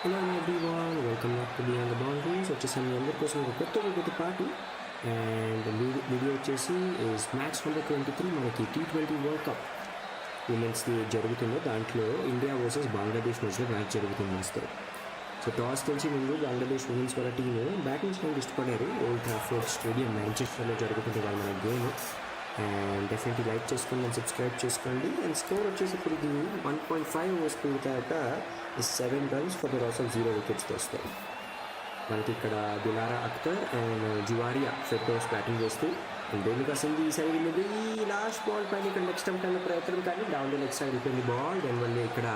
Hello everyone, welcome back to beyond the boundaries. వచ్చేసాను మీ అందరి కోసం ఒక కొత్త వీడియోతో పాటు. అండ్ వీడియో వచ్చేసి ఇస్ మ్యాచ్ నెంబర్ 23. మనకి T20 వరల్డ్ కప్ ఉమెన్స్ది జరుగుతుందో దాంట్లో ఇండియా వర్సెస్ బంగ్లాదేశ్ మధ్యలో మ్యాచ్ జరుగుతుంది వస్తారు. సో టాస్ తెలిసి ముందు బంగ్లాదేశ్ ఉమెన్స్ వాళ్ళ టీము బ్యాటింగ్ చేయడానికి ఇష్టపడారు. ఓల్డ్ ట్రాఫోర్డ్ స్టేడియం మాంచెస్టర్లో జరుగుతుంది వాళ్ళ మన గేమ్. అండ్ డెఫినెట్లీ లైక్ చేసుకోండి అండ్ సబ్స్క్రైబ్ చేసుకోండి. అండ్ స్కోర్ వచ్చేసి ఇప్పుడు ఇది 1.5 ఓవర్స్ పూర్తయ్యాక 7 runs for the loss of 0 wickets వస్తాయి. మనకి ఇక్కడ దిలారా అఖ్తర్ అండ్ జువారియా ఫెర్డోస్ బ్యాటింగ్ చేస్తూ అండ్ జెమిమా సింగ్ ఈ సైడ్ వెళ్ళింది. ఈ లాస్ట్ బాల్ పైన ఇక్కడ నెక్స్ట్ టైం ప్రయత్నం కానీ డౌన్ ద లెగ్ సైడ్ వెళ్ళిపోయింది బాల్. దానివల్ల ఇక్కడ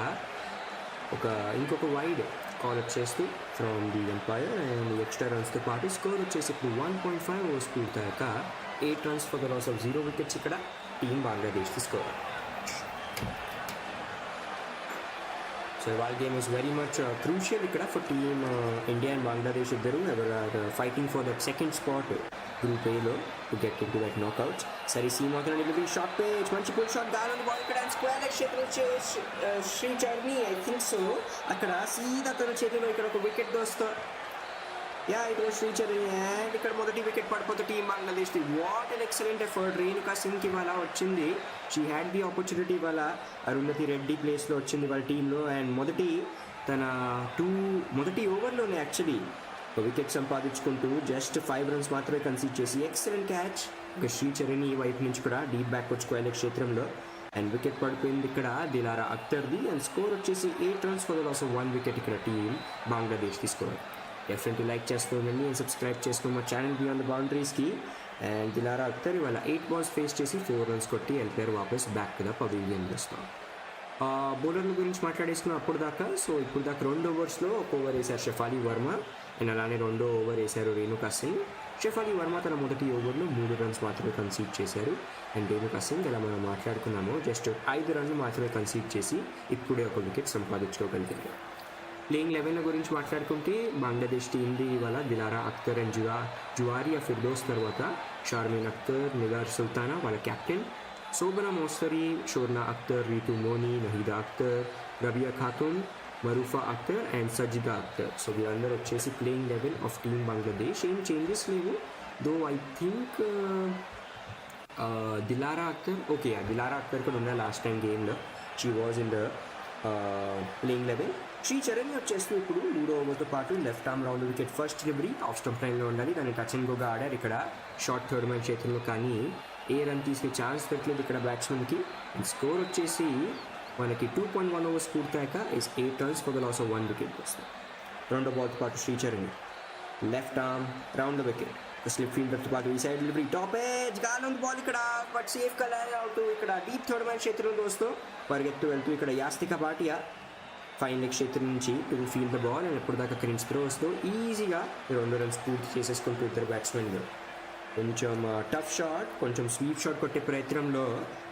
ఇంకొక వైడ్ కాల్ అప్ చేస్తూ from the umpire and extra రన్స్తో పాటు స్కోర్ వచ్చేసి ఇప్పుడు 1.5 ఓవర్స్ పూర్తయ్యాక 8 runs for the loss of 0 wickets. ఇక్కడ టీం బంగ్లాదేశ్కి స్కోర్. సో వాళ్ళ game is very much crucial ఇక్కడ for team India and Bangladesh ఇద్దరు ఎవరు fighting for that second spot group ఏలో to get into that నాక్అవుట్స్. సరే సీమాతో షార్ట్ పేజ్ మంచి పుల్ షాట్ గాలి బాల్ ఇక్కడ స్క్వేర్ లెగ్ చేతిలో Shree Charani I think so అక్కడ సీదా తన చేతిలో ఇక్కడ ఒక వికెట్ దోస్తా ఇక్కడ శ్రీచరణి అండ్ ఇక్కడ మొదటి వికెట్ పడిపోతే team Bangladesh. What an excellent effort. Renuka సింగ్కి ఇవాళ వచ్చింది. షీ హ్యాడ్ ది ఆపర్చునిటీ ఇవాళ అరుంధతి రెడ్డి ప్లేస్లో వచ్చింది వాళ్ళ టీంలో. అండ్ మొదటి ఓవర్లోనే యాక్చువల్లీ వికెట్ సంపాదించుకుంటూ జస్ట్ 5 runs మాత్రమే కన్సీడ్ చేసి ఎక్సలెంట్ క్యాచ్. ఇక శ్రీచరణి వైపు నుంచి కూడా డీప్ బ్యాక్ వచ్చి కోయల క్షేత్రంలో అండ్ వికెట్ పడిపోయింది ఇక్కడ దిలారా అఖ్తర్ది. అండ్ స్కోర్ వచ్చేసి 8 runs for the loss of 1 wicket. ఇక్కడ టీం బంగ్లాదేశ్కి స్కోర్. డెఫినెట్లీ లైక్ చేసుకోండి అండ్ సబ్స్క్రైబ్ చేసుకోండి మా ఛానల్ బియాండ్ ద బౌండరీస్కి. అండ్ దిలారా అఖ్తర్ ఇవాళ 8 balls ఫేస్ చేసి 4 runs కొట్టి వెళ్ళిపోయారు వాపస్ బ్యాక్ టు ద పవిలియన్ చేస్తాం. బౌలర్ల గురించి మాట్లాడేసుకున్నాం అప్పుడు దాకా. సో ఇప్పుడు దాకా 2 ఓవర్స్లో 1 ఓవర్ వేశారు షెఫాలి వర్మ అండ్ అలానే 2వ ఓవర్ వేశారు రేణుకా సింగ్. షెఫాలి వర్మ తన మొదటి ఓవర్లో 3 runs మాత్రమే కన్సీడ్ చేశారు. అండ్ రేణుకా సింగ్ ఇలా మనం మాట్లాడుకున్నాము జస్ట్ 5 runs మాత్రమే కన్సీడ్ చేసి ఇప్పుడే ఒక వికెట్ సంపాదించుకోగలిగారు. ప్లేయింగ్ 11 గురించి మాట్లాడుకుంటే బంగ్లాదేశ్ టీంది ఇవాళ దిలారా అఖ్తర్ అండ్ జువారియా ఫిర్దోస్ తర్వాత షార్మిన్ అఖ్తర్, నిగార్ సుల్తానా వాళ్ళ captain, Sobhana Mostary, Shorna Akhter, Ritu Moni, Nahida Akhter, Rabeya Khatun, Marufa Akhtar and Sajida Akhter. So వీళ్ళందరూ వచ్చేసి ప్లేయింగ్ 11 ఆఫ్ టీమ్ బంగ్లాదేశ్. ఏం చేంజెస్ లేవు దో. ఐ థింక్ దిలారా అఖ్తర్ కూడా ఉన్నా లాస్ట్ టైం గేమ్లో. She was in the playing 11. Sricharani వచ్చేస్తూ ఇప్పుడు 3వ ఓవర్తో పాటు left arm round wicket first delivery off stump లైన్లో ఉండాలి. దాన్ని టచ్ అండ్ గోగా ఆడారు. ఇక్కడ షార్ట్ థర్డ్ మ్యాన్ చేతుల్లో కానీ ఏ రన్ తీసుకునే ఛాన్స్ పెట్టలేదు ఇక్కడ బ్యాట్స్మెన్కి. స్కోర్ వచ్చేసి మనకి 2.1 ఓవర్స్ పూర్తయ్యాక 8 runs for the loss of 1 wicket వస్తుంది. 2వ బాల్తో పాటు Shree Charani left arm round wicket slip ఫీల్డర్తో పాటు ఈ సైడ్ డెలివరీ టాప్ ఏజ్ గాలి ఉంది బాల్ ఇక్కడ బట్ సేఫ్గా ల్యాండ్ అవుతూ ఇక్కడ డీప్ థర్డ్ మ్యాన్ చేతుల్లో వస్తూ పరిగెత్తు వెళ్తూ ఇక్కడ యాస్తిక భాటియా ఫైన్ లెగ్ క్షేత్రం నుంచి to field the ball and ఎప్పుడు దాకా క్రిన్స్ త్రో వస్తూ ఈజీగా 2 runs పూర్తి చేసేసుకుంటూ ఇద్దరు బ్యాట్స్మెన్లు కొంచెం టఫ్ షాట్, కొంచెం స్వీప్ షాట్ కొట్టే ప్రయత్నంలో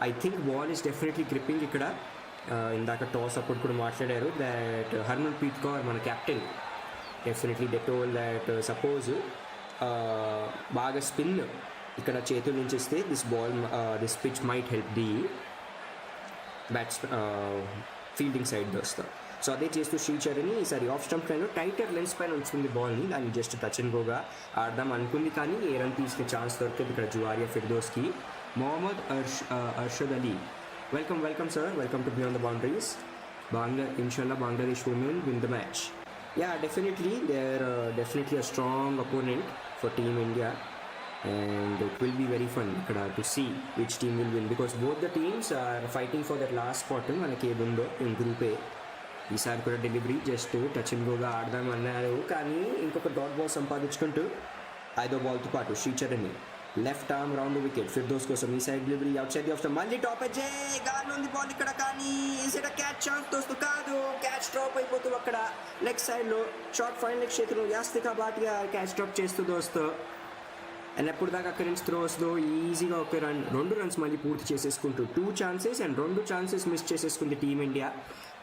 I think ball is definitely gripping ఇక్కడ. ఇందాక టాస్ అప్పుడు కూడా మాట్లాడారు దట్ హర్మన్ప్రీత్ కౌర్ మన captain definitely they told that suppose బాగా స్పిన్ ఇక్కడ చేతుల నుంచి ఇస్తే this pitch might help the fielding side దోస్తా. సో అదే చేస్తూ శ్రీచరణి ఈసారి ఆఫ్ స్టంప్ లైన్లో టైటర్ లెన్స్ పైన ఉంచుకుంది బాల్ని. దాన్ని జస్ట్ టచ్ అండ్ గోగా ఆడదాం అనుకుంది కానీ ఏ రన్ తీసుకునే ఛాన్స్ దొరికింది ఇక్కడ జువారియా ఫిర్దోస్కి. Mohammad Arshad Ali welcome sir, welcome to beyond the boundaries. ఇన్షాల్లా Bangladesh women win the match. Definitely they are definitely a strong opponent for team India and it will be very fun to see which team will win because both the teams are fighting for that last spot మనకి ఏముందో in group A. ఈసారి కూడా delivery just touch and గోగా ఆడదాం అన్నారు కానీ ఇంకొక dot ball సంపాదించుకుంటూ 5వ బాల్తో పాటు Shree Charani left arm round wicket Firdous కోసం ఈ side delivery out side of మళ్ళీ టాప్ ఎడ్జ్ గాలి ఉంది బాల్ ఇక్కడ కానీ ఈసైడ్ క్యాచ్ ఛాన్స్ దోస్తు కాదు. క్యాచ్ డ్రాప్ అయిపోతూ అక్కడ లెగ్ సైడ్లో షార్ట్ ఫైన్ లెగ్ చేతిలో యాస్తిక భాటియా క్యాచ్ డ్రాప్ చేస్తూ దోస్తు అండ్ ఎప్పుడు దాకా అక్కడి నుంచి త్రోస్లో ఈజీగా ఒక 2 runs మళ్ళీ పూర్తి చేసేసుకుంటూ 2 chances అండ్ 2 chances మిస్ చేసేసుకుంది టీమిండియా.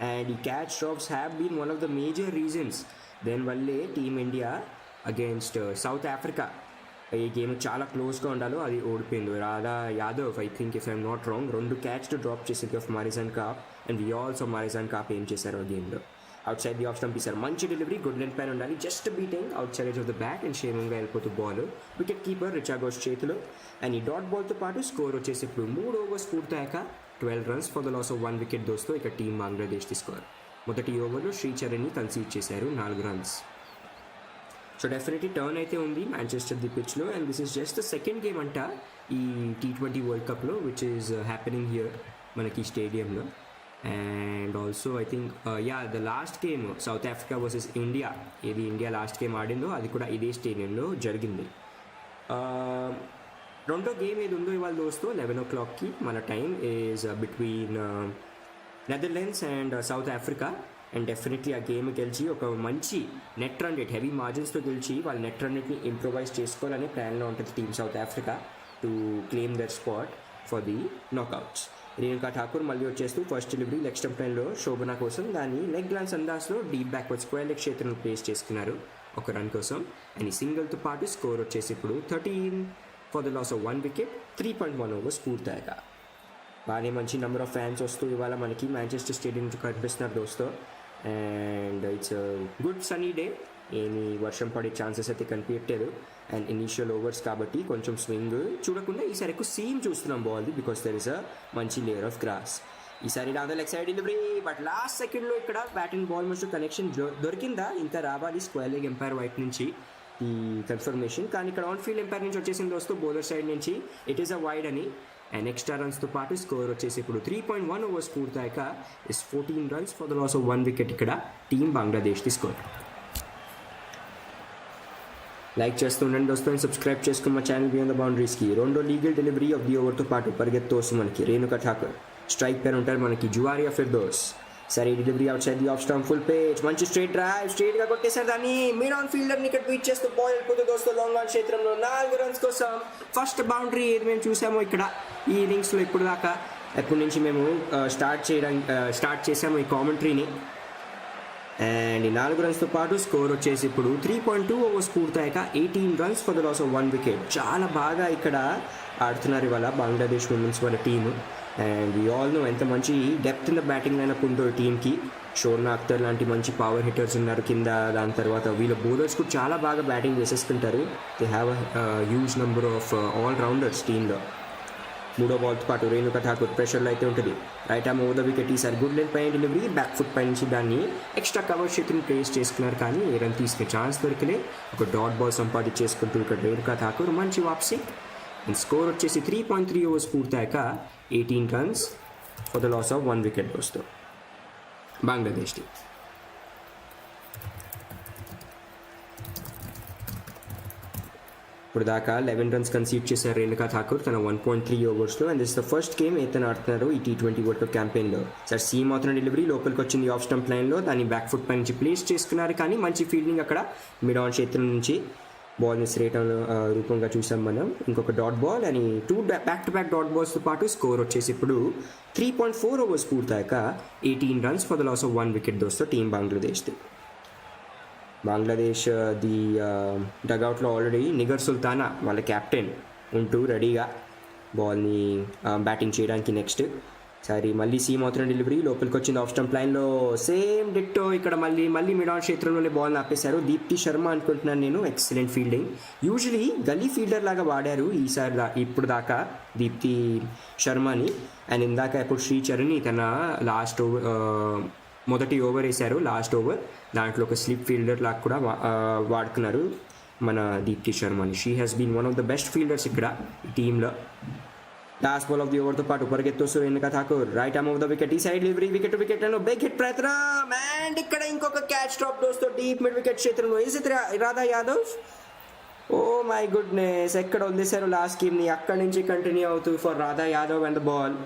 అండ్ ఈ catch drops have been one of the major reasons దానివల్లే టీమిండియా అగేన్స్ట్ సౌత్ ఆఫ్రికా ఈ గేమ్ చాలా క్లోజ్గా ఉండాలో అది ఓడిపోయింది. Radha Yadav I think if I'm not wrong 2 catch drop చేసింది of Marizanne Kapp and we also Marizanne Kapp ఏం చేశారు ఆ గేమ్లో. Out side the off stump ఈసారి మంచి డెలివరీ, గుడ్ లెంత్ పైన ఉండాలి, just beating out side of the bat and క్షేమంగా వెళ్ళిపోతూ బాల్ వికెట్ కీపర్ రిచాగోస్ చేతిలో. అండ్ ఈ డాట్ బాల్తో పాటు స్కోర్ వచ్చేసి ఇప్పుడు 3 overs పూర్తయ్యాక 12 runs for the loss of 1 wicket దోస్తో ఇక టీం బంగ్లాదేశ్ తీసుకోరు. మొదటి ఓవర్లో శ్రీచరణ్ని కన్సీడ్ చేశారు 4 runs. సో డెఫినెట్లీ టర్న్ అయితే ఉంది మాంచెస్టర్ ది పిచ్లో. And this is just the second game అంట ఈ T20 వరల్డ్ కప్లో విచ్ ఈస్ హ్యాపెనింగ్ హియర్ మనకి స్టేడియంలో. And also I think the last game south Africa versus India, ఏది ఇండియా లాస్ట్ గేమ్ ఆడిందో అది కూడా ఇదే స్టేడియంలో జరిగింది. రెండో గేమ్ ఏది ఉందో ఇవాళ దోస్తో 11 o'clockకి మన time is between Netherlands and South Africa. And definitely ఆ గేమ్ గెలిచి ఒక మంచి నెట్ రన్ రేట్ హెవీ మార్జిన్స్తో గెలిచి వాళ్ళ నెట్ రన్ రేట్ని ఇంప్రూవైజ్ చేసుకోవాలనే ప్లాన్లో ఉంటుంది team South Africa to claim their spot for the knockouts. Renuka Thakur మళ్ళీ వచ్చేస్తూ ఫస్ట్ డెలివరీ లెగ్ స్టంప్ లైన్లో శోభన కోసం దాన్ని లెగ్ గ్లాన్స్ అందాస్లో డీప్ బ్యాక్వర్డ్ స్క్వేర్ లెగ్ క్షేత్రంలో ప్లేస్ చేసుకున్నారు ఒక రన్ కోసం. అండ్ ఈ సింగిల్తో పాటు స్కోర్ వచ్చేసి ఇప్పుడు 13 for the loss of 1 wicket, 3.1 overs పూర్తయ్యాక. బాగానే మంచి నెంబర్ ఆఫ్ ఫ్యాన్స్ వస్తూ ఇవాళ మనకి మాంచెస్టర్ స్టేడియం నుంచి కనిపిస్తున్నారు దోస్తో. And it's good sunny day, ఏమి వర్షం పడే ఛాన్సెస్ అయితే కనిపించట్లేదు. అండ్ ఇనీషియల్ ఓవర్స్ కాబట్టి కొంచెం స్వింగ్ చూడకుండా ఈసారి ఎక్కువ సీమ్ చూస్తున్నాం బాల్ది బికాస్ దర్ ఇస్ అ మంచి లేయర్ ఆఫ్ గ్రాస్. ఈసారి రాదా leg side delivery, but last సెకండ్లో ఇక్కడ బ్యాట్ అండ్ బాల్ మధ్య కనెక్షన్ దొరికిందా, ఇంకా రావాలి స్క్వేర్ లెగ్ ఎంపైర్ వైపు నుంచి ఈ కన్ఫర్మేషన్. కానీ ఇక్కడ ఆన్ ఫీల్డ్ ఎంపైర్ నుంచి వచ్చేసింది వస్తూ బౌలర్ సైడ్ నుంచి ఇట్ ఈస్ అ వైడ్ అని. అండ్ ఎక్స్ట్రా రన్స్తో పాటు స్కోర్ వచ్చేసి ఇప్పుడు 3.1 overs పూర్తయ్యాక is 14 runs for the loss of 1 wicket ఇక్కడ టీమ్ బంగ్లాదేశ్ స్కోర్. లైక్ చేస్తూ ఉండండి దోస్తో, సబ్స్క్రైబ్ చేసుకున్న మా ఛానల్ బియాండ్ ద బౌండరీస్కి. రెండో లీగల్ డెలివరీ ఆఫ్ ది ఓవర్తో పాటు పరిగెత్తు వస్తుంది మనకి రేణుకా ఠాకూర్. స్ట్రైక్ పైన ఉంటారు మనకి జువారియా ఫిర్దోస్. సరే delivery out side the off stump full page, మంచి స్ట్రైట్ డ్రైవ్, స్ట్రైట్గా కొట్టేశారు దాన్ని. మిడ్ ఆన్ ఫీల్డర్ని ఇక్కడ ట్వీట్ చేస్తూ బాల్ వెళ్ళిపోతుంది దోస్తో లాంగ్ ఆన్ క్షేత్రంలో 4 runs కోసం. ఫస్ట్ బౌండరీ ఏది మేము చూసామో ఇక్కడ ఈ ఇన్నింగ్స్లో ఇప్పుడు దాకా, ఎప్పటి నుంచి మేము స్టార్ట్ చేసాము ఈ కామెంటరీని. అండ్ ఈ 4 runsతో పాటు స్కోర్ వచ్చేసి ఇప్పుడు 3.2 overs పూర్తయ్యాక 18 runs for the loss of 1 wicket. చాలా బాగా ఇక్కడ ఆడుతున్నారు ఇవాళ బంగ్లాదేశ్ ఉమెన్స్ వాళ్ళ team. And we all know ఎంత మంచి depth in the batting lineup ఉందో ఈ టీమ్కి. షోర్నా అఖ్తర్ లాంటి మంచి పవర్ హిట్టర్స్ ఉన్నారు కింద. దాని తర్వాత వీళ్ళ బౌలర్స్ కూడా చాలా బాగా బ్యాటింగ్ చేసేస్తుంటారు. They have a huge number of all rounders టీంలో. మూడో బాల్తో పాటు రేణుకా ఠాకూర్ ప్రెషర్లో అయితే ఉంటుంది. Right arm over the wicket, ఈసారి గుడ్ లెంత్ పైన డెలివరీ, బ్యాక్ ఫుట్ పై నుంచి దాన్ని ఎక్స్ట్రా కవర్ చేతిని ప్లేస్ చేసుకున్నారు కానీ ఏ రన్ తీసుకునే ఛాన్స్ దొరికలే. ఒక డాట్ బాల్ సంపాదించేసుకుంటూ ఇక్కడ రేణుకా ఠాకూర్ మంచి వాప్సీ. అండ్ స్కోర్ వచ్చేసి 3.3 overs పూర్తయ్యాక 18 runs for the loss of 1 wicket దోస్తో బంగ్లాదేశ్ టీమ్. ఇప్పుడు దాకా 11 runs కన్సీడ్ చేశారు రేణుకా ఠాకూర్ తన 1.3 oversలో. And this the first game ఏతను ఆడుతున్నారు ఈ T20 వరల్డ్ కప్ క్యాంపెయిన్లో. సార్ సీమ్ అవుతున్న డెలివరీ లోపలికి వచ్చింది ఆఫ్ స్టంప్ లైన్లో, దాన్ని బ్యాక్ ఫుట్ పై నుంచి ప్లేస్ చేసుకున్నారు కానీ మంచి ఫీల్డింగ్ అక్కడ మిడ్ ఆన్ క్షేత్రం నుంచి బాల్ని స్ట్రేట్ రూపంగా చూసాం మనం. ఇంకొక డాట్ బాల్ అని 2 బ్యాక్ టు బ్యాక్ డాట్ బాల్స్తో పాటు స్కోర్ వచ్చేసి ఇప్పుడు 3.4 overs పూర్తయ్యాక 18 runs for the loss of 1 wicket దోస్తో టీం బంగ్లాదేశ్ది. బంగ్లాదేశ్ ది డగౌట్లో ఆల్రెడీ నిగర్ సుల్తానా వాళ్ళ కెప్టెన్ ఉంటూ రెడీగా బాల్ని బ్యాటింగ్ చేయడానికి. నెక్స్ట్ సరే మళ్ళీ సీమ్ అవుతున్న డెలివరీ లోపలికి వచ్చింది ఆఫ్ స్టంప్ లైన్లో, సేమ్ డిట్టో ఇక్కడ మళ్ళీ మిడ్ ఆన్ క్షేత్రంలోనే బాల్ ఆపేశారు. దీప్తి శర్మ అనుకుంటున్నాను నేను, ఎక్సలెంట్ ఫీల్డింగ్. యూజువలీ గల్లీ ఫీల్డర్ లాగా వాడారు ఈసారి ఇప్పుడు దాకా దీప్తి శర్మని. అండ్ ఇందాక ఇప్పుడు శ్రీచరణ్ని తన లాస్ట్ మొదటి ఓవర్ వేశారు, లాస్ట్ ఓవర్ దాంట్లో ఒక స్లిప్ ఫీల్డర్ లాగా కూడా వాడుకున్నారు మన దీప్తి శర్మని. She has been one of the best fielders ఇక్కడ ఈ టీంలో. లాస్ట్ బాల్ ఆఫ్ ది ఓవర్తో పాటు పరిగెత్తొస్తూ Renuka Thakur right arm of the wicket, ఈ side delivery wicket big hit ప్రయత్నం. అండ్ ఇక్కడ ఇంకొక క్యాచ్ డ్రాప్ దోస్తో డీప్ మిడ్ వికెట్ క్షేత్రంలో. Is it Radha Yadav? Oh my goodness, ఎక్కడ వదిలేశారు లాస్ట్ గేమ్ని, అక్కడి నుంచి కంటిన్యూ అవుతూ for Radha Yadav and the ball.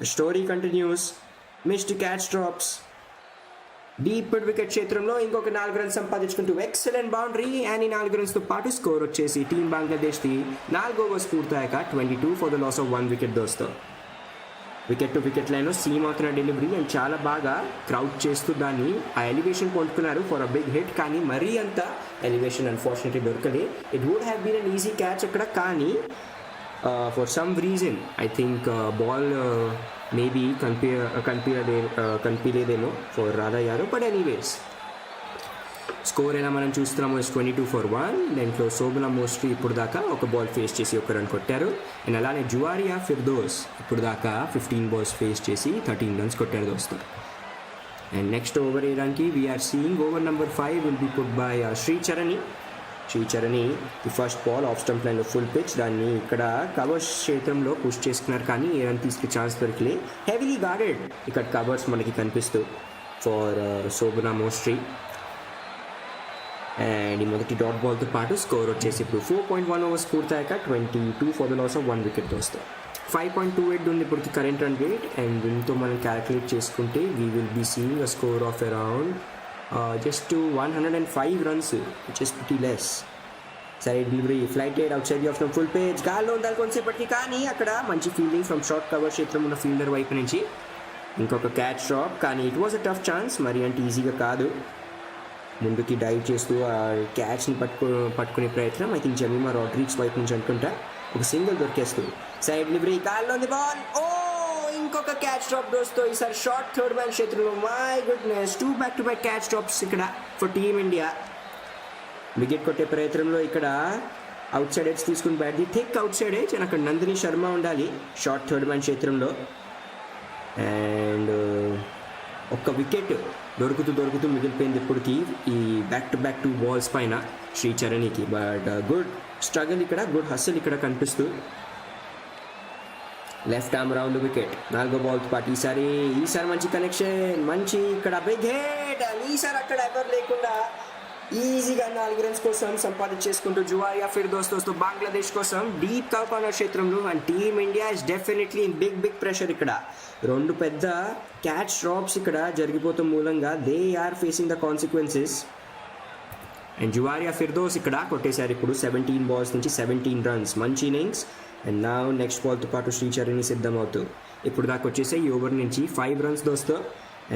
The story continuous. Missed catch drops, deep mid wicket క్షేత్రంలో ఇంకొక 4 runs సంపాదించుకుంటూ ఎక్సలెంట్ బౌండరీ. అండ్ ఈ 4 runsతో పాటు స్కోర్ వచ్చేసి టీం బంగ్లాదేశ్ది 4 overs పూర్తయ్యాక 22 for the loss of 1 wicket దోస్తో. వికెట్ టు వికెట్ లైన్లో సీమ్ అవుతున్న డెలివరీ అండ్ చాలా బాగా క్రౌడ్ చేస్తూ దాన్ని ఆ ఎలివేషన్ పొందుకున్నారు ఫర్ అ బిగ్ హిట్. కానీ మరీ అంత ఎలివేషన్ అన్ఫార్చునేట్లీ దొరకలే. It would have been an easy catch అక్కడ, కానీ for some reason I think ball maybe కనిపించలేదేమో for Radha Yadav. But anyways score ఎలా మనం చూస్తున్నాము 22-1. దాంట్లో శోభన మోస్ట్రీ ఇప్పుడు దాకా ఒక బాల్ ఫేస్ చేసి ఒక రన్ కొట్టారు. అండ్ అలానే జువారియా ఫిర్దోస్ ఇప్పుడు దాకా 15 balls ఫేస్ చేసి 13 runs కొట్టారు దోస్తు. అండ్ నెక్స్ట్ ఓవర్ వేయడానికి we are seeing over number 5 will be put by Shree Charani. The first ball off stump లైన్లో ఫుల్ పిచ్. దాన్ని ఇక్కడ కవర్స్ క్షేత్రంలో పుష్ చేసుకున్నారు కానీ ఏ రన్ తీసుకునే ఛాన్స్ దొరికలే. హెవీలీ గార్డెడ్ ఇక్కడ కవర్స్ మనకి కనిపిస్తూ ఫర్ శోభన మోస్ట్రీ. అండ్ ఈ మొదటి డాట్ బాల్తో పాటు స్కోర్ వచ్చేసి ఇప్పుడు 4.1 overs పూర్తయ్యాక 22 for the loss of 1 wicket దోస్తు. 5.28 ఉంది ఇప్పటికి కరెంట్ రన్ రేట్. అండ్ దీంతో మనం క్యాలిక్యులేట్ చేసుకుంటే we will be seeing a score of around just 105 runs, which is pretty less. Side delivery flighted outside the off stump full pitch. గాల్లో ఉండాలి కొంతసేపటికి కానీ అక్కడ మంచి ఫీల్డింగ్ ఫ్రమ్ షార్ట్ కవర్ క్షేత్రం ఉన్న ఫీల్డర్ వైపు నుంచి. ఇంకొక క్యాచ్ డ్రాప్ కానీ it was a tough chance. మరి అంటే ఈజీగా కాదు. ముందుకి డైవ్ చేస్తూ ఆ క్యాచ్ని పట్టుకునే ప్రయత్నం ఐ థింక్ జమీమా రాడ్రిగ్స్ వైపు నుంచి అనుకుంటా ఒక సింగిల్ దొరికేస్తూ. సైడ్ డెలివరీ గాల్లో ఉంది బాల్. ఇంకొక క్యాచ్ డ్రాప్ దోస్తో ఈసారి షార్ట్ థర్డ్ మ్యాన్ క్షేత్రంలో. My goodness 2 back-to-back catch drops ఇక్కడ ఫర్ టీమ్ ఇండియా. వికెట్ కొట్టే ప్రయత్నంలో ఇక్కడ అవుట్ సైడ్ ఎడ్జ్ తీసుకుని బ్యాట్ది thick out side edge. And అక్కడ నందిని శర్మ ఉండాలి షార్ట్ థర్డ్ మ్యాన్ క్షేత్రంలో. అండ్ ఒక్క వికెట్ దొరుకుతూ మిగిలిపోయింది ఇప్పటికి ఈ బ్యాక్ టు బాల్స్ పైన శ్రీచరణికి. బట్ గుడ్ స్ట్రగల్ ఇక్కడ, గుడ్ హస్సల్ ఇక్కడ కనిపిస్తూ. లెఫ్ట్ ఆర్మ్ రౌండ్ వికెట్ 4వ బాల్తో పాటు ఈసారి మంచి కనెక్షన్, మంచి ఇక్కడ బిగ్ హిట్. అండ్ ఈసారి అక్కడ ఎవరు లేకుండా ఈజీగా 4 runs కోసం సంపాదించేసుకుంటూ జువారియా ఫిర్దోస్ బంగ్లాదేశ్ కోసం డీప్ కార్నర్ క్షేత్రంలో. And team India is definitely in big pressure ఇక్కడ. 2 పెద్ద క్యాచ్ డ్రాప్స్ ఇక్కడ జరిగిపోతాం మూలంగా they are facing the consequences. And Juairiya Ferdous ఇక్కడ కొట్టేశారు ఇప్పుడు 17 balls నుంచి 17 runs. మంచి ఇన్నింగ్స్. అండ్ నా నెక్స్ట్ బాల్తో పాటు శ్రీచరణి సిద్ధమవుతూ ఇప్పుడు దాకా వచ్చేసే ఈ ఓవర్ నుంచి 5 runs దోస్తూ.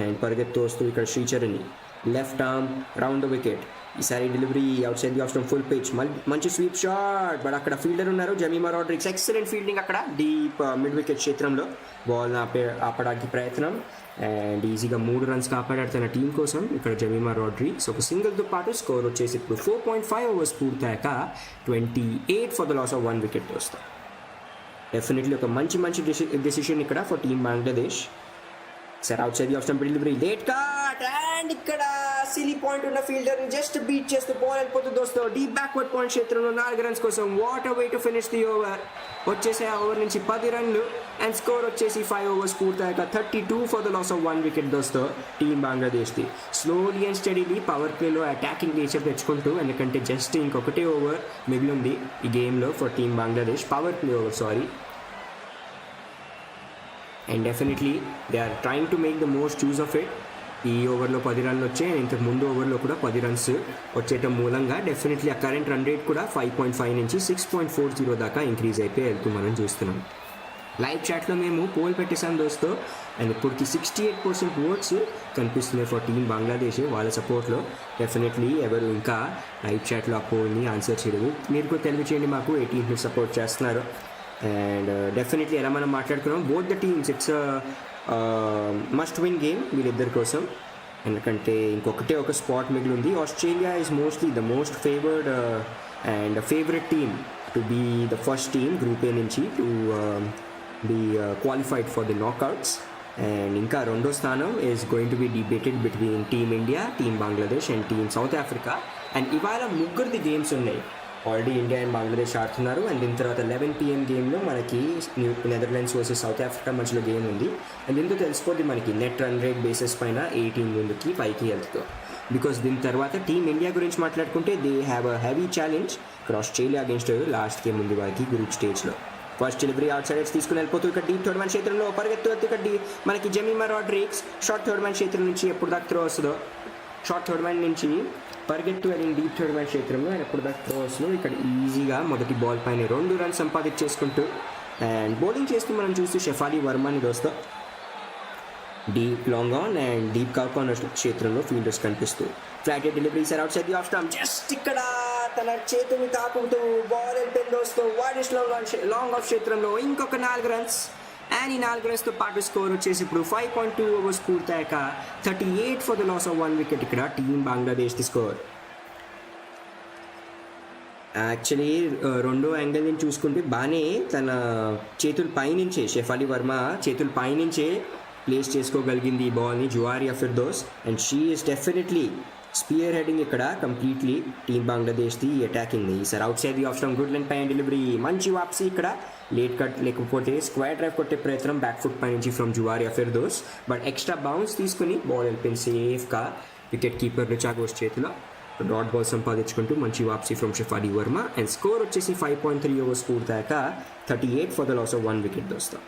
అండ్ పరిగెత్తు వస్తూ ఇక్కడ Shree Charani left arm round the wicket. ఈసారి delivery out side the off stump full pitch. మంచి స్వీప్ షాట్. బట్ అక్కడ ఫీల్డర్ ఉన్నారు జమీమా రాడ్రిగ్స్. ఎక్సలెంట్ ఫీల్డింగ్ అక్కడ డీప్ మిడ్ వికెట్ క్షేత్రంలో. బాల్ ఆపడానికి ప్రయత్నం అండ్ ఈజీగా 3 runs కాపాడారు తన టీం కోసం ఇక్కడ జమీమా రాడ్రిగ్స్. ఒక సింగిల్తో పాటు స్కోర్ వచ్చేసి ఇప్పుడు 4.5 overs పూర్తయ్యాక 28 for the loss of 1 wicket వస్తాయి. డెఫినెట్లీ ఒక మంచి డెసిషన్ ఇక్కడ for team Bangladesh. Sir outside off stump delivery late cut. And ఇక్కడ సిలీ పాయింట్ ఉన్న ఫీల్డర్ జస్ట్ బీట్ చేస్తూ బాల్ వెళ్ళిపోతుంది దోస్తో డీప్ బ్యాక్వర్డ్ పాయింట్ క్షేత్రంలో 4 runs కోసం. What a way to finish the over. వచ్చేసి ఆ ఓవర్ నుంచి 10 runs అండ్ స్కోర్ వచ్చేసి 5 overs పూర్తయ్యాక 32 for the loss of 1 wicket దోస్తో టీమ్ బంగ్లాదేశ్ది. స్లోలీ అండ్ స్టడీలీ పవర్ ప్లేలో అటాకింగ్ నేచర్ తెచ్చుకుంటూ, ఎందుకంటే జస్ట్ ఇంకొకటే ఓవర్ మిగిలింది ఈ గేమ్లో for team Bangladesh. Power play over sorry. And definitely they are trying to make the most use of it. ఈ ఓవర్లో 10 runs వచ్చాయి. ఇంతకు ముందు ఓవర్లో కూడా 10 runs వచ్చేయటం మూలంగా డెఫినెట్లీ ఆ కరెంట్ రన్ రేట్ కూడా 5.5 నుంచి 6.40 దాకా ఇంక్రీజ్ అయిపోయి వెళ్తూ మనం చూస్తున్నాం. లైవ్ చాట్లో మేము పోల్ పెట్టేసాం దోస్తో. అండ్ ఇప్పటికి 68% ఓట్స్ కనిపిస్తున్నాయి ఫర్ టీమ్ బంగ్లాదేశ్ వాళ్ళ సపోర్ట్లో. డెఫినెట్లీ ఎవరు ఇంకా లైవ్ చాట్లో ఆ పోల్ని ఆన్సర్ చేయలేదు. మీరు కూడా తెలియచేయండి మాకు ఏ టీమ్ని సపోర్ట్ చేస్తున్నారు. అండ్ డెఫినెట్లీ ఎలా మనం మాట్లాడుకున్నాం both the teams it's must win game వీళ్ళిద్దరి కోసం. ఎందుకంటే ఇంకొకటే ఒక స్పాట్ మిగిలి ఉంది. Australia is mostly the most favoured and favourite team to be the first team group A నుంచి to be qualified for the knockouts. And ఇంకా 2వ స్థానం is going to be debated between team India, team Bangladesh and team South Africa. And ఇవాళ 3 games ఉన్నాయి. Already India and Bangladesh ఆడుతున్నారు. And దీని తర్వాత 11 PM గేమ్లో మనకి నెదర్లాండ్స్ వర్సెస్ సౌత్ ఆఫ్రికా మధ్యలో గేమ్ ఉంది. అండ్ దీంతో తెలిసిపోద్ది మనకి నెట్ రన్ రేట్ బేసిస్ పైన ఏ టీం ముందుకి పైకి వెళ్తుందో. బికాస్ దీని తర్వాత టీమ్ ఇండియా గురించి మాట్లాడుకుంటే they have a heavy challenge ఇక్కడ ఆస్ట్రేలియా అగేన్స్ట్ లాస్ట్ గేమ్ ఉంది వాళ్ళకి గ్రూప్ స్టేజ్లో. ఫస్ట్ డెలివరీ అవుట్ సైడ్ తీసుకుని వెళ్ళిపోతూ ఇక్కడ డీప్ థర్డ్ మ్యాన్ క్షేత్రంలో పరిగెత్తు ఇక్కడ మనకి Jemimah Rodrigues short third man క్షేత్రం నుంచి ఎప్పుడు దాకా త్రో వస్తుందో. షార్ట్ థర్డ్ మ్యాన్ నుంచి పరిగెత్తు వెళ్ళిన డీప్ థర్డ్ మ్యాన్ క్షేత్రంలో ఆయన ఎప్పుడు దాకా త్రో వస్తుందో. ఇక్కడ ఈజీగా మొదటి బాల్ పైన 2 runs సంపాదించేసుకుంటూ అండ్ బౌలింగ్ చేస్తూ మనం చూస్తూ షెఫాలి వర్మని దోస్తో deep long on and deep corner క్షేత్రంలో ఫీల్డర్స్ కనిపిస్తూ flighted delivery sir out side the off stump just ఇక్కడ తన చేతిని తాకుతూ బాల్ వెళ్ళిపోయింది దోస్తు. వైడ్ లాంగ్ ఆఫ్ క్షేత్రంలో ఇంకొక 4 రన్స్. అండ్ ఈ 4 రన్స్తో పాటు స్కోర్ వచ్చేసి ఇప్పుడు 5.2 ఓవర్స్ పూర్తయ్యాక 38 for the loss of 1 wicket. ఇక్కడ టీమ్ బంగ్లాదేశ్ది స్కోర్. యాక్చువల్లీ రెండో యాంగిల్ నుంచి చూసుకుంటే బాగానే తన చేతుల పైనుంచే షెఫాలి వర్మ చేతుల పైనుంచే ప్లేస్ చేసుకోగలిగింది ఈ బాల్ని Juairiya Ferdous. And she is definitely spearheading ఇక్కడ కంప్లీట్లీ టీమ్ బంగ్లాదేశ్ది అటాకింగ్. ఈసారి out side the off stump good length పై డెలివరీ, మంచి వాప్సీ. ఇక్కడ లేట్ కట్ లేకపోతే స్క్వేర్ డ్రైవ్ కొట్టే ప్రయత్నం బ్యాక్ ఫుట్ పై నుంచి from Juairiya Ferdous. But extra bounce తీసుకుని బాల్ వెళ్ళిపోయింది సేఫ్గా వికెట్ కీపర్ రిచాగోస్ చేతిలో. డాట్ బాల్ సంపాదించుకుంటూ మంచి వాప్సీ from Shafali Verma. And score వచ్చేసి 5.3 ఓవర్స్ పూర్తయ్యాక 38 for the loss of 1 wicket దోస్తా.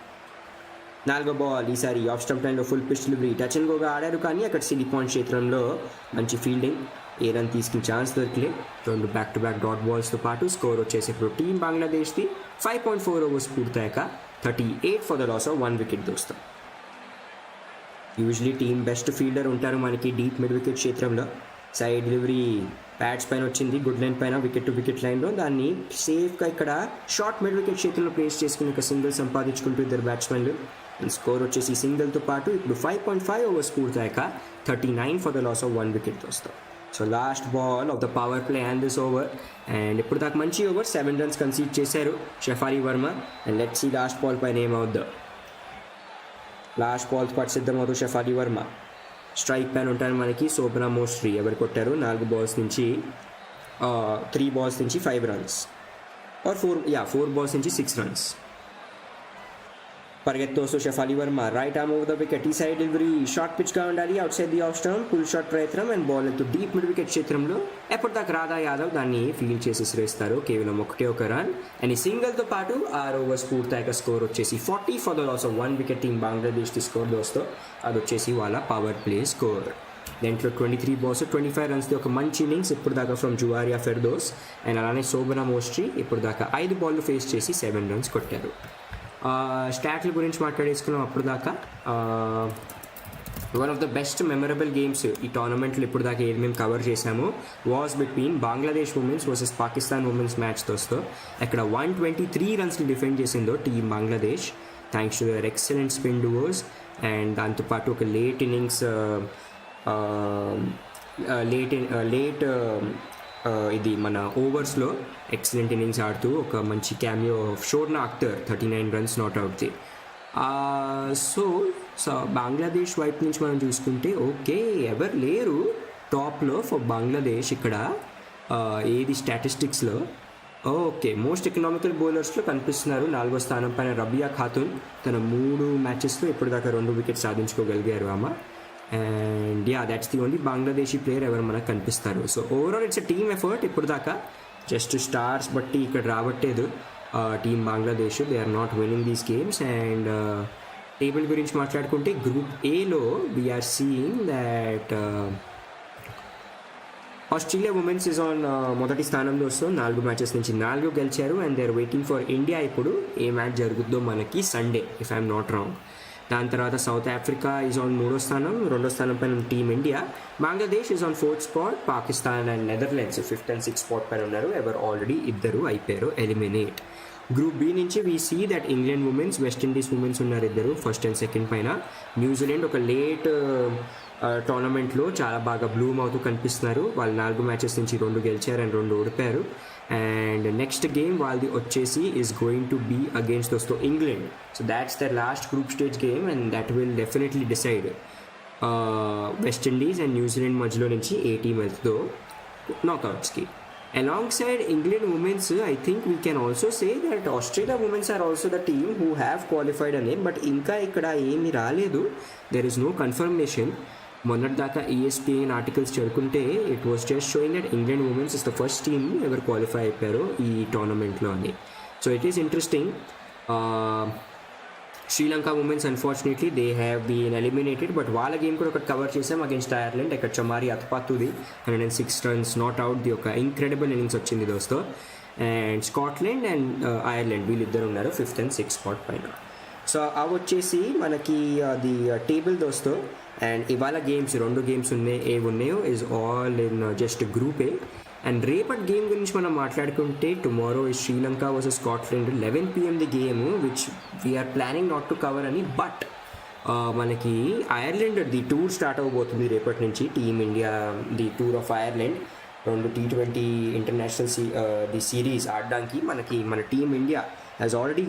4వ బాల్ ఈసారి ఆఫ్ స్టంప్ లైన్లో full pitch delivery, touch and గోగా ఆడారు కానీ అక్కడ సిలీ పాయింట్ క్షేత్రంలో మంచి ఫీల్డింగ్, ఏ రన్ తీసుకుని ఛాన్స్ దొరికలే. 2 బ్యాక్ టు బ్యాక్ డాట్ బాల్స్తో పాటు స్కోర్ వచ్చేసి ఇప్పుడు టీమ్ బంగ్లాదేశ్ది 5.4 ఓవర్స్ పూర్తయ్యాక 38 for the loss of 1 wicket దోస్తా. యూజువలీ టీమ్ బెస్ట్ ఫీల్డర్ ఉంటారు మనకి డీప్ మిడ్ వికెట్ క్షేత్రంలో. సైడ్ డెలివరీ ప్యాడ్స్ పైన వచ్చింది, గుడ్ లైన్ పైన వికెట్ టు వికెట్ లైన్లో. దాన్ని సేఫ్గా ఇక్కడ షార్ట్ మిడ్ వికెట్ క్షేత్రంలో ప్లేస్ చేసుకుని ఒక సింగిల్ సంపాదించుకుంటూ ఇద్దరు బ్యాట్స్మెన్లు. స్కోర్ వచ్చేసి సింగిల్తో పాటు ఇప్పుడు 5.5 ఓవర్స్ పూర్తయ్యాక 39 for the loss of 1 wicket వస్తాం. So last ball of the power play and this over. And ఇప్పుడు దాకా మంచి ఓవర్, 7 రన్స్ కన్సీడ్ చేశారు Shafali Verma. And let's see last ball పైన ఏమవుద్దో. లాస్ట్ బాల్ పాటు సిద్ధమవుతూ షెఫాలి వర్మ. స్ట్రైక్ పైన ఉంటారు మనకి శోభనా మోస్ట్రీ. ఎవరు కొట్టారు 4 బాల్స్ నుంచి 3 బాల్స్ నుంచి 5 రన్స్ ఆర్ 4 బాల్స్ నుంచి 6 రన్స్. పరిగెత్తు వస్తూ Shafali Verma right arm over the wicket. ఈ సైడ్ డెలివరీ షార్ట్ పిచ్గా ఉండాలి, out side the off stump, pull shot ప్రయత్నం. అండ్ బాల్ తో డీప్ మిడ్ వికెట్ క్షేత్రంలో ఎప్పటిదాకా రాధా యాదవ్ దాన్ని ఫీల్డ్ చేసి శ్రేస్తారు. కేవలం ఒకటే ఒక రన్. అండ్ ఈ సింగిల్తో పాటు 6 ఓవర్స్ పూర్తయ్యాక స్కోర్ వచ్చేసి 40 for the loss of 1 wicket. Team Bangladesh score దోస్తో అది వచ్చేసి వాళ్ళ పవర్ ప్లే స్కోర్. దాంట్లో 23 బాల్స్ 25 రన్స్ది ఒక మంచి ఇన్నింగ్స్ ఇప్పుడు దాకా ఫ్రమ్ జువారియా ఫిర్దోస్. అండ్ అలానే శోభనా మోస్ట్రీ ఇప్పుడు దాకా 5 బాల్లు ఫేస్ చేసి 7 రన్స్ కొట్టారు. స్టాట్ల గురించి మాట్లాడేసుకున్నాం అప్పుడు దాకా. One of the best memorable games ఈ టోర్నమెంట్లో ఇప్పుడు దాకా ఏది మేము కవర్ చేశాము was between Bangladesh women's versus Pakistan women's match దోస్తో. అక్కడ 123 రన్స్ని డిఫెండ్ చేసిందో team Bangladesh thanks to their excellent spin డూవర్స్. అండ్ దాంతోపాటు ఒక లేట్ ఇన్నింగ్స్ ఇది మన ఓవర్స్లో ఎక్సలెంట్ ఇన్నింగ్స్ ఆడుతూ ఒక మంచి cameo Shorna Akter 39 runs not అవుట్ది. సో బంగ్లాదేశ్ వైపు నుంచి మనం చూసుకుంటే ఓకే ఎవరు లేరు టాప్లో ఫర్ బంగ్లాదేశ్ ఇక్కడ ఏది స్టాటిస్టిక్స్లో. ఓకే మోస్ట్ ఎకనామికల్ బౌలర్స్లో కనిపిస్తున్నారు. 4వ స్థానం పైన రబియా ఖాతున్ తన 3 మ్యాచెస్లో ఇప్పటిదాకా 2 వికెట్స్ సాధించుకోగలిగారు ఆమె. And that's the only Bangladeshi player ఎవరు మనకు కనిపిస్తారు. So overall it's a team effort. ఇప్పుడు దాకా జస్ట్ స్టార్స్ బట్టి ఇక్కడ రావట్లేదు team Bangladesh. They are not winning these games. And table గురించి మాట్లాడుకుంటే గ్రూప్ ఏలో we are seeing that Australia women's is on మొదటి స్థానంలో వస్తూ 4 మ్యాచెస్ నుంచి 4 గెలిచారు. And they are waiting for India. ఇప్పుడు ఏ మ్యాచ్ జరుగుద్దో మనకి Sunday if I'm not wrong. దాని తర్వాత సౌత్ ఆఫ్రికా ఈజ్ ఆన్ 3వ స్థానం, 2వ స్థానం పైన team India. Bangladesh is on 4th spot. Pakistan and Netherlands 5th and 6th spot పైన ఉన్నారు. ఎవరు ఆల్రెడీ 2 అయిపోయారు ఎలిమినేట్. గ్రూప్ బి నుంచి we see that England women's West Indies women's ఉన్నారు 2 1st and 2nd పైన. న్యూజిలాండ్ ఒక లేట్ టోర్నమెంట్లో చాలా బాగా బ్లూమ్ అవుతూ కనిపిస్తున్నారు. వాళ్ళు 4 మ్యాచెస్ నుంచి 2 గెలిచారు అండ్ 2 ఓడిపోయారు. అండ్ నెక్స్ట్ గేమ్ వాళ్ళది వచ్చేసి is going to be against దోస్తో England. So that's the last group stage game and that will definitely decide West Indies and New Zealand మధ్యలో నుంచి ఏ టీమ్ వెళ్తుందో నాకౌట్స్కి. Alongside England women's, I think we can also say that Australia women's are also the team who have qualified a name, but ఇంకా ఇక్కడ ఏమి రాలేదు. There is no confirmation. మొన్నటిదాకా ESPN articles చదువుకుంటే it was just showing that England women's is the first team ఎవరు qualify అయిపోయారు ఈ టోర్నమెంట్లో అని. So it is interesting. Sri Lanka women's unfortunately they have been eliminated. But వాళ్ళ గేమ్ కూడా ఒకటి కవర్ చేసాం అగేన్స్ట్ ఐర్లాండ్. ఇక్కడ చమారి అత్పాతుది 106 రన్స్ నాట్ అవుట్ది ఒక ఇంక్రెడిబుల్ ఇన్నింగ్స్ వచ్చింది దోస్తో. అండ్ స్కాట్లాండ్ అండ్ ఐర్లాండ్ వీళ్ళిద్దరు ఉన్నారు 5th and 6th స్పాట్ పైన. సో అవి వచ్చేసి మనకి అది టేబుల్ దోస్తో. అండ్ ఇవాళ గేమ్స్ 2 గేమ్స్ ఏవి ఉన్నాయో is all in just group A. And రేపటి గేమ్ గురించి మనం మాట్లాడుకుంటే tomorrow is Sri Lanka versus Scotland 11 PM the game which we're planning not to cover అని. బట్ మనకి ఐర్లాండ్ ది టూర్ స్టార్ట్ అవ్వబోతుంది రేపటి నుంచి. Team India the tour of Ireland 2 T20 international the series ఆడడానికి మన team India has already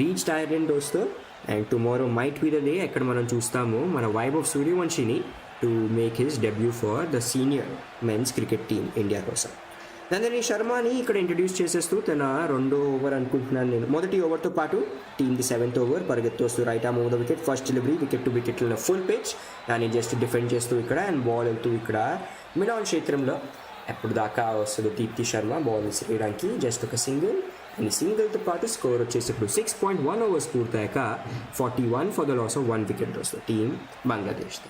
reached Ireland దోస్తు. And tomorrow might be the day ఎక్కడ మనం చూస్తాము మన వైభవ్ సూర్యవంశిని to make his debut for the senior men's cricket team India కోసం. నందిని శర్మని ఇక్కడ ఇంట్రడ్యూస్ చేసేస్తూ తన 2వ ఓవర్ అనుకుంటున్నాను నేను. మొదటి ఓవర్తో పాటు టీమ్ది 7th ఓవర్ పరిగెత్తొస్తూ right arm over the wicket, first delivery wicket to వికెట్లో ఫుల్ పిచ్, దాన్ని జస్ట్ డిఫెండ్ చేస్తూ ఇక్కడ అండ్ బాల్ వెళ్తూ ఇక్కడ మిడ్ ఆన్ క్షేత్రంలో ఎప్పుడు దాకా వస్తుంది దీప్తి శర్మ బాల్ విసిరేయడానికి. జస్ట్ ఒక సింగిల్ అండ్ సింగిల్తో పాటు స్కోర్ వచ్చేసి ఇప్పుడు 6.1 ఓవర్స్ పూర్తయ్యాక 41 for the loss of 1 wicket వస్తుంది టీమ్ బంగ్లాదేశ్తో.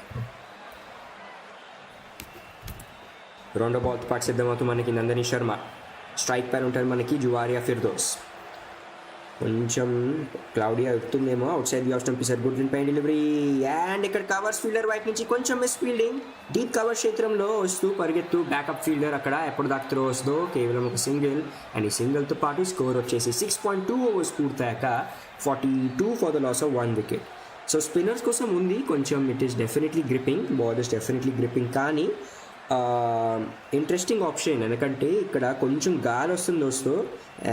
రెండో బాల్తో పాటు సిద్ధమవుతూ మనకి నందిని శర్మ, స్ట్రైక్ పైన ఉంటారు మనకి జువారియా ఫిర్దోస్. కొంచెం క్లౌడీగా ఎక్కుతుందేమో out side the off stump పిసర్ గుడ్ పైన డెలివరీ అండ్ ఇక్కడ కవర్స్ ఫీల్డర్ వైపు నుంచి కొంచెం మిస్ ఫీల్డింగ్, డీప్ కవర్ క్షేత్రంలో వస్తూ పరిగెత్తు బ్యాకప్ ఫీల్డర్ అక్కడ ఎప్పుడు దాకా త్రో వస్తుందో కేవలం ఒక సింగిల్ అండ్ ఈ సింగిల్తో పాటు స్కోర్ వచ్చేసి 6.2 ఓవర్స్ పూర్తయ్యాక 42 for the loss of 1 wicket. So spinners కోసం ఉంది కొంచెం, it is definitely gripping, ball is definitely gripping, కానీ ఇంట్రెస్టింగ్ ఆప్షన్ ఎందుకంటే ఇక్కడ కొంచెం గాలి వస్తుంది వస్తూ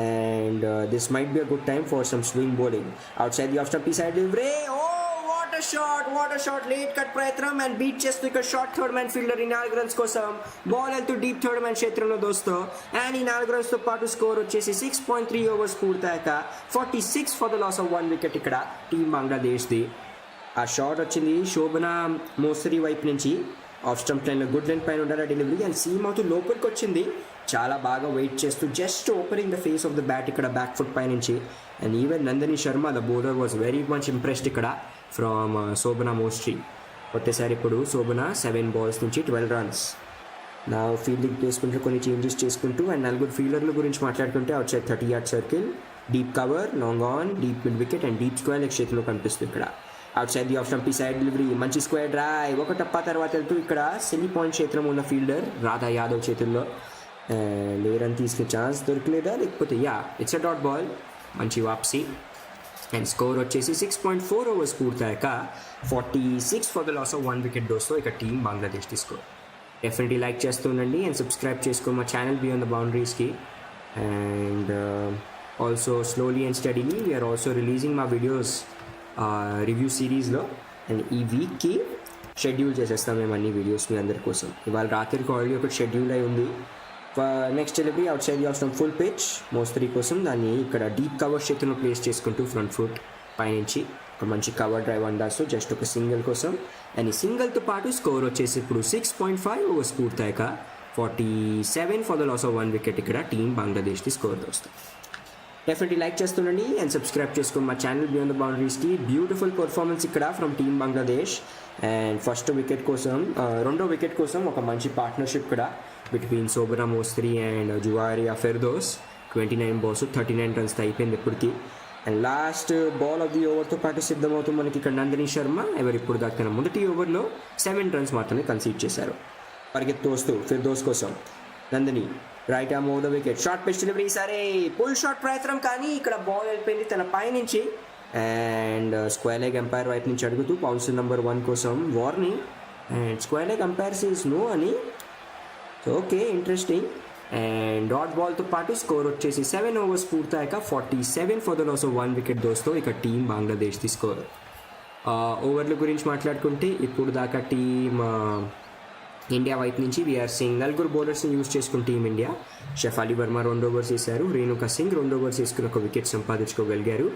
and this might be a good time for some swing bowling out side the off stump side delivery. Oh what a shot late cut ప్రయత్నం and beat చేస్తూ ఇక్కడ షార్ట్ థర్డ్ మ్యాన్ ఫీల్డర్ ఈ 4 రన్స్ కోసం ball వెళ్తూ deep third man క్షేత్రంలో దోస్తూ and ఈ 4 రన్స్తో పాటు score వచ్చేసి 6.3 ఓవర్స్ పూర్తయ్యాక 46 for the loss of 1 wicket ఇక్కడ టీమ్ బంగ్లాదేశ్ది. ఆ షాట్ వచ్చింది శోభన మోస్తరీ వైపు నుంచి ఆఫ్ స్టంప్ లైన్లో గుడ్ లైన్ పైన ఉండాలి డెలివరీ అండ్ సీమ్ అవుతూ లోపలికి వచ్చింది, చాలా బాగా వెయిట్ చేస్తూ just opening the face of the bat ఇక్కడ బ్యాక్ ఫుట్ పై నుంచి. And even Nandini Sharma the bowler was very much impressed ఇక్కడ ఫ్రమ్ శోభన మోస్ట్రీ. ఒకేసారి ఇప్పుడు శోభన 7 balls నుంచి 12 runs. నా ఫీల్డింగ్ చేసుకుంటూ కొన్ని చేంజెస్ చేసుకుంటూ అండ్ 4 ఫీల్డర్ల గురించి మాట్లాడుకుంటే out side 30 yard circle, deep cover, long on, deep mid wicket and deep square leg చేతిలో కనిపిస్తుంది ఇక్కడ. Out side the off stump side delivery మంచి స్క్వేర్ డ్రైవ్, ఒక టప్పా తర్వాత వెళ్తూ ఇక్కడ సెమీ పాయింట్ క్షేత్రం ఉన్న ఫీల్డర్ రాధా యాదవ్ చేతుల్లో అండ్ ఏ రన్ తీసుకునే ఛాన్స్ దొరకలేదా లేకపోతే ఇట్స్ అ డాట్ బాల్, మంచి వాప్సీ అండ్ స్కోర్ వచ్చేసి 6.4 ఓవర్స్ పూర్తయ్యాక 46 for the loss of 1 wicket డోస్తో ఇక team Bangladesh score. Definitely like చేస్తుండండి అండ్ సబ్స్క్రైబ్ చేసుకో మా ఛానల్ బియాండ్ ద బౌండరీస్కి. And also slowly and steadily we're also releasing మా వీడియోస్ రివ్యూ సిరీస్లో అండ్ ఈ వీక్కి షెడ్యూల్ చేసేస్తాం మేము అన్ని వీడియోస్ మీ అందరి కోసం. ఇవాళ రాత్రికి ఆల్రెడీ ఒకటి షెడ్యూల్ అయి ఉంది. Next delivery out side off stump full pitch Mostary కోసం, దాన్ని ఇక్కడ డీప్ కవర్ చేతిలో ప్లేస్ చేసుకుంటూ ఫ్రంట్ ఫుట్ పైనుంచి ఒక మంచి కవర్ డ్రైవ్ అందాసు జస్ట్ ఒక సింగిల్ కోసం అండ్ ఈ సింగిల్తో పాటు స్కోర్ వచ్చేసి ఇప్పుడు 6.5 ఓవర్స్ పూర్తయ్యాక 47 for the loss of 1 wicket ఇక్కడ టీమ్ బంగ్లాదేశ్ది స్కోర్ వస్తుంది. డెఫినెట్లీ లైక్ చేస్తుండండి అండ్ సబ్స్క్రైబ్ చేసుకో మా ఛానల్ బియాండ్ ద బౌండరీస్కి. బ్యూటిఫుల్ పర్ఫార్మెన్స్ ఇక్కడ ఫ్రమ్ టీమ్ బంగ్లాదేశ్ అండ్ రెండో వికెట్ కోసం ఒక మంచి పార్ట్నర్షిప్ ఇక్కడ between Sobhana Mostary and Juairiya Ferdous. 29 balls 39 runs అయిపోయింది ఇప్పటికి. And last ball of the ఓవర్తో పాటు సిద్ధమవుతూ మనకి ఇక్కడ నందిని శర్మ ఇప్పుడు దాకా మొదటి ఓవర్లో 7 runs మాత్రమే కన్సీడ్ చేశారు. పరిగెత్తు వస్తూ ఫిర్దోస్ కోసం Nandini right arm over the wicket short pitch delivery, సరే పుల్ షాట్ ప్రయత్నం కానీ ఇక్కడ బాల్ వెళ్ళిపోయింది తన పైనుంచి అండ్ స్క్వేర్ లెగ్ ఎంపైర్ వైపు నుంచి అడుగుతూ కౌన్సిల్ నెంబర్ 1 కోసం warning and square leg umpire sees no అని. ఓకే ఇంట్రెస్టింగ్ అండ్ డాట్ బాల్తో పాటు స్కోర్ వచ్చేసి 7 ఓవర్స్ పూర్తయ్యాక 47 for the loss of 1 wicket దోస్తో ఇక టీమ్ బంగ్లాదేశ్ది స్కోర్. ఓవర్ల గురించి మాట్లాడుకుంటే ఇప్పుడు దాకా టీమ్ ఇండియా వైపు నుంచి వీఆర్ సింగ్ 4 బౌలర్స్ని యూజ్ చేసుకుని team India. Shafali Verma 2 overs వేశారు, రేణుకా సింగ్ 2 overs వేసుకుని ఒక వికెట్ సంపాదించుకోగలిగారు.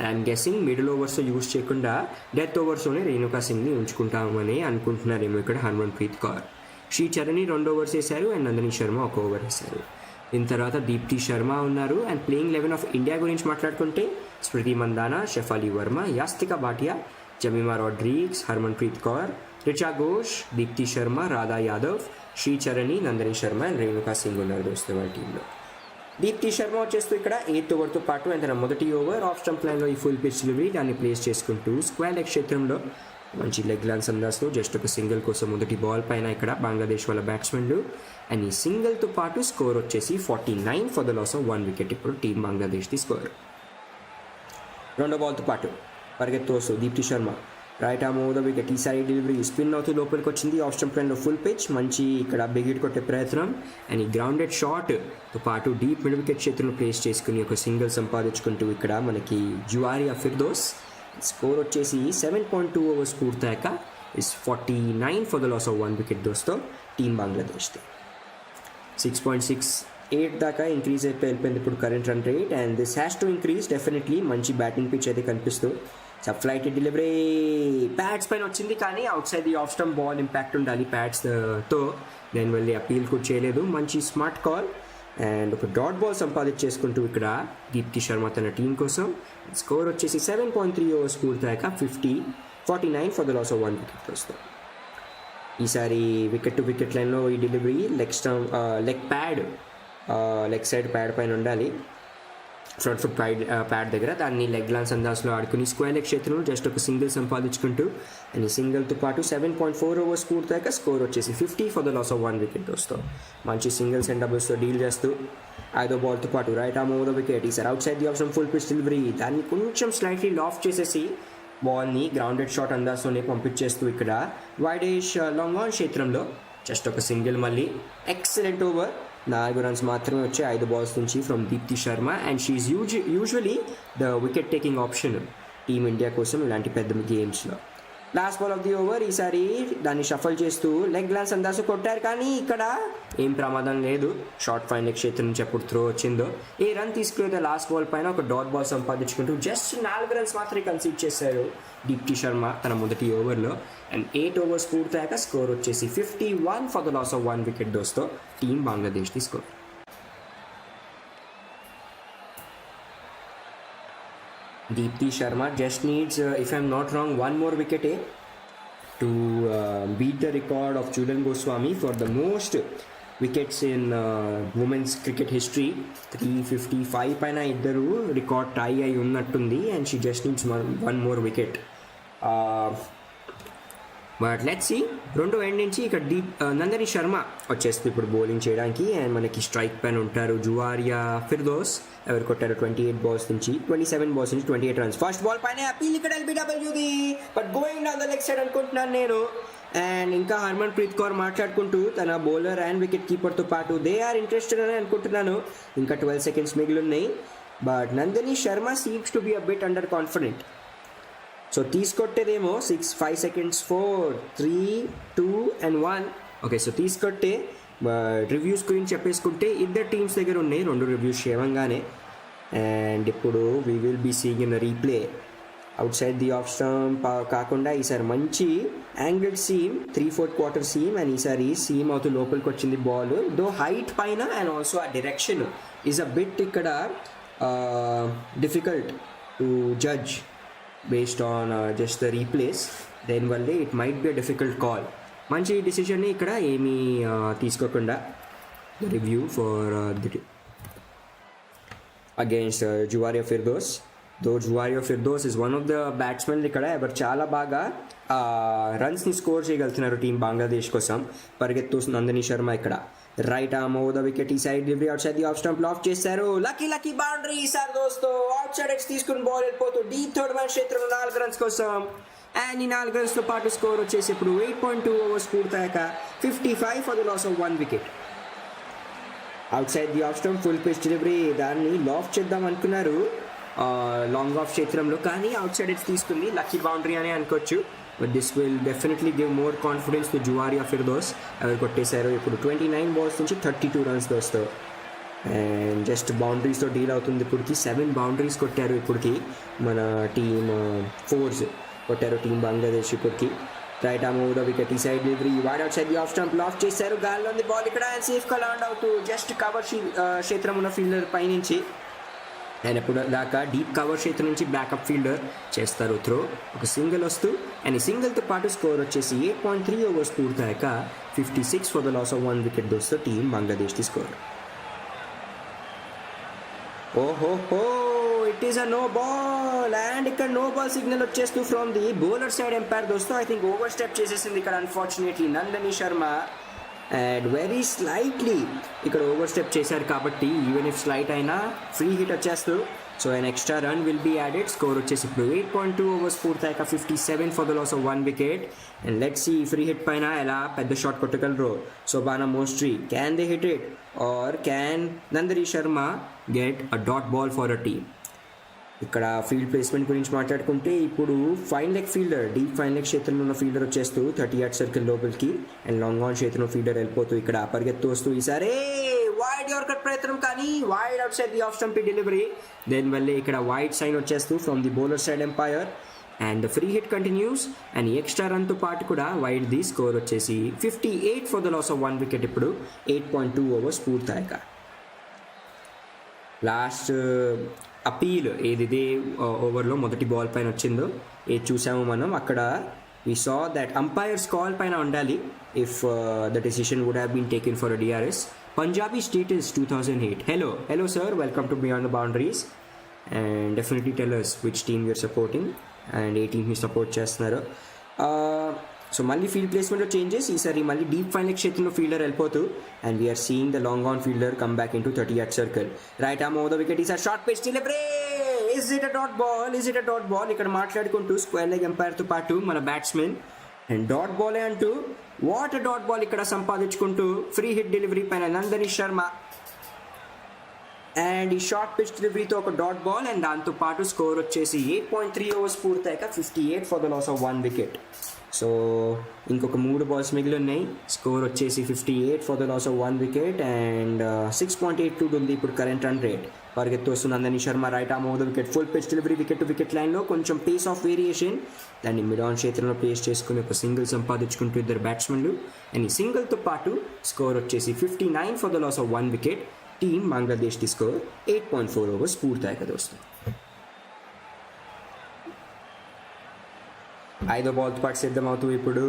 I'm guessing middle overs use చేయకుండా డెత్ ఓవర్స్లోనే రేణుకా సింగ్ని ఉంచుకుంటామని అనుకుంటున్నారేమో ఇక్కడ హర్మన్ప్రీత్ కౌర్. శ్రీచరణి 2 overs వేశారు అండ్ నందిని శర్మ 1 over వేశారు. దీని తర్వాత దీప్తి శర్మ ఉన్నారు. అండ్ ప్లేయింగ్ 11 ఆఫ్ ఇండియా గురించి మాట్లాడుకుంటే స్మృతి మందానా, షఫాలి వర్మ, యాస్తిక భాటియా, జమీమా రోడ్రిగ్స్, హర్మన్ప్రీత్ కౌర్, రిచా ఘోష్, దీప్తి శర్మ, రాధా యాదవ్, శ్రీచరణి, నందిని శర్మ అండ్ రేణుకా సింగ్ ఉన్నారు దోస్తు వాళ్ళ టీంలో. దీప్తి శర్మ వచ్చేస్తూ ఇక్కడ 8th ఓవర్తో పాటు తన మొదటి ఓవర్ ఆఫ్ స్టంప్ లైన్లో ఈ ఫుల్ పిచ్ డెలివరీ దాన్ని ప్లేస్ చేసుకుంటూ స్క్వేర్ లెగ్ క్షేత్రంలో మంచి లెగ్ లాన్స్ అందాస్తో జస్ట్ ఒక సింగిల్ కోసం మొదటి బాల్ పైన ఇక్కడ బంగ్లాదేశ్ వాళ్ళ బ్యాట్స్మెన్లు. అండ్ ఈ సింగిల్తో పాటు స్కోర్ వచ్చేసి 49 for the loss of 1 wicket. ఇప్పుడు టీం బంగ్లాదేశ్ది స్కోర్. రెండో బాల్తో పాటు పరిగెత్తోస్తూ Deepti Sharma right arm over the wicket. ఈసారి డెలివరీ స్పిన్ అవుతూ లోపలికి వచ్చింది. ఆఫ్ స్టంప్ లైన్లో ఫుల్ పిచ్. మంచి ఇక్కడ బిగ్ హిట్ కొట్టే ప్రయత్నం. అండ్ ఈ గ్రౌండెడ్ షాట్తో పాటు డీప్ మిడ్ వికెట్ చేతులను ప్లేస్ చేసుకుని ఒక సింగిల్ సంపాదించుకుంటూ ఇక్కడ మనకి జువారియా ఫిర్దోస్. స్కోర్ వచ్చేసి 7.2 ఓవర్స్ పూర్తయ్యాక is 49 for the loss of 1 wicket దోస్తో టీం బంగ్లాదేశ్ది. 6.68 దాకా ఇంక్రీజ్ వెళ్ళిపోయింది ఇప్పుడు current run rate. And this has to increase definitely. మంచి బ్యాటింగ్ పిచ్ అయితే కనిపిస్తూ ఫ్లైట్ డెలివరీ ప్యాడ్స్ పైన వచ్చింది కానీ out side the off stump ball impact ఉండాలి ప్యాడ్స్తో. నేను వెళ్ళి అపీల్ కూడా చేయలేదు. మంచి స్మార్ట్ కాల్. అండ్ ఒక డాట్ బాల్ సంపాదించేసుకుంటూ ఇక్కడ దీప్తి శర్మ తన టీం కోసం. స్కోర్ వచ్చేసి 7.3 ఓవర్స్ పూర్తయ్యాక 49 for the loss of 1 wicket వస్తాం. ఈసారి వికెట్ టు వికెట్ లైన్లో ఈ డెలివరీ లెగ్ సైడ్ ప్యాడ్ పైన ఉండాలి. ఫ్రంట్ ఫుట్ ప్యాడ్ దగ్గర దాన్ని లెగ్ లాన్స్ అందాస్లో ఆడుకుని స్క్వేర్ లెగ్ క్షేత్రంలో జస్ట్ ఒక సింగిల్ సంపాదించుకుంటూ అండ్ ఈ సింగిల్తో పాటు 7.4 ఓవర్స్ పూర్తయ్యాక స్కోర్ వచ్చేసి 50 for the loss of 1 wicket వస్తాం. మంచి సింగిల్స్ అండ్ డబుల్స్తో డీల్ చేస్తూ ఐదో బాల్తో పాటు right arm over the wicket. ఈసారి out side the option full pitch delivery. దాన్ని కొంచెం స్లైట్లీ లాఫ్ చేసేసి బాల్ని గ్రౌండెడ్ షాట్ అందాస్లోనే పంపించేస్తూ ఇక్కడ వైడేష్ లాంగ్ ఆన్ క్షేత్రంలో జస్ట్ ఒక సింగిల్. మళ్ళీ ఎక్సలెంట్ ఓవర్. 4 రన్స్ మాత్రమే వచ్చాయి 5 బాల్స్ నుంచి from Deepti Sharma. And she usually the wicket taking option team India కోసం ఇలాంటి పెద్ద గేమ్స్లో. Last ball of the over. ఈసారి దాన్ని షఫల్ చేస్తూ లెగ్ లాన్స్ అందాసు కొట్టారు కానీ ఇక్కడ ఏం ప్రమాదం లేదు. షార్ట్ ఫైన్ లెగ్ క్షేత్రం నుంచి ఎప్పుడు త్రో వచ్చిందో ఏ రన్ తీసుకునే లాస్ట్ బాల్ పైన ఒక డాట్ బాల్ సంపాదించుకుంటూ జస్ట్ 4 రన్స్ మాత్రమే కన్సీడ్ చేశారు దీప్తి శర్మ తన మొదటి ఓవర్లో. అండ్ 8 ఓవర్స్ పూర్తయ్యాక స్కోర్ వచ్చేసి 51 for the loss of 1 wicket దోస్తో టీం బంగ్లాదేశ్ది score. Deepti Sharma just needs, if I'm not wrong, one more wicket to beat the record of Julan Goswami for the most wickets in women's cricket history. 355 పైన ఇద్దరు record tie అయి ఉన్నట్టుంది. And she just needs one more wicket. But let's see. రెండో end నుంచి ఇక్కడ నందిని శర్మ వచ్చేస్తుంది ఇప్పుడు bowling చేయడానికి. అండ్ మనకి స్ట్రైక్ పైన ఉంటారు జువారియా ఫిర్దోస్. ఎవరు కొట్టారు 27 బాల్స్ నుంచి 28 రన్స్. ఫస్ట్ బాల్ పైన అపీల్ ఇక్కడ ఎల్బిడబ్ల్యూది but going down the leg side అనుకుంటున్నాను నేను. అండ్ ఇంకా హర్మన్ప్రీత్ కౌర్ మాట్లాడుకుంటూ తన బౌలర్ అండ్ వికెట్ కీపర్తో పాటు దే ఆర్ ఇంట్రెస్టెడ్ అని అనుకుంటున్నాను. ఇంకా 12 seconds మిగిలి ఉన్నాయి. But Nandini Sharma seems to be a bit under confident. So తీసుకొట్టేదేమో 5 seconds 4 3 2 and 1. ఓకే, సో తీసుకొట్టే రివ్యూస్ గురించి చెప్పేసుకుంటే ఇద్దరు టీమ్స్ దగ్గర ఉన్నాయి 2 రివ్యూస్ చేయగానే. అండ్ ఇప్పుడు we will be seeing in replay out side the off stump కాకుండా ఈసారి మంచి angled seam 3/4 quarter seam. And ఈసారి సీమ్ అవుతూ లోపలికి వచ్చింది బాల్ దో హైట్ పైన. అండ్ ఆల్సో ఆ డైరెక్షన్ ఈజ్ అ బిట్ ఇక్కడ difficult to judge based on just the replays. Then వల్లే it might be a difficult call. మంచి డిసిషన్ని ఇక్కడ ఏమీ తీసుకోకుండా review for the against Juairiya Ferdous. Though జువారియా Firdous is one of the batsmen ఇక్కడ ఎవరు చాలా బాగా రన్స్ని స్కోర్ చేయగలుగుతున్నారు టీం బంగ్లాదేశ్ కోసం. పరిగెత్తు నందిని శర్మ ఇక్కడ right arm over the wicket. ఈ side delivery out side the off stump loft చేశారు. లక్కీ బౌండరీ ఈసారి దోస్తో అవుట్ సైడ్ ఎడ్జ్ తీసుకుని బాల్ వెళ్ళిపోతూ డీప్ థర్డ్ మ్యాన్ క్షేత్రంలో 4 రన్స్ కోసం. అండ్ ఈ 4 రన్స్తో పాటు స్కోర్ వచ్చేసి ఇప్పుడు 8.2 ఓవర్స్ పూర్తయ్యాక 55 for the loss of 1 wicket. Out side the off stump full pitch delivery. దాన్ని లాఫ్ చేద్దాం అనుకున్నారు లాంగ్ ఆఫ్ క్షేత్రంలో కానీ అవుట్ సైడ్ ఎడ్జ్ తీసుకుంది. లక్కీ బౌండరీ అని అనుకోవచ్చు. But this will definitely give more confidence to Juairiya Ferdous. ఎవరు కొట్టేశారు ఇప్పుడు 29 balls నుంచి 32 runs దోస్తో. అండ్ జస్ట్ బౌండరీస్తో డీల్ అవుతుంది. ఇప్పటికి 7 boundaries కొట్టారు. ఇప్పటికి మన టీమ్ 4s కొట్టారు టీం బంగ్లాదేశ్ ఇప్పటికి. Right arm over the wicket. ఈ side delivery wide out side the off stump loft చేశారు. గాల్లో ఉంది బాల్ ఇక్కడ. అండ్ సేఫ్గా ల్యాండ్ అవుతూ జస్ట్ కవర్ క్షేత్రం ఉన్న ఫీల్డర్ పైనుంచి. అండ్ ఎప్పుడు దాకా డీప్ కవర్ క్షేత్రం నుంచి బ్యాకప్ ఫీల్డర్ చేస్తారు త్రో. ఒక సింగిల్ వస్తూ అండ్ ఈ సింగిల్తో పాటు స్కోర్ వచ్చేసి 8.3 ఓవర్స్ పూర్తయ్యాక 56 for the loss of 1 wicket దోస్తో టీం బంగ్లాదేశ్ది స్కోర్. ఓహోహో, it is a no ball and ఇక్కడ నో బాల్ సిగ్నల్ వచ్చేస్తూ from the bowler side umpire దోస్తో. ఐ థింక్ ఓవర్ స్టెప్ చేసేసింది ఇక్కడ unfortunately Nandini Sharma. And very slightly ఇక్కడ ఓవర్ స్టెప్ చేశారు కాబట్టి ఈవెన్ ఇఫ్ స్లైట్ అయినా ఫ్రీ హిట్ వచ్చేస్తూ. So an extra run will be added. Score వచ్చేసి ఇప్పుడు 8.2 ఓవర్స్ పూర్తయ్యాక 57 for the loss of 1 wicket. And let's see free hit పైన ఎలా పెద్ద షాట్ కొట్టగలరు Sobhana Mostary. Can they hit it or can Nandini Sharma get a dot ball for a team? ఇక్కడ field placement గురించి మాట్లాడుకుంటే ఇప్పుడు fine leg fielder, deep fine leg క్షేత్రంలో ఉన్న ఫీల్డర్ వచ్చేస్తూ 30 యార్డ్ సర్కిల్ లోపలికి అండ్ లాంగ్ ఆన్ క్షేత్రంలో ఫీల్డర్ వెళ్ళిపోతూ ఇక్కడ పరిగెత్తు వస్తూ ఈసారి వైడ్ యార్కర్ ప్రయత్నం కానీ wide out side the off stump delivery. Then వెళ్ళి ఇక్కడ వైడ్ సైన్ వచ్చేస్తూ from the bowler side umpire and the free hit continues and extra రన్తో పాటు కూడా వైడ్ ది. స్కోర్ వచ్చేసి 58 for the loss of 1 wicket. ఇప్పుడు 8.2 ఓవర్స్ పూర్తయ్యాక లాస్ట్ అపీల్ ఏదిదే ఓవర్లో మొదటి బాల్ పైన వచ్చిందో ఏది చూసామో మనం అక్కడ we saw that umpire's call పైన ఉండాలి if the decision would have been taken for a DRS. Punjabi State is 2008. Hello sir, welcome to Beyond the Boundaries and definitely tell us which team you're supporting and ఏ టీమ్ని support చేస్తున్నారు. So మళ్ళీ field ప్లేస్మెంట్లో changes. ఈసారి మళ్ళీ deep fine leg క్షేత్రంలో fielder వెళ్ళిపోతూ and we are seeing the long on fielder come back into 30 yard circle. Right arm over the wicket. ఈసారి short pitch delivery. Is it a dot ball? ఇక్కడ మాట్లాడుకుంటూ square leg ఎంపైర్తో పాటు మన batsmen and dot బాలే అంటూ what a dot ball ఇక్కడ సంపాదించుకుంటూ free hit delivery పైన Nandini Sharma and ఈ షార్ట్ పిచ్ డెలివరీతో ఒక డాట్ బాల్ అండ్ దాంతో పాటు స్కోర్ వచ్చేసి 8.3 ఓవర్స్ పూర్తయ్యాక 58 for the loss of 1 wicket. So ఇంకొక 3 బాల్స్ మిగిలి ఉన్నాయి. స్కోర్ వచ్చేసి 58 for the loss of 1 wicket and 6.82 ఉంది ఇప్పుడు కరెంట్ రన్ రేట్. పరిగెత్తు వస్తుంది Nandini Sharma right arm over the wicket. Full pitch delivery wicket to wicket లైన్లో కొంచెం పేస్ ఆఫ్ వేరియేషన్. దాన్ని మిడ్ ఆన్ క్షేత్రంలో ప్లేస్ చేసుకుని ఒక సింగిల్ సంపాదించుకుంటూ ఇద్దరు బ్యాట్స్మెన్లు అండ్ ఈ సింగిల్తో పాటు స్కోర్ వచ్చేసి 59 for the loss of 1 wicket. Team Bangladesh the score 8.4 overs పూర్తయ్యాక దోస్తుంది. 5వ బాల్తో పాటు సిద్ధమవుతూ ఇప్పుడు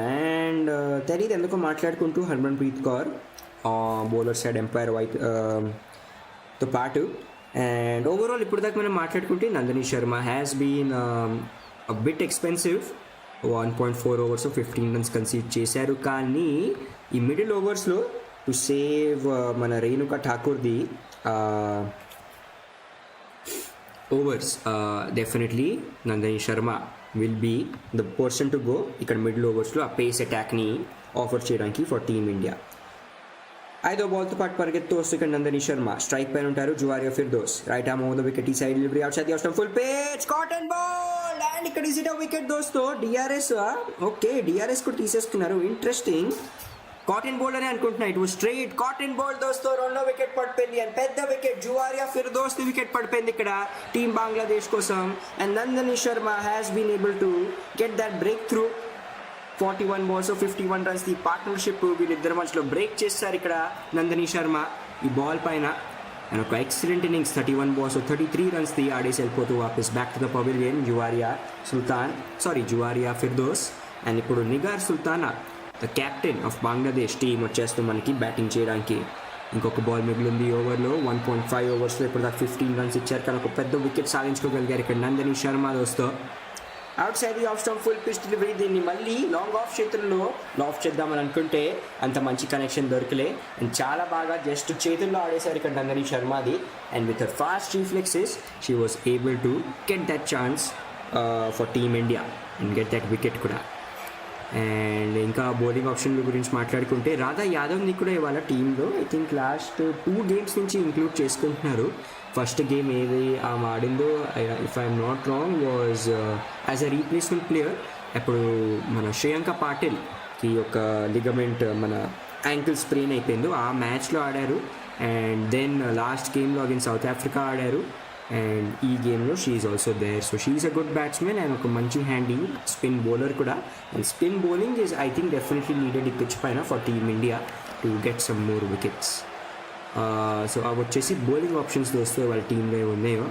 అండ్ తెలియదు ఎందుకో మాట్లాడుకుంటూ Harmanpreet Kaur bowler side umpire తో పాటు అండ్ ఓవరాల్ ఇప్పుడు దాకా మనం మాట్లాడుకుంటే Nandini Sharma has been bit expensive. 1.4 overs 15 runs concede చేశారు. కానీ ఈ మిడిల్ ఓవర్స్లో టు సేవ్ మన రేణుకా ఠాకూర్ది overs definitely Nandini Sharma will be the person to go ఇక్కడ మిడిల్ ఓవర్స్లో ఆ పేస్ అటాక్ని ఆఫర్ చేయడానికి ఫర్ టీమ్ ఇండియా. 5వ బాల్తో పాటు పరిగెత్తు వస్తూ ఇక్కడ నందనీ శర్మ స్ట్రైక్ పైన ఉంటారు. Juairiya Ferdous right arm over the wicket. ఈ side delivery out side the off stump full pitch caught and ball and ఇక్కడ ఈజ్ ఇట్ అ వికెట్ దోస్తో. డిఆర్ఎస్ ఓకే డిఆర్ఎస్ కూడా తీసేసుకున్నారు. ఇంట్రెస్టింగ్. కాటన్ బౌల్ అని అనుకుంటున్నా. It was straight caught and ball దోస్తో 2వ wicket పడిపోయింది అండ్ పెద్ద వికెట్ జువారియా ఫిర్దోస్ వికెట్ పడిపోయింది ఇక్కడ టీమ్ బంగ్లాదేశ్ కోసం. And Nandini Sharma has been able to get that breakthrough. 41 balls 51 runs the partnership వీళ్ళిద్దరి మధ్యలో బ్రేక్ చేస్తారు ఇక్కడ నందనీ శర్మ ఈ బాల్ పైన. అండ్ ఒక ఎక్సలెంట్ ఇన్నింగ్స్ 31 balls 33 runs ది ఆడేసి వెళ్ళిపోతూ వాపస్ back to the pavilion Juairiya Ferdous. And ఇప్పుడు Nigar Sultana the captain of Bangladesh team వచ్చేస్తూ మనకి బ్యాటింగ్ చేయడానికి. ఇంకొక బాల్ మిగిలింది ఓవర్లో. 1.5 ఓవర్స్లో ఇప్పుడు దాకా 15 runs ఇచ్చారు కానీ ఒక పెద్ద వికెట్ సాధించుకోగలిగారు ఇక్కడ నందనీ శర్మ దోస్తో. Out side off stump full pitch delivery. దీన్ని మళ్ళీ లాంగ్ ఆఫ్ క్షేత్రంలో లాఫ్ చేద్దామని అనుకుంటే అంత మంచి కనెక్షన్ దొరకలే అండ్ చాలా బాగా జస్ట్ చేతుల్లో ఆడేశారు ఇక్కడ నందనీ శర్మది. And with her fast reflexes she was able to get that chance for team India and get that wicket కూడా. అండ్ ఇంకా బౌలింగ్ ఆప్షన్ల గురించి మాట్లాడుకుంటే రాధా యాదవ్ని కూడా ఇవాళ టీంలో ఐ థింక్ లాస్ట్ 2 games నుంచి ఇంక్లూడ్ చేసుకుంటున్నారు. ఫస్ట్ గేమ్ ఏది ఆమె ఆడిందో if I'm not wrong was as a replacement player. అప్పుడు మన శ్రేయాంక పాటిల్కి ఒక లిగమెంట్ మన యాంకిల్ స్ప్రెయిన్ అయిపోయిందో ఆ మ్యాచ్లో ఆడారు. అండ్ దెన్ లాస్ట్ గేమ్లో అగైన్స్ సౌత్ ఆఫ్రికా ఆడారు అండ్ ఈ గేమ్లో she is also there. So she is a good batsmen and ఒక మంచి హ్యాండీ స్పిన్ బౌలర్ కూడా. And spin bowling is I think definitely needed ఈ పిచ్ పైన for team India to get some more wickets. So అవి వచ్చేసి bowling options దోస్తూ వాళ్ళ టీంలో ఉన్నాయో.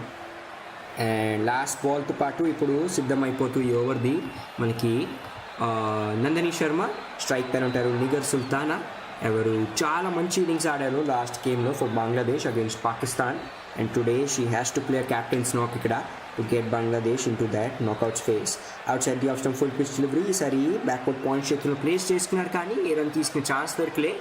అండ్ లాస్ట్ బాల్తో పాటు ఇప్పుడు సిద్ధమైపోతూ ఈ ఓవర్ది మనకి నందనీ శర్మ స్ట్రైక్ పైన ఉంటారు. నిగర్ సుల్తానా ఎవరు చాలా మంచి ఇన్నింగ్స్ ఆడారు లాస్ట్ గేమ్లో for Bangladesh against Pakistan. And today she has to play captain's knock ఇక్కడ to get Bangladesh into that knockouts phase. Out side the off stump full pitch delivery. ఈసారి బ్యాక్వర్డ్ పాయింట్ చేతిలో ప్లేస్ చేసుకున్నారు కానీ ఏ రన్ తీసుకునే chance దొరకలే.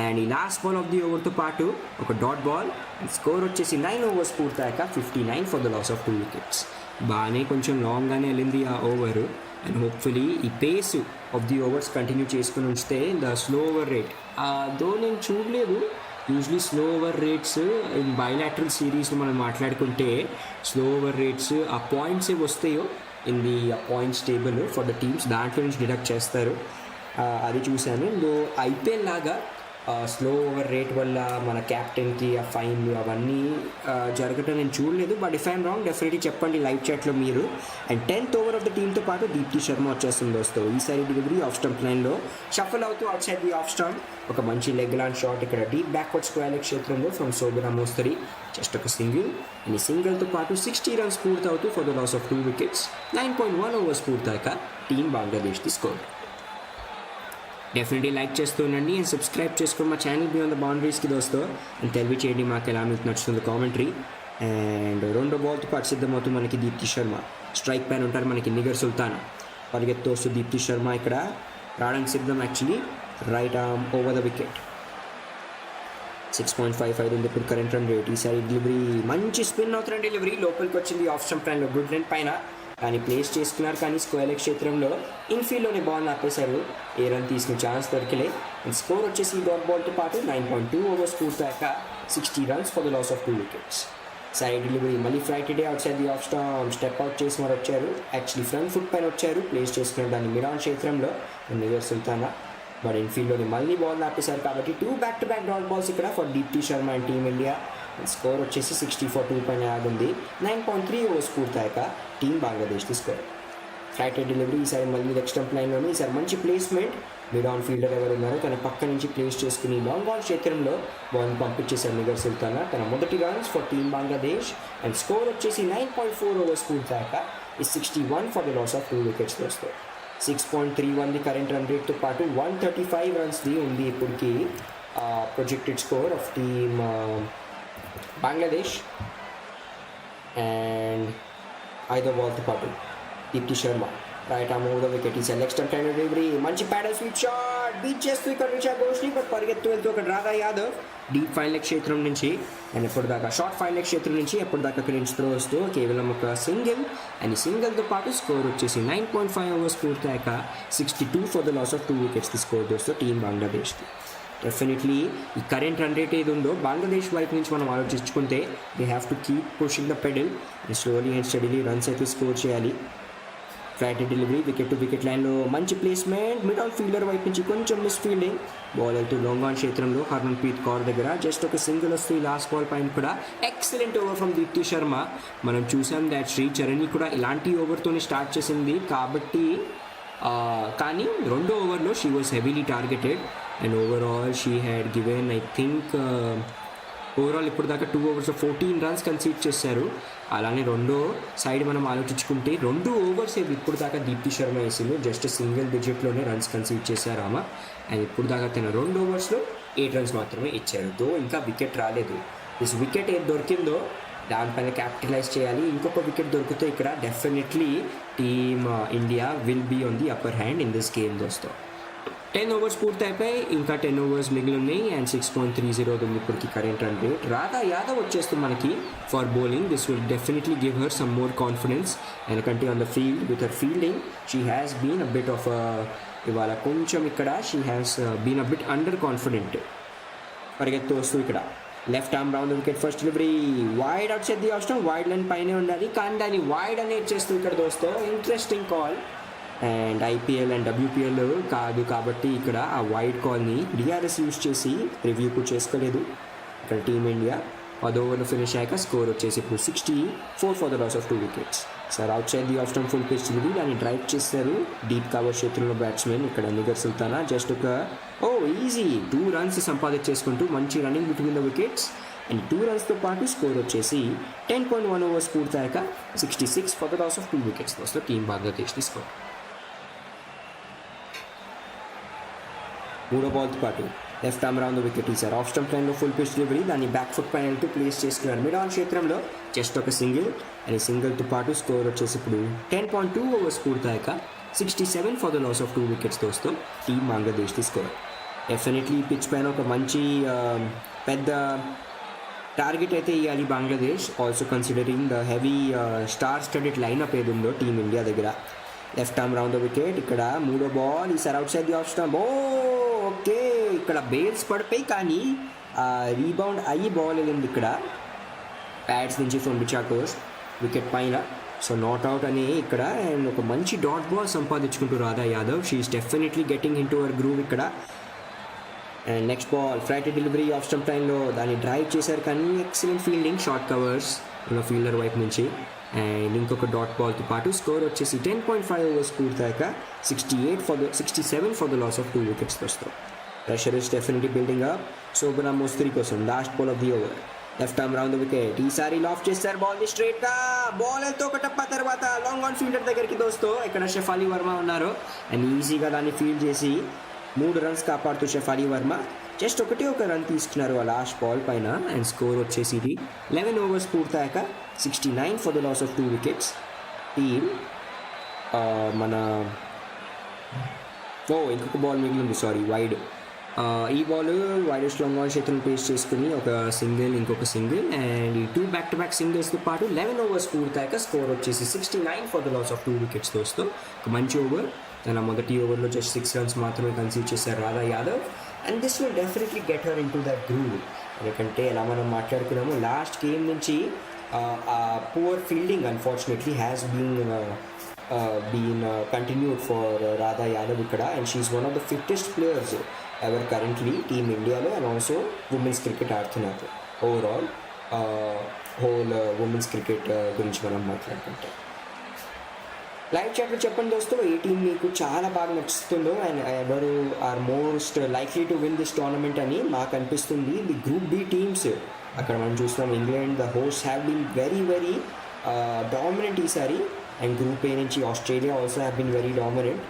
And ఈ last ball of the ఓవర్తో పాటు ఒక డాట్ బాల్. స్కోర్ వచ్చేసి 9 overs పూర్తయ్యాక 59 for the loss of 2 wickets. బాగానే కొంచెం లాంగ్గానే వెళ్ళింది ఆ ఓవర్. అండ్ హోప్ఫుల్లీ ఈ pace of the overs continue చేసుకుని ఉంచితే the slow over rate though నేను చూడలేదు. Usually slow over rates in bilateral సిరీస్లో మనం మాట్లాడుకుంటే స్లో ఓవర్ రేట్స్ ఆ పాయింట్స్ ఏ వస్తాయో in the points table for the teams దాంట్లో నుంచి డిడక్ట్ చేస్తారు. అది చూశాను. ఇందో ఐపీఎల్ లాగా స్లో ఓవర్ రేట్ వల్ల మన క్యాప్టెన్కి ఆ ఫైన్లు అవన్నీ జరగటం నేను చూడలేదు. But if I'm wrong definitely చెప్పండి లైవ్ చాట్లో మీరు. And 10th over of the టీమ్తో పాటు దీప్తి శర్మ వచ్చేస్తుంది దోస్తో. ఈసారి డెలివరీ ఆఫ్ స్టంప్ లైన్లో షఫల్ అవుతూ out side the off stump ఒక మంచి లెగ్ లాండ్ షాట్ ఇక్కడ డీప్ బ్యాక్వర్డ్ స్క్వేర్ క్షేత్రంలో ఫ్రమ్ శోభన మోస్తరి. జస్ట్ ఒక సింగిల్. అండ్ ఈ సింగిల్తో పాటు 60 runs పూర్తవుతూ for the loss of 2 wickets. 9.1 overs పూర్తయ్యాక టీమ్ బంగ్లాదేశ్ది స్కోర్. డెఫినెట్లీ లైక్ చేస్తూ ఉండండి అండ్ సబ్స్క్రైబ్ చేసుకుని మా ఛానల్ బియాండ్ ద బౌండరీస్కి దోస్తో. అండ్ తెలియచేయండి మాకు ఎలా మీకు నచ్చుతుంది కామెంటరీ. అండ్ రెండో బాల్తో పాటు సిద్ధమవుతూ మనకి దీప్తి శర్మ. స్ట్రైక్ పైన ఉంటారు మనకి నిగర్ సుల్తానా. పరిగెత్తు వస్తూ దీప్తి శర్మ ఇక్కడ రావడానికి సిద్ధం. Actually right arm over the wicket. 6.55 ఉంది ఇప్పుడు కరెంట్ రన్ రేట్. ఈసారి డెలివరీ మంచి స్పిన్ అవుతున్న డెలివరీ లోపలికి వచ్చింది ఆఫ్ స్టంప్ లైన్లో గుడ్ లెంత్ పైన. కానీ ప్లేస్ చేసుకున్నారు కానీ స్క్వేర్ క్షేత్రంలో ఇన్ఫీల్డ్లోనే బాల్ ఆపేశారు. ఏ రన్ తీసుకునే ఛాన్స్ దొరికలే. అండ్ స్కోర్ వచ్చేసి డాట్ బాల్తో పాటు 9.2 overs పూర్తయ్యాక 60 runs for the loss of 2 wickets. Side delivery మళ్ళీ flighted out side the off stump step out చేసి మరి వచ్చారు. యాక్చువల్లీ ఫ్రంట్ ఫుట్ పైన వచ్చారు. ప్లేస్ చేసుకున్నారు దాన్ని మిడ్ ఆన్ క్షేత్రంలో నిగర్ సుల్తానా. బట్ ఇన్ఫీల్డ్లోనే మళ్ళీ బాల్ ఆపేశారు కాబట్టి 2 back-to-back డాట్ బాల్స్ ఇక్కడ for Deepti Sharma and team India. Score వచ్చేసి 60-2 పైన ఆగుంది. 9.3 overs పూర్తయ్యాక టీమ్ బంగ్లాదేశ్ది స్కోర్. ఫ్రైడే డెలివరీ ఈసారి మళ్ళీ లెగ్ స్టంప్ లైన్లోనే. ఈసారి మంచి ప్లేస్మెంట్. మిడ్ ఆన్ ఫీల్డర్ ఎవరు ఉన్నారో తన పక్క నుంచి ప్లేస్ చేసుకుని లాంగ్ బాల్ క్షేత్రంలో బాల్ పంపించేశారు నిగర్ సుల్తానా. తన మొదటి runs for team Bangladesh. And score వచ్చేసి 9.4 overs పూర్తయ్యాక ఈ 61 for the loss of 2 wickets వస్తాయి. 6.31 ది కరెంట్ రన్ రేట్తో పాటు 135 runsది ఉంది ఇప్పటికి projected score of team Bangladesh. And 5వ బాల్తో పాటు Deepti Sharma right arm over the wicket. ఈ లెగ్ స్టంప్ లైన్ డెలివరీ మంచి ప్యాడల్ స్వీప్ షాట్ బీచ్ చేస్తూ ఇక్కడ రిచా ఘోష్ని బట్ పరిగెత్తు వెళ్తూ ఒక Radha Yadav deep fine leg క్షేత్రం నుంచి అండ్ ఎప్పటిదాకా షార్ట్ ఫైన్ లెగ్ క్షేత్రం నుంచి ఎప్పటిదాకా క్రించ్ త్రో వస్తూ కేవలం ఒక సింగిల్. అండ్ ఈ సింగిల్తో పాటు స్కోర్ వచ్చేసి 9.5 overs పూర్తయ్యాక 62 for the loss of 2 wickets score దోస్తూ టీమ్ బంగ్లాదేశ్కి. డెఫినెట్లీ ఈ కరెంట్ రన్ రేట్ ఏది ఉందో బంగ్లాదేశ్ వైపు నుంచి మనం ఆలోచించుకుంటే they have to keep pushing the pedal and slowly and steadily runs అయితే స్కోర్ చేయాలి. Flighted delivery wicket to wicket లైన్లో మంచి ప్లేస్మెంట్. మిడ్ ఆన్ ఫీల్డర్ వైపు నుంచి కొంచెం మిస్ ఫీల్డింగ్. బాల్ వెళ్తూ లాంగ్ ఆన్ క్షేత్రంలో హర్మన్ప్రీత్ కౌర్ దగ్గర జస్ట్ ఒక సింగిల్ వస్తూ ఈ లాస్ట్ బాల్ పైన కూడా excellent over from Deepti Sharma. మనం చూసాం దాట్ శ్రీ చరణి కూడా ఇలాంటి ఓవర్తోనే స్టార్ట్ చేసింది కాబట్టి కానీ రెండో ఓవర్లో she was heavily targeted and overall she had given I think overall ఇప్పుడు దాకా 2 overs 14 runs కన్సీడ్ చేశారు. అలానే రెండో సైడ్ మనం ఆలోచించుకుంటే 2 overs ఇప్పుడు దాకా దీప్తి శర్మ వేసింది. జస్ట్ సింగిల్ డిజిట్లోనే రన్స్ కన్సీడ్ చేశారు ఆమె. అండ్ ఇప్పుడు దాకా తన 2 overs 8 runs మాత్రమే ఇచ్చారు. దో ఇంకా వికెట్ రాలేదు. దిస్ వికెట్ ఏది దొరికిందో దానిపైన క్యాపిటలైజ్ చేయాలి. ఇంకొక వికెట్ దొరికితే ఇక్కడ definitely team India will be on the upper hand in this game దోస్తో. 10 overs పూర్తి అయిపోయి ఇంకా 10 overs మిగిలి ఉన్నాయి. అండ్ 6.30 ఉంది ఇప్పటికి current run rate. Radha Yadav వచ్చేస్తుంది మనకి for bowling. This will definitely give her some more confidence. ఎందుకంటే on the field with her fielding she has been a bit off ఇవాళ కొంచెం ఇక్కడ she has been a bit under confident. పరిగెత్తు వస్తూ ఇక్కడ left arm round wicket first delivery wide out side the off stump. Wide line పైనే ఉండాలి కానీ దాన్ని వైడ్ అనేది చేస్తూ ఇక్కడ దోస్తో interesting call. And IPL and WPL కాదు కాబట్టి ఇక్కడ ఆ వైడ్ కాల్ని డిఆర్ఎస్ యూజ్ చేసి రివ్యూ కూడా చేసుకోలేదు. ఇక్కడ టీమిండియా 10 ఓవర్లు ఫినిష్ అయ్యాక స్కోర్ వచ్చేసి ఇప్పుడు 64 for the loss of 2 wickets. Sir out side the off stump full pitch ఇది దాన్ని డ్రైవ్ చేస్తారు డీప్ కవర్ క్షేత్రంలో బ్యాట్స్మెన్ ఇక్కడ నిగర్ సుల్తానా. జస్ట్ ఒక ఈజీ 2 runs సంపాదించేసుకుంటూ మంచి running between the wickets. And 2 runsతో పాటు స్కోర్ వచ్చేసి 10.1 overs పూర్తయ్యాక 66 for the loss of 2 wickets దోస్తో టీమ్ బంగ్లాదేశ్ది స్కోర్. 3వ బాల్తో పాటు left arm round the wicket ఈసారి ఆఫ్ స్టంప్ లైన్లో ఫుల్ పిచ్ డెలివరీ, దాన్ని బ్యాక్ ఫుట్ పైన వెళ్తూ ప్లేస్ చేసుకున్నారు మిడ్ ఆన్ క్షేత్రంలో. జస్ట్ ఒక సింగిల్, అండ్ సింగిల్తో పాటు స్కోర్ వచ్చేసి ఇప్పుడు 10.2 ఓవర్స్ పూర్తయ్యాక 67 for the loss of 2 wickets తోస్తూ team Bangladesh the score. Definitely pitch పైన ఒక మంచి పెద్ద టార్గెట్ అయితే ఇవ్వాలి Bangladesh, also considering the heavy star studded lineup ఏది ఉందో టీమ్ ఇండియా దగ్గర. Left arm round the wicket, ఇక్కడ మూడో బాల్ ఈసారి out side the off stump. Okay, ఇక్కడ బేల్స్ పడిపోయి కానీ రీబౌండ్ అయ్యి బాల్ వెళ్ళింది ఇక్కడ ప్యాడ్స్ నుంచి ఫ్రమ్ బిచాకోస్ వికెట్ పైన. సో నాట్ అవుట్ అని ఇక్కడ, అండ్ ఒక మంచి డాట్ బాల్ సంపాదించుకుంటూ Radha Yadav. She's definitely getting into our groove ఇక్కడ. And next ball flight delivery off stump లైన్లో, దాన్ని డ్రైవ్ చేశారు కానీ ఎక్సలెంట్ ఫీల్డింగ్, షార్ట్ కవర్స్ ఉన్న ఫీల్డర్ వైపు నుంచి. అండ్ ఇంకొక డాట్ బాల్తో పాటు స్కోర్ వచ్చేసి 10.5 ఓవర్స్ పూర్తయ్యాక 67 for the loss of 2 wickets వస్తాం. Pressure is definitely building up. Shobana Mostary కోసం last ball of the over. Left arm round the wicket, ఈసారి లాఫ్ చేస్తారు బాల్ ని స్ట్రైట్ గా, బాల్ వెళ్తూ ఒక టప్ప తర్వాత లాంగ్ ఆన్ ఫీల్డర్ దగ్గరికి దోస్తూ ఇక్కడ షెఫాలి వర్మ ఉన్నారు, అండ్ ఈజీగా దాన్ని ఫీల్డ్ చేసి 3 రన్స్ కాపాడుతూ షెఫాలి వర్మ జస్ట్ ఒక రన్ తీసుకున్నారు ఆ లాస్ట్ బాల్ పైన. అండ్ స్కోర్ వచ్చేసి ఇది 11 ఓవర్స్ పూర్తయ్యాక 69 for the loss of 2 wickets. Team మన ఇంకొక బాల్ మిగిలింది, సారీ వైడ్. ఈ బాల్ వైడెస్ట్ లాంగ్ ఆన్ చేతులను పేస్ చేసుకుని ఒక సింగిల్, ఇంకొక సింగిల్, అండ్ ఈ 2 బ్యాక్ టు బ్యాక్ సింగిల్స్తో పాటు 11 ఓవర్స్ పూర్తయ్యాక స్కోర్ వచ్చేసి 69 for the loss of 2 wickets తోస్తూ ఒక మంచి ఓవర్. తన మొదటి ఓవర్లో జస్ట్ 6 రన్స్ మాత్రమే కన్సీడ్ చేశారు Radha Yadav, and this will definitely get her into that groove. ఎందుకంటే ఎలా మనం మాట్లాడుకున్నాము లాస్ట్ గేమ్ నుంచి poor fielding unfortunately has been continued for Radha Yadav ఇక్కడ, and she's one of the fittest players ever currently team ఇండియాలో, and also women's cricket ఆడుతున్నారు. Overall whole women's cricket గురించి మనం మాట్లాడుకుంటాం. లైవ్ చాట్లో చెప్పండి దోస్తు, ఏ టీం మీకు చాలా బాగా నచ్చుతుందో అండ్ ఎవరు are most likely to win this tournament అని నాకు అనిపిస్తుంది. ది గ్రూప్ బి టీమ్స్ అక్కడ మనం చూస్తున్నాం England the host have been very dominant ఈసారి, అండ్ గ్రూప్ ఏ నుంచి Australia also have been very dominant.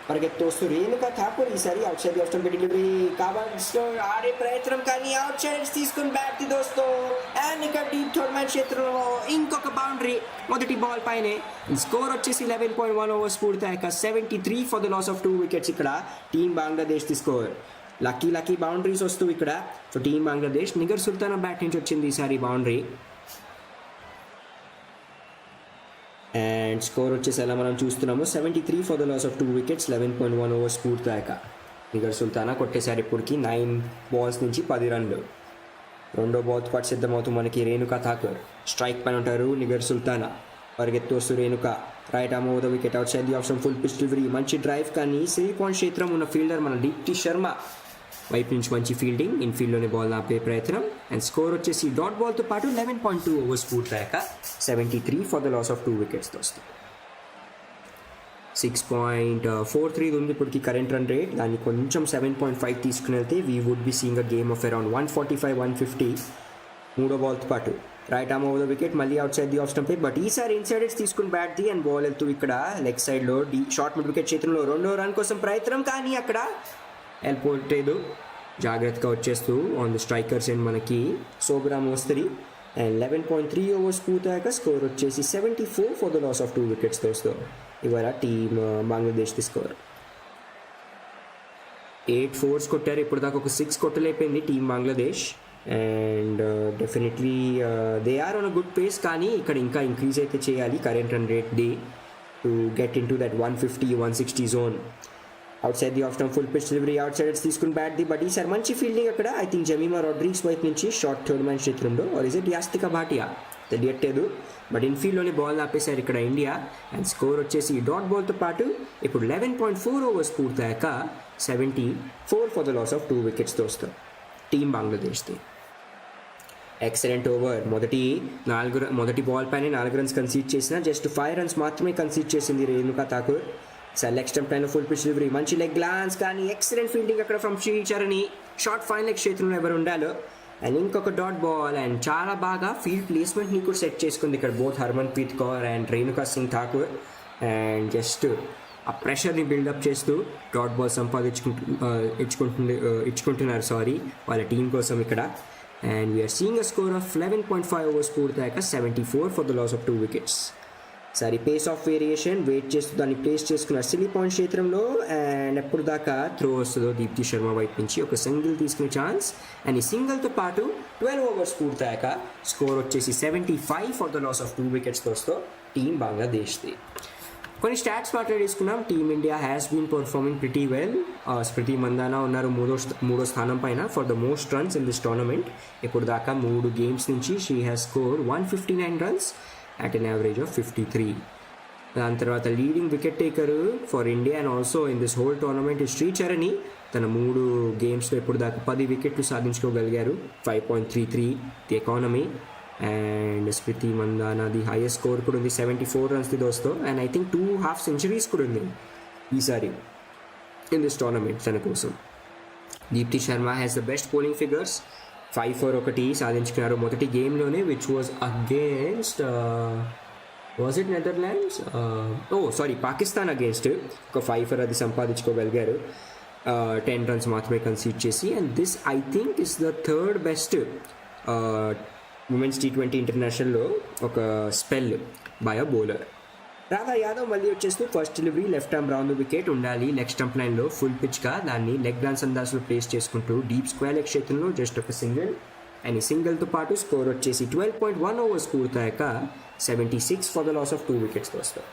పరిగెత్తు వస్తూ రేణుకా ఠాకూర్ ఈసారి out side off stump delivery కావాల్సిన ఆడే ప్రయత్నం కానీ అవుట్ సైడ్ తీసుకుని బ్యాట్ దోస్తూ, అండ్ ఇక్కడ డీప్ థర్డ్ మ్యాన్ క్షేత్రంలో ఇంకొక బౌండరీ మొదటి బాల్ పైనే. స్కోర్ వచ్చేసి 11.1 ఓవర్స్ పూర్తయ్యాక 73 for the loss of 2 wickets ఇక్కడ team Bangladesh the score. Lucky boundaries వస్తూ ఇక్కడ so team Bangladesh. Nigar Sultana bat నుంచి వచ్చింది ఈసారి బౌండరీ, అండ్ స్కోర్ వచ్చేసి ఎలా మనం చూస్తున్నాము 73 for the loss of 2 wickets 11.1 overs పూర్తయ్యాక. నిగర్ సుల్తానా కొట్టేశారు ఇప్పటికి 9 బాల్స్ నుంచి 10 రన్లు. రెండో బాల్తో పాటు సిద్ధమవుతూ మనకి రేణుకా ఠాకూర్ స్ట్రైక్ పైన ఉంటారు. నిగర్ సుల్తానా పరిగెత్తు వస్తూ Renuka right arm over the wicket out side the option full pitch delivery, మంచి డ్రైవ్ కానీ 3 పాయింట్ క్షేత్రం ఉన్న ఫీల్డర్ మన దీప్తి శర్మ వైపు నుంచి మంచి ఫీల్డింగ్, ఇన్ఫీల్డ్లోనే బాల్ ఆపే ప్రయత్నం, అండ్ స్కోర్ వచ్చేసి డాట్ బాల్తో పాటు 11.2 ఓవర్స్ పూర్తయ్యాక 73 for the loss of 2 wickets వస్తుంది. 6.43 ఉంది ఇప్పటికి కరెంట్ రన్ రేట్, దాన్ని కొంచెం 7.5 తీసుకుని వెళ్తే we would be seeing a game of around 145-150. మూడో బాల్తో పాటు right arm over the wicket మళ్ళీ out side the off stump, but ఈసారి ఇన్సైడ్ ఎడ్స్ తీసుకుని బ్యాట్ ది అండ్ బాల్ వెళ్తూ ఇక్కడ లెగ్ సైడ్లో షార్ట్ మిడ్ వికెట్ క్షేత్రంలో రెండో రన్ కోసం ప్రయత్నం కానీ అక్కడ వెళ్ళిపోలేదు, జాగ్రత్తగా వచ్చేస్తూ ఆన్ ది స్ట్రైకర్స్ అండ్ మనకి శోభనా మోస్తరీ. అండ్ 11.3 ఓవర్స్ పూర్తయ్యాక స్కోర్ వచ్చేసి 74 for the loss of 2 wickets దోస్తూ ఇవాళ team Bangladesh the score. 8 4s కొట్టారు ఇప్పుడు దాకా, ఒక 6 కొట్టలేకపోయింది team Bangladesh, and definitely they are on a good pace, కానీ ఇక్కడ ఇంకా ఇంక్రీజ్ అయితే చేయాలి కరెంట్ రన్ రేట్ ది to get into that 150-160 zone. Out side the off stump full pitch delivery out side తీసుకుని బ్యాట్ ది, బట్ ఈసారి మంచి ఫీల్డింగ్ అక్కడ. ఐ థింక్ జమీమా రాడ్రిగ్స్ వైపు నుంచి షార్ట్ థర్డ్ మ్యాన్ క్షేత్రంలో, or is it Yastika Bhatia తెలియట్లేదు, బట్ ఇన్ఫీల్డ్లోనే బాల్ ఆపేశారు ఇక్కడ ఇండియా, అండ్ స్కోర్ వచ్చేసి డాట్ బాల్తో పాటు ఇప్పుడు 11.4 ఓవర్స్ పూర్తయ్యాక 74 for the loss of 2 wickets తోస్తాం టీమ్ బంగ్లాదేశ్ది. Excellent over. మొదటి బాల్ పైన 4 రన్స్ కన్సీడ్ చేసిన, జస్ట్ 5 రన్స్ మాత్రమే కన్సీడ్ చేసింది రేణుకా ఠాకూర్. లెగ్ స్టంప్ పైన ఫుల్ పిచ్ డెలివరీ, మంచి లెగ్ గ్లాన్స్ కానీ ఎక్సలెంట్ ఫీల్డింగ్ అక్కడ from Sricharani, short fine leg క్షేత్రంలో ఎవరు ఉండాలో, అండ్ ఇంకొక డాట్ బాల్, అండ్ చాలా బాగా ఫీల్డ్ ప్లేస్మెంట్ని కూడా సెట్ చేసుకుంది ఇక్కడ both Harmanpreet Kaur and Renuka Singh Thakur, and just ఆ ప్రెషర్ని బిల్డప్ చేస్తూ డాట్ బాల్ ఇచ్చుకుంటున్నారు వాళ్ళ టీం కోసం ఇక్కడ. And we are seeing a score of 11.5 overs పూర్తయ్యాక 74 for the loss of 2 wickets. సరే పేస్ ఆఫ్ వేరియేషన్ వెయిట్ చేస్తూ దాన్ని ప్లేస్ చేసుకున్నారు సిలీ పాయింట్ క్షేత్రంలో. అండ్ ఎప్పుడు దాకా త్రో వస్తుందో దీప్తి శర్మ వైపు నుంచి ఒక సింగిల్ తీసుకునే ఛాన్స్. అండ్ ఈ సింగిల్తో పాటు 12 ఓవర్స్ పూర్తయ్యాక స్కోర్ వచ్చేసి 75 for the loss of 2 wickets తోస్తూ టీం బంగ్లాదేశ్ది. కొన్ని స్టాట్స్ మాట్లాడేసుకున్నాం. Team India has been performing pretty well. Smriti Mandhana ఉన్నారు మూడో స్థానం పైన for the most runs in this tournament. ఇప్పుడు దాకా 3 games నుంచి she has score 159 runs at an average of 53. దాని తర్వాత leading wicket taker for India and also in this whole tournament Shree Charani. తన 3 games ఇప్పుడు దాకా 10 wickets సాధించుకోగలిగారు. 5.33 ది ఎకానమీ. అండ్ స్మృతి మందానా ది హైయెస్ట్ స్కోర్ కూడా ఉంది 74 runs దోస్తో. And I think 2 half centuries కూడా ఉంది ఈసారి ఇన్ దిస్ టోర్నమెంట్ తన కోసం. Deepti Sharma has the best bowling figures. 5 ఒకటి సాధించుకున్నారు మొదటి గేమ్లోనే, which was against was it Netherlands Pakistan against. ఒక 5 అది సంపాదించుకోగలిగారు 10 runs మాత్రమే కన్సీడ్ చేసి. And this I think is the third best women's T20 ఇంటర్నేషనల్లో ఒక spell by a bowler. Radha Yadav మళ్ళీ వచ్చేస్తూ first delivery left arm round wicket ఉండాలి లెగ్ స్టంప్ లైన్లో ఫుల్ పిచ్గా దాన్ని లెగ్ డాన్స్ అందాజ్లో ప్లేస్ చేసుకుంటూ డీప్ స్క్వేర్ లెగ్ క్షేత్రంలో జస్ట్ ఒక సింగిల్. అండ్ ఈ సింగిల్తో పాటు స్కోర్ వచ్చేసి 12.1 ఓవర్స్ పూర్తయ్యాక 76 for the loss of 2 wickets వస్తాయి.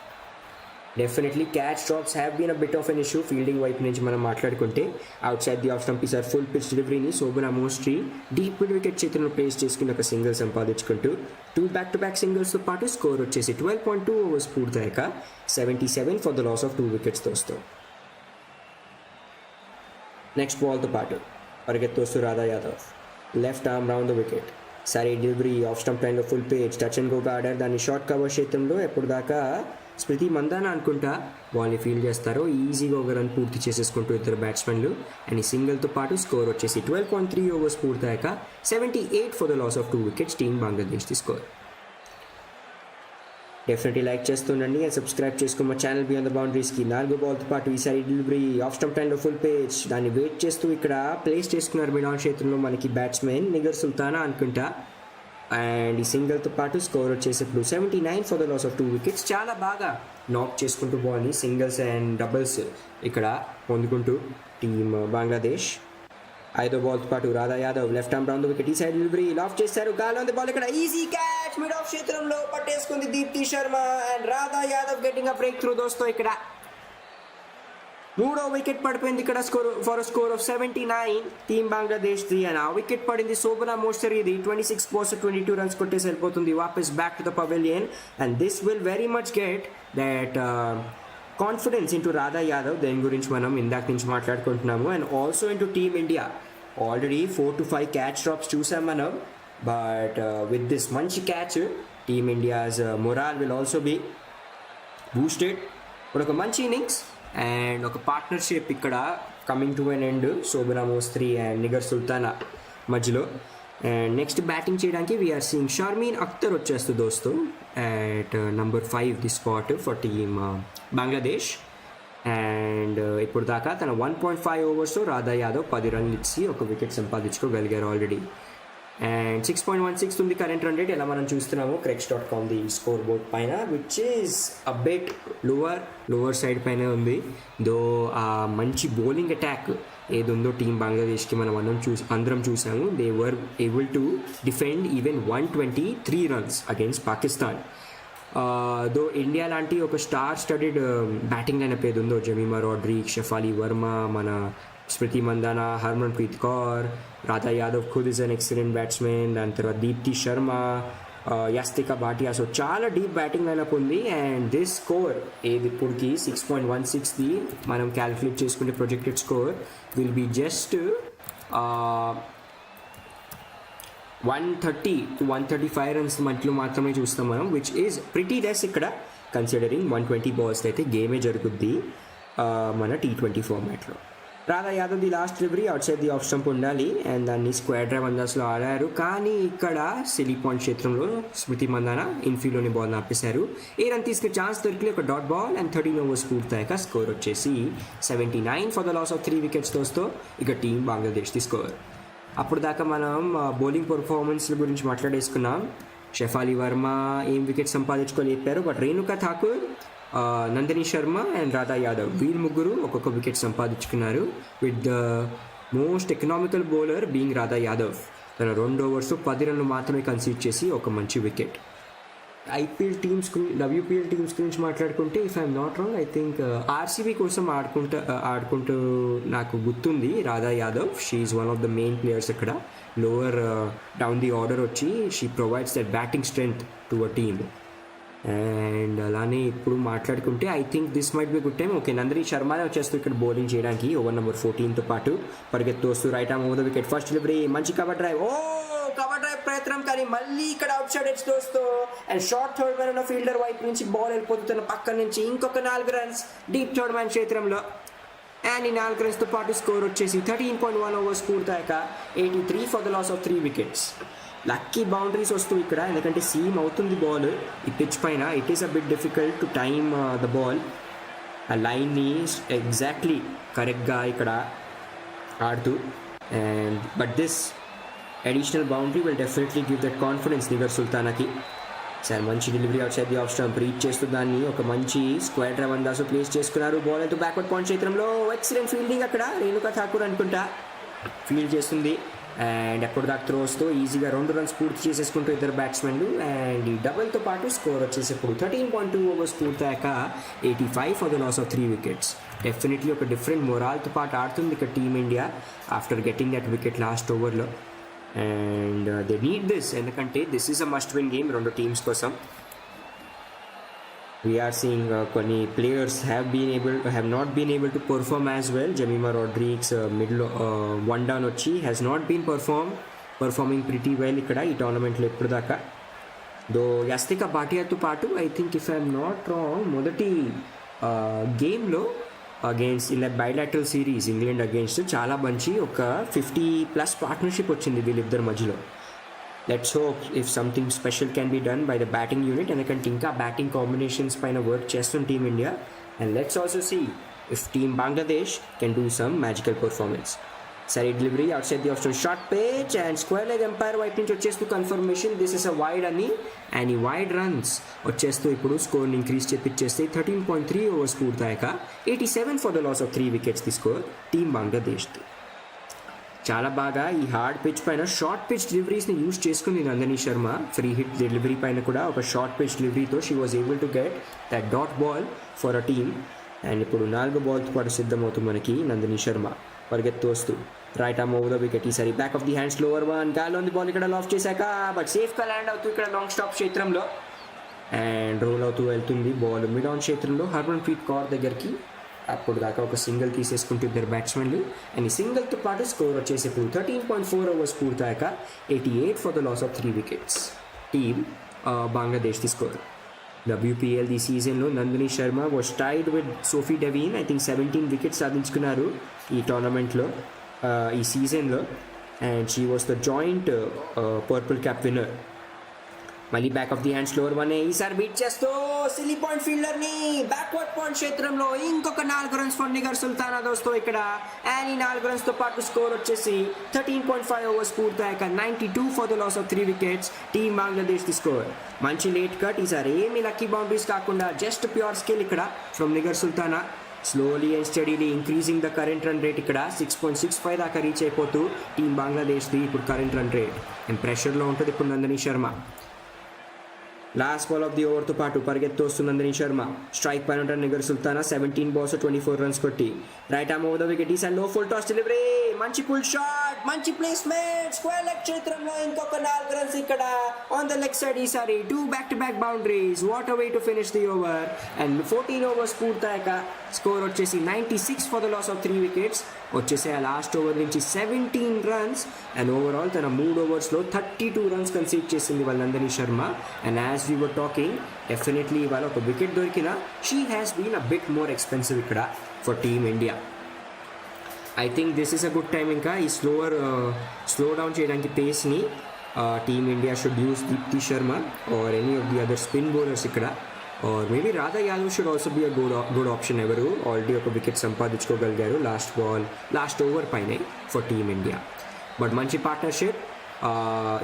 Definitely catch drops have been a bit of an issue fielding వైపు నుంచి మనం మాట్లాడుకుంటే. Out side the off stump ఈసారి ఫుల్ పిచ్ డెలివరీని Shobana Mostary deep mid wicket చేతులను ప్లేస్ చేసుకుని ఒక సింగిల్ సంపాదించుకుంటూ 2 back-to-back సింగిల్స్తో పాటు స్కోర్ వచ్చేసి 12.2 ఓవర్స్ పూర్తయ్యాక 77 for the loss of 2 wickets తోస్తాం. నెక్స్ట్ బాల్తో పాటు పరిగెత్తొస్తూ Radha Yadav left arm round the wicket. సరే డెలివరీ ఆఫ్ స్టంప్ లైన్లో full pace touch and go order దాన్ని షార్ట్ కవర్ క్షేత్రంలో ఎప్పుడు దాకా స్మృతి మందానా అనుకుంటా బాల్ని ఫీల్డ్ చేస్తారో ఈజీగా ఒక రన్ పూర్తి చేసేసుకుంటూ ఇద్దరు బ్యాట్స్మెన్లు. అండ్ ఈ సింగిల్తో పాటు స్కోర్ వచ్చేసి 12.3 ఓవర్స్ పూర్తయ్యాక 78 for the loss of 2 wickets team Bangladesh the score. Definitely like చేస్తుండండి అండ్ సబ్స్క్రైబ్ చేసుకున్న మా ఛానల్ బియాండ్ ద బౌండరీస్కి. 4 బాల్తో పాటు ఈసారి డెలివరీ ఆఫ్ స్టంప్ లైన్లో ఫుల్ పేజ్ దాన్ని వెయిట్ చేస్తూ ఇక్కడ ప్లేస్ చేసుకున్నారు మిడ్ ఆన్ క్షేత్రంలో మనకి బ్యాట్స్మెన్ నిగర్ సుల్తానా అనుకుంటా. అండ్ ఈ సింగిల్తో పాటు స్కోర్ వచ్చేసప్పుడు 79 for the loss of 2 wickets. చాలా బాగా నాక్ చేసుకుంటూ బాల్ని సింగిల్స్ అండ్ డబుల్స్ ఇక్కడ పొందుకుంటూ టీమ్ బంగ్లాదేశ్. 5వ బాల్తో పాటు Radha Yadav left arm round wicket. ఈ సైడ్ డెలివరీ లాఫ్ చేశారు గాలి ఉంది బాల్ ఇక్కడ ఈజీ క్యాచ్ మిడ్ ఆఫ్ క్షేత్రంలో పట్టేసుకుంది Deepti Sharma. And Radha Yadav getting a breakthrough దోస్తో ఇక్కడ 3వ వికెట్ పడిపోయింది ఇక్కడ స్కోర్ ఆఫ్ 79 టీమ్ బంగ్లాదేశ్ ది. అండ్ ఆ వికెట్ పడింది శోభన మోస్టరీది. 26 balls 22 runs కొట్టేసి వెళ్ళిపోతుంది వాపస్ back to the pavilion. And this will very much get that confidence into Radha Yadav. దేని గురించి మనం ఇందాక నుంచి మాట్లాడుకుంటున్నాము. And also into team India already 4 to 5 catch drops చూసాం మనం. బట్ విత్ దిస్ మంచి catch team India's morale will also be boosted. ఇప్పుడు ఒక మంచి ఇన్నింగ్స్ అండ్ ఒక పార్ట్నర్షిప్ ఇక్కడ coming to an end Sobhana Mostary and Nigar Sultana మధ్యలో. అండ్ నెక్స్ట్ బ్యాటింగ్ చేయడానికి వీఆర్ సీయింగ్ షర్మీన్ అఖ్తర్ వచ్చేస్తుంది దోస్తు at number 5 the spot for team Bangladesh. And ఇప్పుడు దాకా తన 1.5 ఓవర్స్లో రాధా యాదవ్ 10 runs ఇచ్చి ఒక వికెట్ సంపాదించుకోగలిగారు ఆల్రెడీ. అండ్ 6.16 ఉంది కరెంట్ రన్ రేట్. ఎలా మనం చూస్తున్నాము cricks.com ది స్కోర్ బోర్డ్ పైన, which is a bit lower side పైన ఉంది. దో ఆ మంచి బౌలింగ్ అటాక్ ఏది ఉందో టీమ్ బంగ్లాదేశ్కి మనం అందరం చూసాము. They were able to defend even 123 runs against Pakistan. Though India లాంటి ఒక స్టార్ స్టడీడ్ బ్యాటింగ్ లైనప్ ఏది ఉందో జెమిమా, రోడ్రిగ్స్, షఫాలి వర్మ, మన స్మృతి మందానా, హర్మన్ప్రీత్ కౌర్, రాధా యాదవ్ ఖుద్ ఇస్ అన్ ఎక్సలెంట్ బ్యాట్స్మెన్. దాని తర్వాత దీప్తి శర్మ, యాస్తికా భాటియా. సో చాలా డీప్ బ్యాటింగ్ లైనప్ ఉంది. అండ్ దిస్ స్కోర్ ఏది ఇప్పటికి 6.16ది మనం క్యాలిక్యులేట్ చేసుకుంటే projected score will be just 130 to 135 runs మధ్యలో మాత్రమే చూస్తాం మనం, విచ్ ఈజ్ ప్రిటీ లెస్ ఇక్కడ కన్సిడరింగ్ 120 balls అయితే గేమే జరుగుద్ది మన T20 ఫార్మాట్లో. రాధా యాదవ్ ది last delivery out side the off stump ఉండాలి అండ్ దాన్ని స్క్వేర్ డ్రైవ్ అందాస్లో ఆడారు. కానీ ఇక్కడ సిలీ పాయింట్ క్షేత్రంలో స్మృతి మందాన ఇన్ఫీల్డ్లోని బాల్ ఆపేశారు. ఏ రన్ తీసుకునే ఛాన్స్ దొరికి ఒక డాట్ బాల్ అండ్ 13 ఓవర్స్ పూర్తయ్యాక స్కోర్ వచ్చేసి 79 for the loss of 3 wickets తోస్తూ ఇక టీం బంగ్లాదేశ్ స్కోర్. అప్పుడు దాకా మనం బౌలింగ్ పర్ఫార్మెన్స్ల గురించి మాట్లాడేసుకున్నాం. షెఫాలి వర్మ ఏం వికెట్ సంపాదించుకోలేపారు, బట్ రేణుకా ఠాకూర్, నందిని శర్మ అండ్ రాధా యాదవ్ వీళ్ళు ముగ్గురు ఒక్కొక్క వికెట్ సంపాదించుకున్నారు. With the most economical bowler being Radha Yadav. తన 2 ఓవర్స్ 10 రన్లు మాత్రమే కన్సీడ్ చేసి ఒక మంచి wicket. IPL teams WPL teams గురించి మాట్లాడుకుంటే if I'm not wrong I think RCB కోసం ఆడుకుంటూ నాకు గుర్తుంది Radha Yadav. She is one of the main players అక్కడ. లోవర్ డౌన్ ది ఆర్డర్ వచ్చి she provides that batting strength to a team. And అలానే ఇప్పుడు మాట్లాడుకుంటే I think this might be good time. Okay, Nandini శర్మనే వచ్చేస్తూ ఇక్కడ బౌలింగ్ చేయడానికి ఓవర్ నెంబర్ 14తో పాటు పరిగెత్తు వస్తూ right arm over the wicket. First delivery మంచి కవర్ డ్రైవ్, కవర్ డ్రైవ్ ప్రయత్నం, కానీ మళ్ళీ ఇక్కడ అవుట్ సైడ్ ఎడ్జ్ దోస్తూ అండ్ షార్ట్ థర్డ్ మ్యాన్ ఉన్న ఫీల్డర్ వైపు నుంచి బాల్ వెళ్ళిపోతున్న పక్క నుంచి ఇంకొక 4 రన్స్ డీప్ థర్డ్ మ్యాన్ క్షేత్రంలో. అండ్ ఈ 4 రన్స్తో పాటు స్కోర్ వచ్చేసి 13.1 ఓవర్స్ పూర్తయ్యాక 83 for the loss of 3 wickets. Lucky boundaries వస్తూ ఇక్కడ, ఎందుకంటే సీమ్ అవుతుంది బాల్ ఈ పిచ్ పైన. It is a bit difficult to time the ball. ఆ లైన్ని ఎగ్జాక్ట్లీ కరెక్ట్గా ఇక్కడ ఆడుతూ and but this additional boundary will definitely give that confidence Nigar సుల్తానాకి. సార్ మంచి delivery out side the off stump reach చేస్తూ దాన్ని ఒక మంచి స్క్వేర్ డ్రైవ్ అందాసు ప్లేస్ చేసుకున్నారు. బాల్ అయితే బ్యాక్వర్డ్ పాయింట్ క్షేత్రంలో ఎక్సలెంట్ ఫీల్డింగ్ అక్కడ. రేణుకా ఠాకూర్ అనుకుంటా ఫీల్డ్ చేస్తుంది అండ్ ఎప్పుడు దాకా త్రోస్తో ఈజీగా 2 రన్స్ పూర్తి చేసేసుకుంటూ ఇద్దరు బ్యాట్స్మెన్లు. అండ్ ఈ డబుల్తో పాటు స్కోర్ వచ్చేసి ఇప్పుడు 13.2 ఓవర్స్ పూర్తయ్యాక 85 for the loss of 3 wickets. Definitely ఒక డిఫరెంట్ మొరాల్తో పాటు ఆడుతుంది ఇక్కడ team India after getting that wicket last ఓవర్లో. అండ్ దే నీడ్ దిస్, ఎందుకంటే this is a must win game రెండు టీమ్స్ కోసం. We are seeing కొన్ని players have not been able to perform as well. Jemimah, Rodrigues middle one down వచ్చి has not been performing pretty well ఇక్కడ ఈ టోర్నమెంట్లో ఇప్పుడు దాకా. దో యస్తిక భాటియాతో పాటు I think if I'm not wrong మొదటి గేమ్లో అగేన్స్ట్ ఇలా బైలాటరల్ సిరీస్ ఇంగ్లాండ్ అగేన్స్ట్ చాలా మంచి ఒక 50+ పార్ట్నర్షిప్ వచ్చింది వీళ్ళిద్దరి మధ్యలో. Let's hope if something special can be done by the batting unit, ఎందుకంటే ఇంకా బ్యాటింగ్ కాంబినేషన్స్ పైన వర్క్ చేస్తుంది team India. And let's also see if team Bangladesh can do some magical performance. సరే delivery out side the off short pitch and square leg umpire వైపు నుంచి వచ్చేస్తూ confirmation this is a wide అని. And ఈ wide runs వచ్చేస్తూ ఇప్పుడు స్కోర్ని increase చేపిచ్చేస్తే 13.3 ఓవర్స్ పూర్తయ్యాక 87 for the loss of 3 wickets ది స్కోర్ టీమ్ బంగ్లాదేశ్ది. చాలా బాగా ఈ హార్డ్ పిచ్ పైన షార్ట్ పిచ్ డెలివరీస్ని యూజ్ చేసుకుంది Nandini Sharma. Free hit delivery పైన కూడా ఒక షార్ట్ పిచ్ డెలివరీతో she was able to get that dot ball for a team. And ఇప్పుడు 4 బాల్తో పాటు సిద్ధమవుతుంది మనకి నందిని శర్మ పరిగెత్తు వస్తూ right arm over the wicket. ఈసారి back of the hands lower one గాల్లో ఉంది బాల్ ఇక్కడ లాఫ్ చేశాక బట్ సేఫ్గా ల్యాండ్ అవుతూ ఇక్కడ లాంగ్ స్టాప్ క్షేత్రంలో అండ్ రోల్ అవుతూ వెళ్తుంది బాల్ మిడ్ ఆన్ క్షేత్రంలో హర్మన్ప్రీత్ కౌర్ దగ్గరికి. అప్పుడు దాకా ఒక సింగిల్ తీసేసుకుంటూ ఇద్దరు బ్యాట్స్మెన్లు అండ్ ఈ సింగిల్తో పాటు స్కోర్ వచ్చేసి ఇప్పుడు 13.4 ఓవర్స్ పూర్తయ్యాక 88 for the loss of 3 wickets team Bangladesh the score. WPL ఈ సీజన్లో Nandini Sharma was tied with Sophie Devine. I think 17 wickets సాధించుకున్నారు ఈ టోర్నమెంట్లో ఈ సీజన్లో. And she was the joint purple cap winner. మళ్ళీ back of the hands lower one ఈసారి beat చేస్తూ సిలీ పాయింట్ ఫీల్డర్ని బ్యాక్వర్డ్ పాయింట్ క్షేత్రంలో ఇంకొక 4 రన్స్ ఫర్ నిగర్ సుల్తానా దోస్తో ఇక్కడ. అండ్ ఈ 4 రన్స్తో పాటు స్కోర్ వచ్చేసి 13.5 ఓవర్స్ పూర్తయ్యాక 92 for the loss of 3 wickets team Bangladesh the score. మంచి లేట్ కట్, ఈసారి ఏమీ లక్కీ బౌండరీస్ కాకుండా జస్ట్ ప్యూర్ స్కిల్ ఇక్కడ from Nigar Sultana. Slowly and steadily increasing the current run rate ఇక్కడ 6.65 దాకా రీచ్ అయిపోతూ టీమ్ బంగ్లాదేశ్ది ఇప్పుడు కరెంట్ రన్ రేట్. అండ్ ప్రెషర్లో ఉంటుంది ఇప్పుడు Nandini Sharma. Last ball of the ఓవర్తో పాటు పరిగెత్తు వస్తుంది నందిని శర్మ. స్ట్రైక్ పైన ఉంటారు నిగర్ సుల్తానా 17 balls 24 రన్స్ కొట్టి right arm over the wicket. ఈసారి లో ఫుల్ టాస్ డెలివరీ మంచి పుల్ షాట్ మంచి ప్లేస్మెంట్ స్క్వేర్ లెగ్ క్షేత్రంలో ఇంకొక 4 రన్స్ ఇక్కడ ఆన్ ద లెగ్ సైడ్. ఈసారి 2 back-to-back boundaries. What a way to finish the over. And 14 overs పూర్తయ్యాక స్కోర్ వచ్చేసి 96 for the loss of 3 wickets. వచ్చేసి ఆ లాస్ట్ ఓవర్ నుంచి 17 రన్స్ అండ్ ఓవరాల్ తన 3 ఓవర్స్లో 32 రన్స్ కన్సీడ్ చేసింది వాళ్ళ Nandini Sharma. And as we were talking definitely ఇవాళ ఒక వికెట్ దొరికినా she has been a bit more expensive ఇక్కడ for team India. I think this is a good time. ఇంకా ఈ స్లో డౌన్ చేయడానికి పేస్ని team India should use Deepti Sharma or any of the other spin bowlers ఇక్కడ, or maybe Radha Yadav should also be a good option. ఎవరు already ఒక wicket సంపాదించుకోగలిగారు last over పైన for team India. But మంచి పార్ట్నర్షిప్.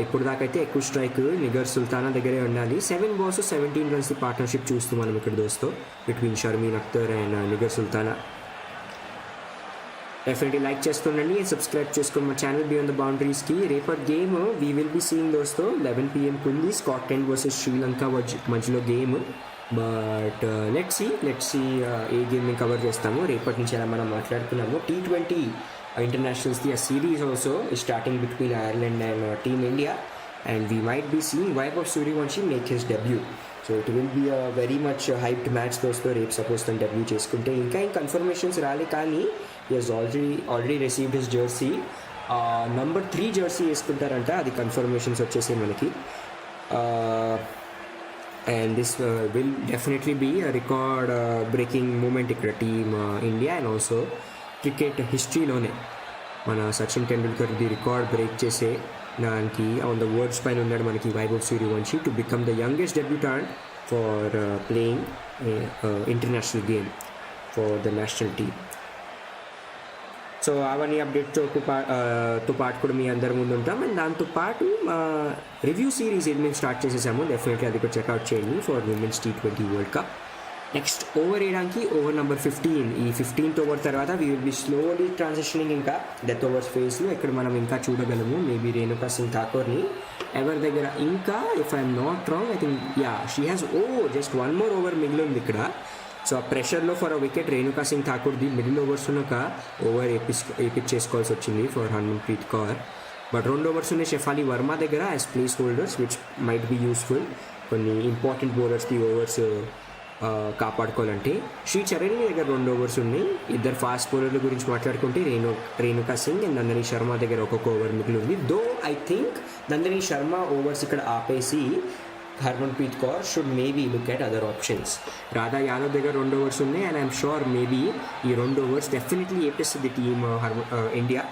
ఇప్పుడు దాకైతే ఎక్కువ స్ట్రైక్ నిగర్ సుల్తానా దగ్గరే ఉండాలి. 7 balls 17 runs పార్ట్నర్షిప్ చూస్తూ మనం ఇక్కడ దోస్తో between Sharmin Akhter and Nigar Sultana. Definitely like చేస్తుండండి, సబ్స్క్రైబ్ చేసుకోండి మా ఛానల్ బియాండ్ ద బౌండరీస్కి. రేపటి game we will be seeing దోస్తో 11 PM ఉంది. స్కాట్లాండ్ వర్సెస్ శ్రీలంక మధ్యలో గేమ్. బట్ లెట్స్ సీ ఏ గేమ్ని కవర్ చేస్తాము. రేపటి నుంచి అలా మనం మాట్లాడుకున్నాము. T20 ఇంటర్నేషనల్స్ది ఆ series also starting between Ireland and team India, and we might be seeing Vaibhav Suryavanshi make his debut. So it will be a very much hyped match దోస్తో. రేపు సపోజ్ తను డెబ్యూ చేసుకుంటే ఇంకా కన్ఫర్మేషన్స్ రాలే, కానీ he has already received his jersey. Number 3 jersey వేసుకుంటారంట, అది confirmations వచ్చేసి మనకి. And this will definitely be a record breaking moment ఇక్కడ team India and also cricket హిస్టరీలోనే మన సచిన్ టెండూల్కర్ది రికార్డ్ బ్రేక్ చేసే దానికి ఆన్ ద వర్డ్స్ పైన ఉన్నాడు మనకి Vaibhav Suryavanshi to become the youngest debutant for playing international game for the national team. So అవన్నీ అప్డేట్తో పాటు కూడా మీ అందరి ముందు ఉంటాం. అండ్ దాంతోపాటు రివ్యూ సిరీస్ ఇది మేము స్టార్ట్ చేసేసాము. డెఫినెట్లీ అది కూడా చెక్అవుట్ చేయండి for women's T20 world cup. Next over వేయడానికి ఓవర్ నెంబర్ 15. ఈ 15th ఓవర్ తర్వాత we will B slowly transitioning ఇంకా డెత్ ఓవర్స్ ఫేస్లో. ఇక్కడ మనం ఇంకా చూడగలము మేబీ రేణుకా సింగ్ ఠాకూర్ని ఎవరి దగ్గర ఇంకా, if I'm not wrong, I think she has just 1 more over మిగిలి ఉంది ఇక్కడ. సో ఆ ప్రెషర్లో for a wicket Renuka Singh ఠాకూర్ది మిడిల్ ఓవర్స్ ఒక ఓవర్ చేసుకోవాల్సి వచ్చింది for Harmanpreet Kaur. But 2 overs ఉన్నాయి షెఫాలి వర్మ దగ్గర as place holders which might be useful కొన్ని ఇంపార్టెంట్ బౌలర్స్కి ఓవర్స్ కాపాడుకోవాలంటే. శ్రీ చరణి దగ్గర 2 overs ఉన్నాయి. ఇద్దరు ఫాస్ట్ బౌలర్ల గురించి మాట్లాడుకుంటే రేణుకా సింగ్ అండ్ నందిని శర్మ దగ్గర ఒక్కొక్క ఓవర్ మిగిలి ఉంది. Though I think Nandini Sharma overs ఇక్కడ ఆపేసి Harmanpreet Kaur should maybe look at other options. Radha Yadav దగ్గర 2 overs ఉన్నాయి అండ్ ఐఎమ్ షూర్ మేబీ ఈ 2 overs డెఫినెట్లీ ఏపేస్తుంది టీమ్ ఇండియా.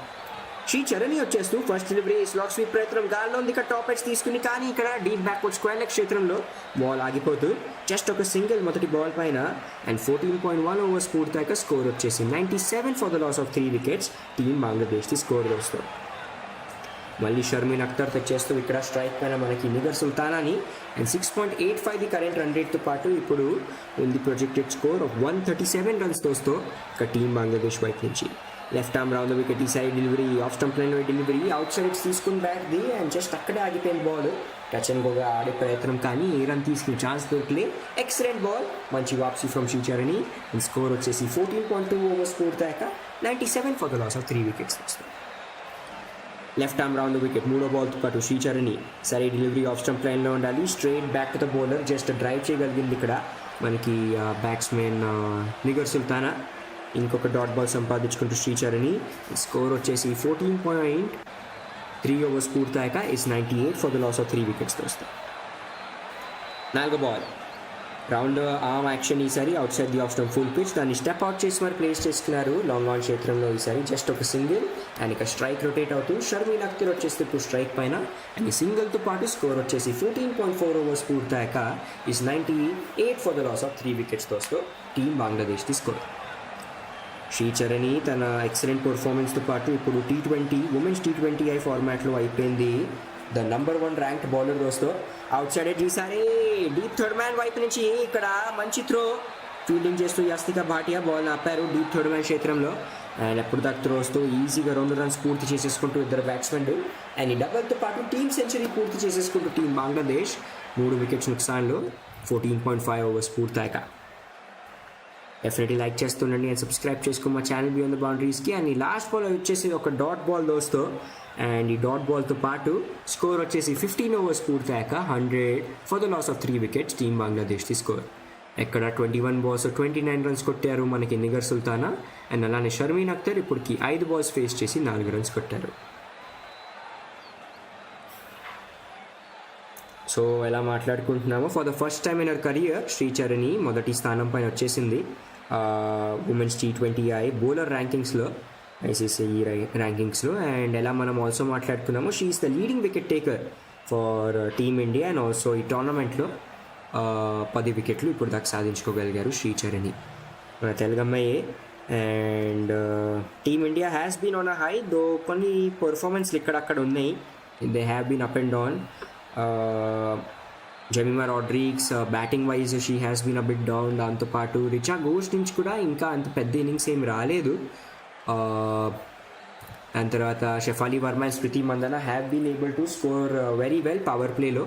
శ్రీ చరణి వచ్చేస్తూ ఫస్ట్ డెలివరీ స్లాట్ స్వీప్ ప్రయత్నం గాల్లో ఉంది ఇక్కడ టాప్ ఎడ్జ్ తీసుకుని, కానీ ఇక్కడ డీప్ బ్యాక్వర్డ్ స్క్వేర్ లెగ్ క్షేత్రంలో బాల్ ఆగిపోతూ జస్ట్ ఒక సింగిల్ మొదటి బాల్ పైన అండ్ 14.1 overs పూర్తయ్యాక స్కోర్ వచ్చేసి 97 for the loss of 3 wickets. Team బంగ్లాదేశ్ది స్కోర్ వస్తుంది. మళ్ళీ షర్మీన్ అఖ్తర్ తెచ్చేస్తూ ఇక్కడ స్ట్రైక్ పైన మనకి నిగర్ సుల్తానాని అండ్ 6.85 కరెంట్ రన్ రేట్తో పాటు ఇప్పుడు ఉంది ప్రొజెక్టెడ్ స్కోర్ ఆఫ్ 137 runs తోస్తూ ఇక టీమ్ బంగ్లాదేశ్ వైపు నుంచి. Left arm round the wicket, ఈ side delivery, off stump line delivery, out side తీసుకుని బ్యాక్ది అండ్ జస్ట్ అక్కడే ఆగిపోయిన బాల్. టచ్ అండ్ గోగా ఆడే ప్రయత్నం కానీ ఏ రన్ తీసుకునే ఛాన్స్ దొరకలే. ఎక్సలెంట్ బాల్, మంచి వాప్సీ from Shri Charani and score వచ్చేసి 14.2 overs పూర్తయ్యాక 97 for the loss of 3 wickets వస్తుంది. Left arm round the wicket, 3వ బాల్తో పాటు శ్రీ చరణి సరే డెలివరీ ఆఫ్ స్టంప్ లైన్లో ఉండాలి. Straight back to the bowler, just drive చేయగలిగింది ఇక్కడ మనకి బ్యాట్స్మెన్ నిగర్ సుల్తానా. ఇంకొక డాట్ బాల్ సంపాదించుకుంటూ శ్రీ చరణి స్కోర్ వచ్చేసి 14.3 overs పూర్తయ్యాక is 98 for the loss of 3 wickets వస్తాయి. 4వ బాల్ రౌండ్ ఆర్మ్ యాక్షన్, ఈసారి out side the off stump full pitch, దాన్ని స్టెప్ అవుట్ చేసి మరి ప్లేస్ చేసుకున్నారు లాంగ్ ఆన్ క్షేత్రంలో. ఈసారి జస్ట్ ఒక సింగిల్ అండ్ ఇక స్ట్రైక్ రొటేట్ అవుతూ షర్మీన్ అఖ్తర్ వచ్చేస్తే ఇప్పుడు స్ట్రైక్ పైన అండ్ ఈ సింగిల్తో పాటు స్కోర్ వచ్చేసి 14.4 overs పూర్తయ్యాక is 98 for the loss of 3 wickets వస్తూ టీమ్ బంగ్లాదేశ్ది స్కోర్. శ్రీ చరణి తన ఎక్సలెంట్ పర్ఫార్మెన్స్తో పాటు ఇప్పుడు ఉమెన్స్ T20I ఫార్మాట్లో అయిపోయింది ద నంబర్ 1 ర్యాంక్డ్ బౌలర్ దోస్తో. అవుట్ సైడ్ ఎడ్జ్ ఈసారి డీప్ థర్డ్ మ్యాన్ వైపు నుంచి ఇక్కడ మంచి త్రో ఫీల్డింగ్ చేస్తూ యాస్తికా భాటియా బాల్ ఆపారు డీప్ థర్డ్ మ్యాన్ క్షేత్రంలో అండ్ ఎప్పుడు దాకా త్రోస్తో ఈజీగా 2 runs పూర్తి చేసేసుకుంటూ ఇద్దరు బ్యాట్స్మెన్ అండ్ ఈ డబల్తో పాటు టీమ్ సెంచరీ పూర్తి చేసేసుకుంటూ టీం బంగ్లాదేశ్ 3 wickets నుక్సాన్లో 14.5 overs పూర్తయ్యాక. డెఫినెట్లీ లైక్ చేస్తుండండి అండ్ సబ్స్క్రైబ్ చేసుకో మా ఛానల్ బియాండ్ ద బౌండరీస్కి. అండ్ ఈ లాస్ట్ బాల్ వచ్చేసి ఒక డాట్ బాల్ దోస్తో అండ్ ఈ డాట్ బాల్తో పాటు స్కోర్ వచ్చేసి 15 overs పూర్తయ్యాక 100 for the loss of 3 wickets team బంగ్లాదేశ్ది స్కోర్. ఎక్కడ 21 balls 29 runs కొట్టారు మనకి నిగర్ సుల్తానా అండ్ అలానే షర్మీన్ అఖ్తర్ ఇప్పటికి 5 balls ఫేస్ చేసి 4 runs కొట్టారు. సో ఎలా మాట్లాడుకుంటున్నామో for the first time in our career Shri Charani మొదటి స్థానం పైన వచ్చేసింది ఉమెన్స్ T20I బౌలర్ ర్యాంకింగ్స్లో. ఐసీసీ ర్యాంకింగ్స్లో. అండ్ ఎలా మనం ఆల్సో మాట్లాడుకున్నాము, she is the leading wicket taker for team India. And also ఈ టోర్నమెంట్లో 10 వికెట్లు ఇప్పుడు దాకా సాధించుకోగలిగారు శ్రీచరణి, మన తెలుగమ్మాయే. And team India has been on a high, though కొన్ని పర్ఫార్మెన్స్లు ఇక్కడక్కడ ఉన్నాయి, they have been up and down. Jemimah Rodrigues batting wise she has been a bit down. దాంతోపాటు రిచా ఘోష్ నుంచి కూడా ఇంకా అంత పెద్ద ఇన్నింగ్స్ ఏం రాలేదు. దాని తర్వాత Shafali Verma and Smriti Mandhana have been able to score very well power ప్లేలో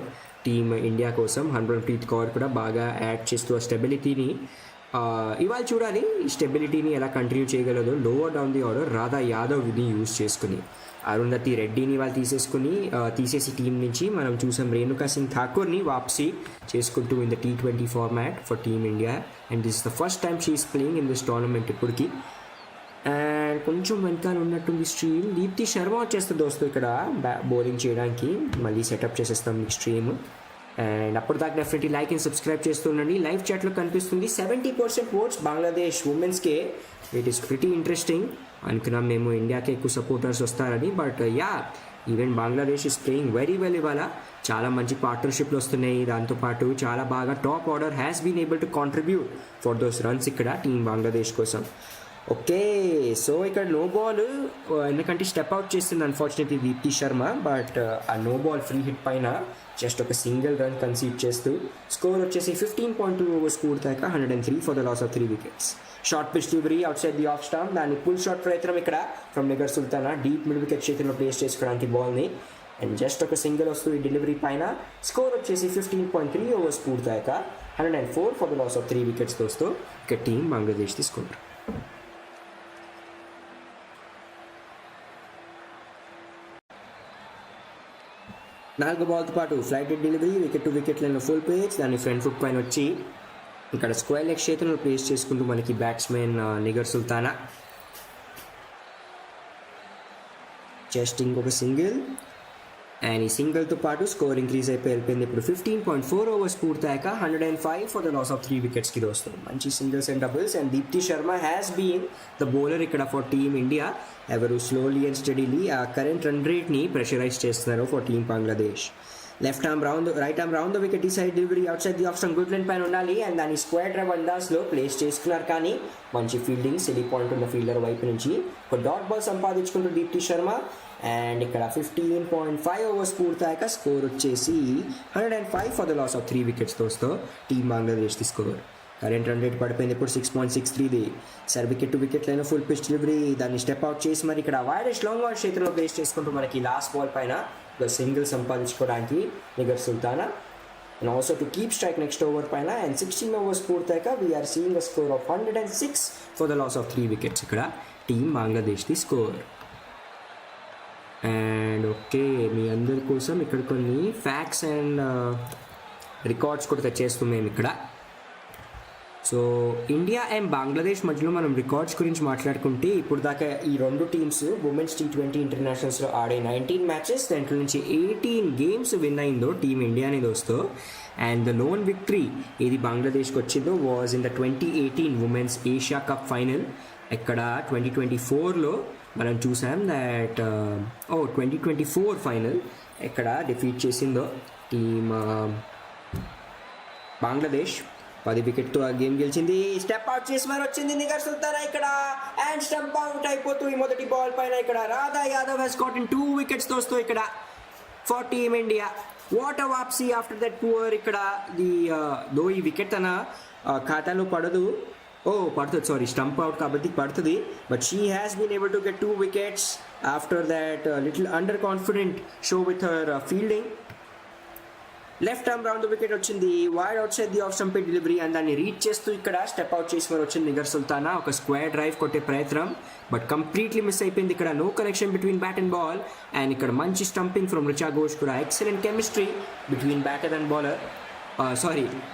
టీమ్ ఇండియా కోసం. హర్మన్ప్రీత్ కౌర్ కూడా బాగా యాడ్ చేస్తూ ఆ స్టెబిలిటీని ఇవాళ చూడాలి, ఈ స్టెబిలిటీని ఎలా కంటిన్యూ చేయగలదో. Lower down the order Radha యాదవ్ని యూజ్ చేసుకుని అరుంధతి రెడ్డిని వాళ్ళు తీసేసి టీం నుంచి మనం చూసాం రేణుకా సింగ్ ఠాకూర్ని వాపసీ చేసుకుంటూ in the T20 format for team India. And this is the first time she is playing in this tournament ఇప్పటికి. అండ్ కొంచెం వెనకాల ఉన్నట్టుంది స్ట్రీమ్. దీప్తి శర్మ వచ్చేస్తుంది దోస్తు ఇక్కడ బౌలింగ్ చేయడానికి, మళ్ళీ సెటప్ చేసేస్తాం మీకు స్ట్రీమ్. అండ్ అప్పటిదాకా డెఫినెట్లీ లైక్ అండ్ సబ్స్క్రైబ్ చేస్తూ ఉండండి. లైవ్ చాట్లో కనిపిస్తుంది 70% ఓట్స్ బంగ్లాదేశ్ ఉమెన్స్కే. It is pretty interesting. అనుకున్నాం మేము ఇండియాకి ఎక్కువ సపోర్టర్స్ వస్తారని, but yeah, even Bangladesh is playing very well. ఇవాళ చాలా మంచి పార్ట్నర్షిప్లు వస్తున్నాయి. దాంతోపాటు చాలా బాగా top order has been able to contribute for those runs ఇక్కడ టీమ్ బంగ్లాదేశ్ కోసం. ఓకే, సో ఇక్కడ నో బాల్, ఎందుకంటే స్టెప్ అవుట్ చేస్తుంది అన్ఫార్చునేట్లీ దీప్తి శర్మ, బట్ ఆ నో బాల్ ఫ్రీ హిట్ పైన జస్ట్ ఒక సింగిల్ రన్ కన్సీడ్ చేస్తూ స్కోర్ వచ్చేసి 15.2 ఓవర్స్ పూర్తయ్యాక 103 for the loss of 3 wickets. Short pitch delivery out side the off stump, దాన్ని పుల్ షాట్ ప్రయత్నం ఇక్కడ from Nigar Sultana deep mid wicket చేతిలో ప్లేస్ చేసుకోవడానికి బాల్ని. అండ్ జస్ట్ ఒక సింగిల్ వస్తూ ఈ డెలివరీ పైన స్కోర్ వచ్చేసి 15.3 ఓవర్స్ పూర్తయ్యాక 104 for the loss of 3 wickets దోస్తూ ఇక టీమ్ బంగ్లాదేశ్ తీసుకుంటారు. 4 బాల్తో పాటు flighted delivery, wicket to wicket లైన్లో ఫుల్ పేజ్, దాన్ని ఫ్రంట్ ఫుట్ పైన వచ్చి ఇక్కడ స్క్వేర్ లెగ్ చేతులను ప్లేస్ చేసుకుంటూ మనకి బ్యాట్స్మెన్ నిగర్ సుల్తానా జస్ట్ ఇంకొక సింగిల్. అండ్ ఈ సింగిల్తో పాటు స్కోర్ ఇంక్రీజ్ వెళ్ళిపోయింది. ఇప్పుడు 15.4 ఓవర్స్ పూర్తయ్యాక 105 ఫర్ ద లాస్ ఆఫ్ 3 వికెట్స్కి దోస్తాం. మంచి singles and doubles. And Deepti Sharma has been the bowler ఇక్కడ ఫర్ టీమ్ ఇండియా. ఎవరు స్లోలీ అండ్ స్టడీలీ ఆ కరెంట్ రన్ రేట్ని ప్రెషరైజ్ చేస్తున్నారు for team Bangladesh. Left arm round right arm round the wicket, ఈ side delivery out side the off stump good line పైన ఉండాలి. And దాన్ని square drive అందాజ్లో place చేసుకున్నారు, కానీ మంచి ఫీల్డింగ్ సిలీ పాయింట్ ఉన్న ఫీల్డర్ వైపు నుంచి ఒక డాట్ బాల్ సంపాదించుకుంటూ దీప్తి శర్మ. అండ్ ఇక్కడ 15.5 ఓవర్స్ పూర్తయ్యాక స్కోర్ వచ్చేసి 105 for the loss of 3 wickets దోస్తో టీమ్ బంగ్లాదేశ్ తీసుకోరు. కరెంట్ రన్ రేట్ పడిపోయింది ఇప్పుడు 6.63ది. Sir wicket to wicket line full pitch delivery, దాన్ని స్టెప్ అవుట్ చేసి మరి ఇక్కడ వైడెస్ట్ లాంగ్ బాల్ చేతిలో ప్లేస్ చేసుకుంటూ మనకి లాస్ట్ బాల్ పైన ఒక సింగిల్ సంపాదించుకోవడానికి Nigar Sultana. And also to keep strike next over పైన. అండ్ 16 ఓవర్స్ పూర్తయ్యాక we're seeing a score of 106 for the loss of 3 wickets ఇక్కడ team Bangladesh the score. And okay, మీ అందరి కోసం ఇక్కడ కొన్ని ఫ్యాక్ట్స్ అండ్ రికార్డ్స్ కూడా తెచ్చేస్తాం మేము ఇక్కడ. సో ఇండియా అండ్ బంగ్లాదేశ్ మధ్యలో మనం రికార్డ్స్ గురించి మాట్లాడుకుంటే ఇప్పుడు దాకా ఈ రెండు టీమ్స్ ఉమెన్స్ T20 ఇంటర్నేషనల్స్లో ఆడే 19 మ్యాచెస్, దాంట్లో నుంచి 18 గేమ్స్ విన్ అయిందో టీమ్ ఇండియా అనేది వస్తూ. అండ్ ద లోన్ విక్టరీ ఏది బంగ్లాదేశ్కి వచ్చిందో was in the 2018 women's Asia cup final. ఇక్కడ 2024లో మనం చూసాం దట్ 2024 ఫైనల్ ఎక్కడ డిఫీట్ చేసిందో టీమ్ బంగ్లాదేశ్ 10 వికెట్తో ఆ గేమ్ గెలిచింది. స్టెప్ అవుట్ చేసి మరి వచ్చింది నిగర్ సుల్తానా ఇక్కడ. అండ్ స్టెప్ అవుట్ అయిపోతూ ఈ మొదటి బాల్ పైన ఇక్కడ Radha Yadav has gotten 2 wickets దోస్తూ ఇక్కడ for team India. What a వాప్సీ ఆఫ్టర్ దట్ పువర్ ఇక్కడ దో ఈ వికెట్ తన ఖాతాలో పడదు, పడుతుంది, సారీ, స్టంప్ అవుట్ కాబట్టి పడుతుంది. But she has been able to get 2 wickets after that little under confident show with her fielding. Left arm round wicket వచ్చింది, wide out side the off stump delivery. And దాన్ని reach చేస్తూ ఇక్కడ step out చేసి మరి వచ్చింది Niger Sultana. ఒక square drive కొట్టే ప్రయత్నం, బట్ కంప్లీట్లీ మిస్ అయిపోయింది ఇక్కడ. No connection between bat and ball. And ఇక్కడ మంచి స్టంపింగ్ ఫ్రమ్ రిచా ఘోష్ కూడా. Excellent chemistry between batter and bowler,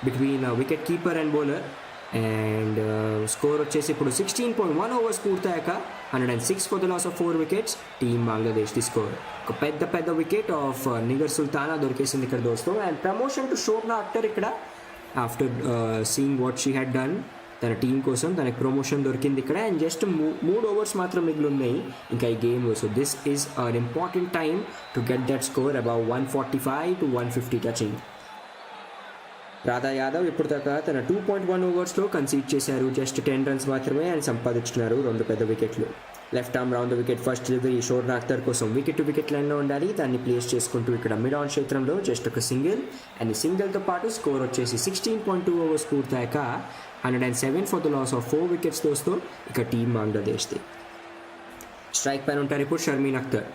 between wicket keeper and bowler. And score వచ్చేసి ఇప్పుడు 16.1 ఓవర్స్ పూర్తయ్యాక 106 for the loss of 4 wickets team Bangladesh the score. ఒక పెద్ద wicket of Nigar Sultana దొరికేసింది ఇక్కడ దోస్తు. And promotion to Shobana Akter ఇక్కడ after seeing what she had done తన టీం కోసం తనకి ప్రమోషన్ దొరికింది ఇక్కడ. అండ్ జస్ట్ 3 ఓవర్స్ మాత్రం మిగిలి ఉన్నాయి ఇంకా ఈ game. So this is an important time to get that score above 145 to 150 touching. Radha Yadav ఇప్పుడు దాకా తన 2.1 ఓవర్స్లో కన్సీడ్ చేశారు. జస్ట్ 10 రన్స్ మాత్రమే ఆయన సంపాదించుకున్నారు 2 పెద్ద వికెట్లు. Left arm round the wicket first delivery Shorna Akhtar కోసం వికెట్ టు వికెట్ లైన్లో ఉండాలి. దాన్ని ప్లేస్ చేసుకుంటూ ఇక్కడ మిడ్ ఆన్ క్షేత్రంలో జస్ట్ ఒక సింగిల్. అండ్ ఈ సింగిల్తో పాటు స్కోర్ వచ్చేసి 16.2 ఓవర్స్ పూర్తయ్యాక 107 for the loss of 4 wickets దోస్తో ఇక టీం బంగ్లాదేశ్ది. స్ట్రైక్ పైన ఉంటారు ఇప్పుడు షర్మీన్ అఖ్తర్.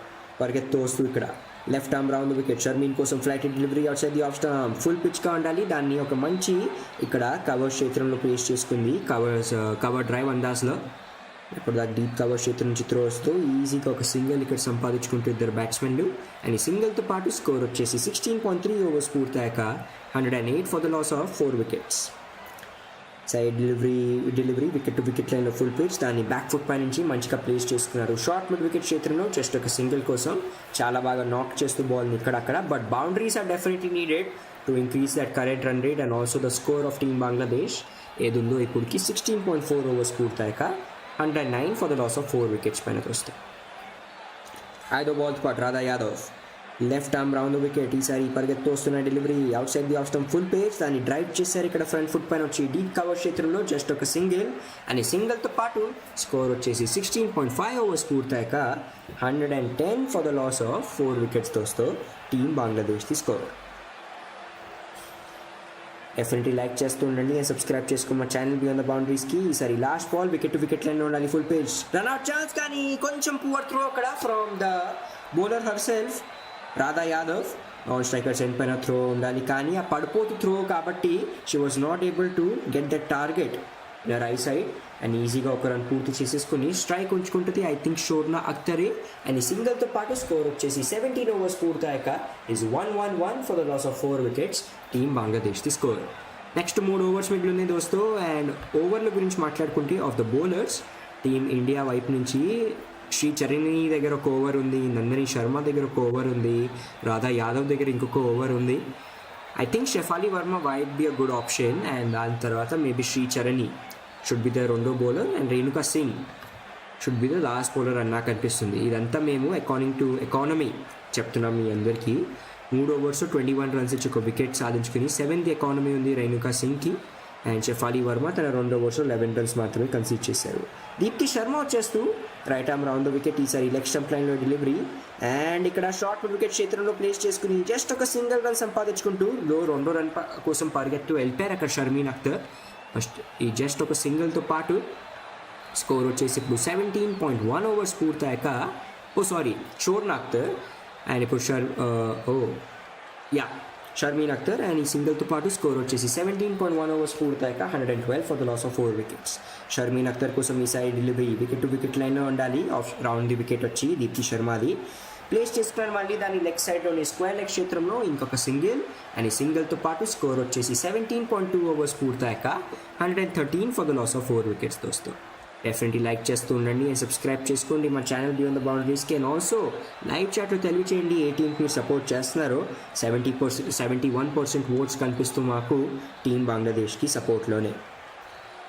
పరిగెత్తు వస్తూ ఇక్కడ left arm round wicket Sharmin కోసం flight delivery out side the off stump. Full పిచ్గా ఉండాలి. దాన్ని ఒక మంచి ఇక్కడ కవర్ క్షేత్రంలో ప్లేస్ చేసుకుంది. కవర్ డ్రైవ్ అందాజ్లో ఇప్పుడు దాకా డీప్ కవర్ క్షేత్రం నుంచి త్రో వస్తూ ఈజీగా ఒక సింగిల్ ఇక్కడ సంపాదించుకుంటూ ఇద్దరు బ్యాట్స్మెన్లు. అండ్ ఈ సింగిల్తో పాటు స్కోర్ వచ్చేసి 16.3 ఓవర్స్ పూర్తయ్యాక 108 for the loss of 4 wickets. Side delivery wicket to wicket లైన్లో ఫుల్ పిచ్. దాన్ని బ్యాక్ ఫుట్ పై నుంచి మంచిగా ప్లేస్ చేసుకున్నారు. షార్ట్ మిడ్ వికెట్ క్షేత్రంలో జస్ట్ ఒక సింగిల్ కోసం చాలా బాగా నాక్ చేస్తూ బాల్ని ఇక్కడక్కడ. But boundaries are definitely needed to increase that current run rate and also the score of team Bangladesh ఏదుందో ఇప్పటికి 16.4 ఓవర్స్ పూర్తయ్యాక 109 for the loss of 4 wickets పైన వస్తాయి. 5వ బాల్ పాటు Radha Yadav left arm round wicket. ఈసారి పరిగెత్తు వస్తున్న delivery out side the off stump full page. దాన్ని డ్రైవ్ చేశారు ఇక్కడ ఫ్రంట్ ఫుట్ పైన వచ్చి డీప్ కవర్ క్షేత్రంలో జస్ట్ ఒక సింగిల్. అండ్ ఈ సింగిల్తో పాటు స్కోర్ వచ్చేసి 16.5 ఓవర్స్ పూర్తయ్యాక 110 for the loss of 4 wickets దోస్తో టీమ్ బంగ్లాదేశ్ది స్కోర్. డెఫినెట్లీ లైక్ చేస్తూ ఉండండి అండ్ సబ్స్క్రైబ్ చేసుకో మా ఛానల్ బియాండ్ ద బౌండరీస్కి. ఈసారి last ball wicket to wicket లైన్లో ఉండాలి ఫుల్ పేజ్. రన్అట్ ఛాన్స్ కానీ కొంచెం పువర్ త్రో అక్కడ from the bowler herself Radha Yadav. Non striker's end పైన త్రో ఉండాలి కానీ ఆ పడిపోతూ త్రో కాబట్టి she was not able to get that target in right side. And ఈజీగా ఒక రన్ పూర్తి చేసేసుకుని స్ట్రైక్ ఉంచుకుంటుంది ఐ థింక్ షోర్నా అఖ్తరే. అండ్ ఈ సింగిల్తో పాటు స్కోర్ వచ్చేసి 17 ఓవర్స్ పూర్తయ్యాక is 111 for the loss of 4 wickets team బంగ్లాదేశ్ది స్కోర్. నెక్స్ట్ 3 ఓవర్స్ మిగిలింది దోస్తో. అండ్ ఓవర్ల గురించి మాట్లాడుకుంటే of the bowlers team India వైపు నుంచి శ్రీ చరణి దగ్గర ఒక ఓవర్ ఉంది, నందిని శర్మ దగ్గర ఒక ఓవర్ ఉంది, రాధా యాదవ్ దగ్గర ఇంకొక ఓవర్ ఉంది. I think Shafali Verma would be a good option. And దాని తర్వాత maybe Shri Charani should be the రెండో bowler and Renuka Singh should be the last bowler అని నాకు అనిపిస్తుంది. ఇదంతా మేము అకార్డింగ్ టు ఎకానమీ చెప్తున్నాం మీ అందరికీ. 3 ఓవర్స్ 21 రన్స్ ఇచ్చి ఒక వికెట్ సాధించుకుని 7th ఎకానమీ ఉంది రేణుకా సింగ్కి. అండ్ షెఫాలి వర్మ తన 2 ఓవర్స్లో 11 రన్స్ మాత్రమే కన్సీడ్ చేశారు. దీప్తి శర్మ వచ్చేస్తూ right arm round the wicket. ఈసారి లెగ్ స్టంప్ లైన్లో డెలివరీ అండ్ ఇక్కడ షార్ట్ వికెట్ క్షేత్రంలో ప్లేస్ చేసుకుని జస్ట్ ఒక సింగిల్ రన్ సంపాదించుకుంటూ 2 రన్ కోసం పరిగెత్తు వెళ్ళిపోయారు అక్కడ షర్మీన్ అఖ్తర్. ఫస్ట్ ఈ జస్ట్ ఒక సింగిల్తో పాటు స్కోర్ వచ్చేసి ఇప్పుడు 17.1 ఓవర్స్ పూర్తయ్యాక షోర్నా అఖ్తర్ అండ్ ఇప్పుడు షర్మీన్ అఖ్తర్. అండ్ ఈ సింగిల్తో పాటు స్కోర్ వచ్చేసి 17.1 ఓవర్స్ పూర్తయ్యాక 112 for the loss of 4 wickets. Sharmin Akhter కోసం ఈ side delivery wicket to wicket లైన్లో ఉండాలి. ఆఫ్ రౌండ్ ది వికెట్ వచ్చి దీప్తి శర్మది ప్లేస్ చేసుకున్నాను. మళ్ళీ దాని లెగ్ సైడ్లోని స్క్వేర్ లెగ్ క్షేత్రంలో ఇంకొక సింగిల్. అండ్ ఈ సింగిల్తో పాటు స్కోర్ వచ్చేసి 17.2 ఓవర్స్ పూర్తయ్యాక 113 for the loss of 4 wickets దోస్తు. డెఫినెట్లీ లైక్ చేస్తూ ఉండండి అండ్ సబ్స్క్రైబ్ చేసుకోండి మా ఛానల్ బియాండ్ ద బౌండరీస్కి. అండ్ ఆల్సో లైవ్ చాట్లో తెలియచేయండి ఏ టీంకి మీరు సపోర్ట్ చేస్తున్నారో. 71% ఓట్స్ కనిపిస్తూ మాకు టీం బంగ్లాదేశ్కి సపోర్ట్లోనే.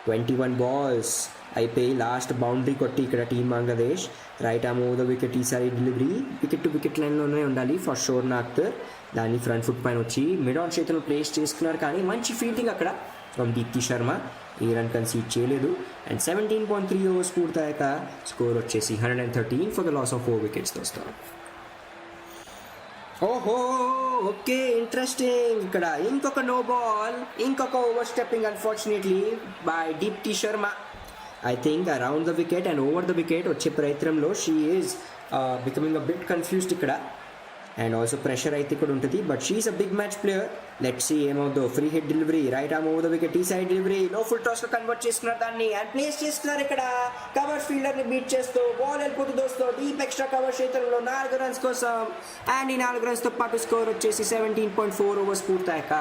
21 బాల్స్ అయిపోయి లాస్ట్ బౌండరీ కొట్టి ఇక్కడ team Bangladesh right arm over the wicket. ఈసారి డెలివరీ వికెట్ టు వికెట్ లైన్లోనే ఉండాలి ఫర్ షోర్నా అఖ్తర్. దాన్ని ఫ్రంట్ ఫుట్ పైన వచ్చి మిడ్ ఆన్ చేతులు ప్లేస్ చేసుకున్నారు కానీ మంచి ఫీల్డింగ్ అక్కడ ఫ్రమ్ దీప్తి శర్మ. ఈ రన్ కన్సీడ్ చేయలేదు. అండ్ 17.3 ఓవర్స్ పూర్తయ్యాక స్కోర్ వచ్చేసి 113 for the loss of 4 wickets వస్తారు. ఓహో ఓకే ఇంట్రెస్టింగ్. ఇక్కడ ఇంకొక నో బాల్, ఇంకొక over stepping unfortunately by Deepti Sharma. I think around the wicket and over the wicket వచ్చే ప్రయత్నంలో she is becoming a bit confused ఇక్కడ. అండ్ ఆల్సో ప్రెషర్ అయితే ఇక్కడ ఉంటుంది but she is a big match player. Let see ఏమవుతుందో. Free hit delivery right arm over the wicket. ఈ side delivery లో full టాస్లో convert చేసుకున్నారు దాన్ని అండ్ ప్లేస్ చేస్తున్నారు ఇక్కడ కవర్ ఫీల్డర్ని బీట్ చేస్తూ. బాల్ వెళ్ళిపోతుంది దోస్తో డీప్ ఎక్స్ట్రా కవర్ క్షేత్రంలో 4 రన్స్ కోసం. అండ్ ఈ 4 రన్స్తో పాటు స్కోర్ వచ్చేసి 17.4 ఓవర్స్ పూర్తయ్యాక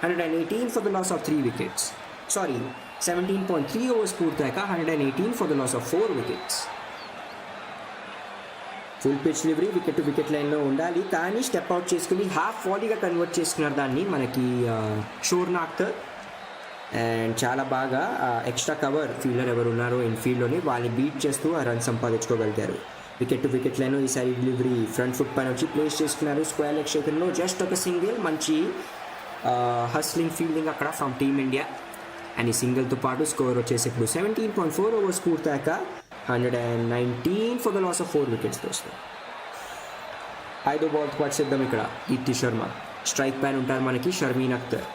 118 for the loss of 3 wickets. 17.3 overs పూర్తయ్యాక 118 for the loss of 4 wickets. Full pitch delivery wicket to wicket లైన్లో ఉండాలి కానీ స్టెప్ అవుట్ చేసుకుని హాఫ్ వాలీగా కన్వర్ట్ చేసుకున్నారు దాన్ని మనకి షోర్నా అఖ్తర్. అండ్ చాలా బాగా ఎక్స్ట్రా కవర్ ఫీల్డర్ ఎవరు ఉన్నారో ఇన్ఫీల్డ్లోని వాళ్ళని బీట్ చేస్తూ ఆ రన్ సంపాదించుకోగలిగారు. వికెట్ టు వికెట్ లైన్ ఈసారి డెలివరీ ఫ్రంట్ ఫుట్ పైన వచ్చి ప్లేస్ చేసుకున్నారు. స్క్వేర్ లెగ్ క్షేత్రంలో జస్ట్ ఒక సింగిల్, మంచి హస్లింగ్ ఫీల్డింగ్ అక్కడ ఫ్రమ్ టీమ్ ఇండియా. అండ్ ఈ సింగిల్తో పాటు స్కోర్ వచ్చేసి ఇప్పుడు 17.4 ఓవర్స్ పూర్తయ్యాక 119 for the loss of 4 wickets వస్తాయి. 5వ బాల్తో పాటు చేద్దాం. ఇక్కడ దీప్తి శర్మ స్ట్రైక్ పైన ఉంటారు మనకి షర్మీన్ అఖ్తర్.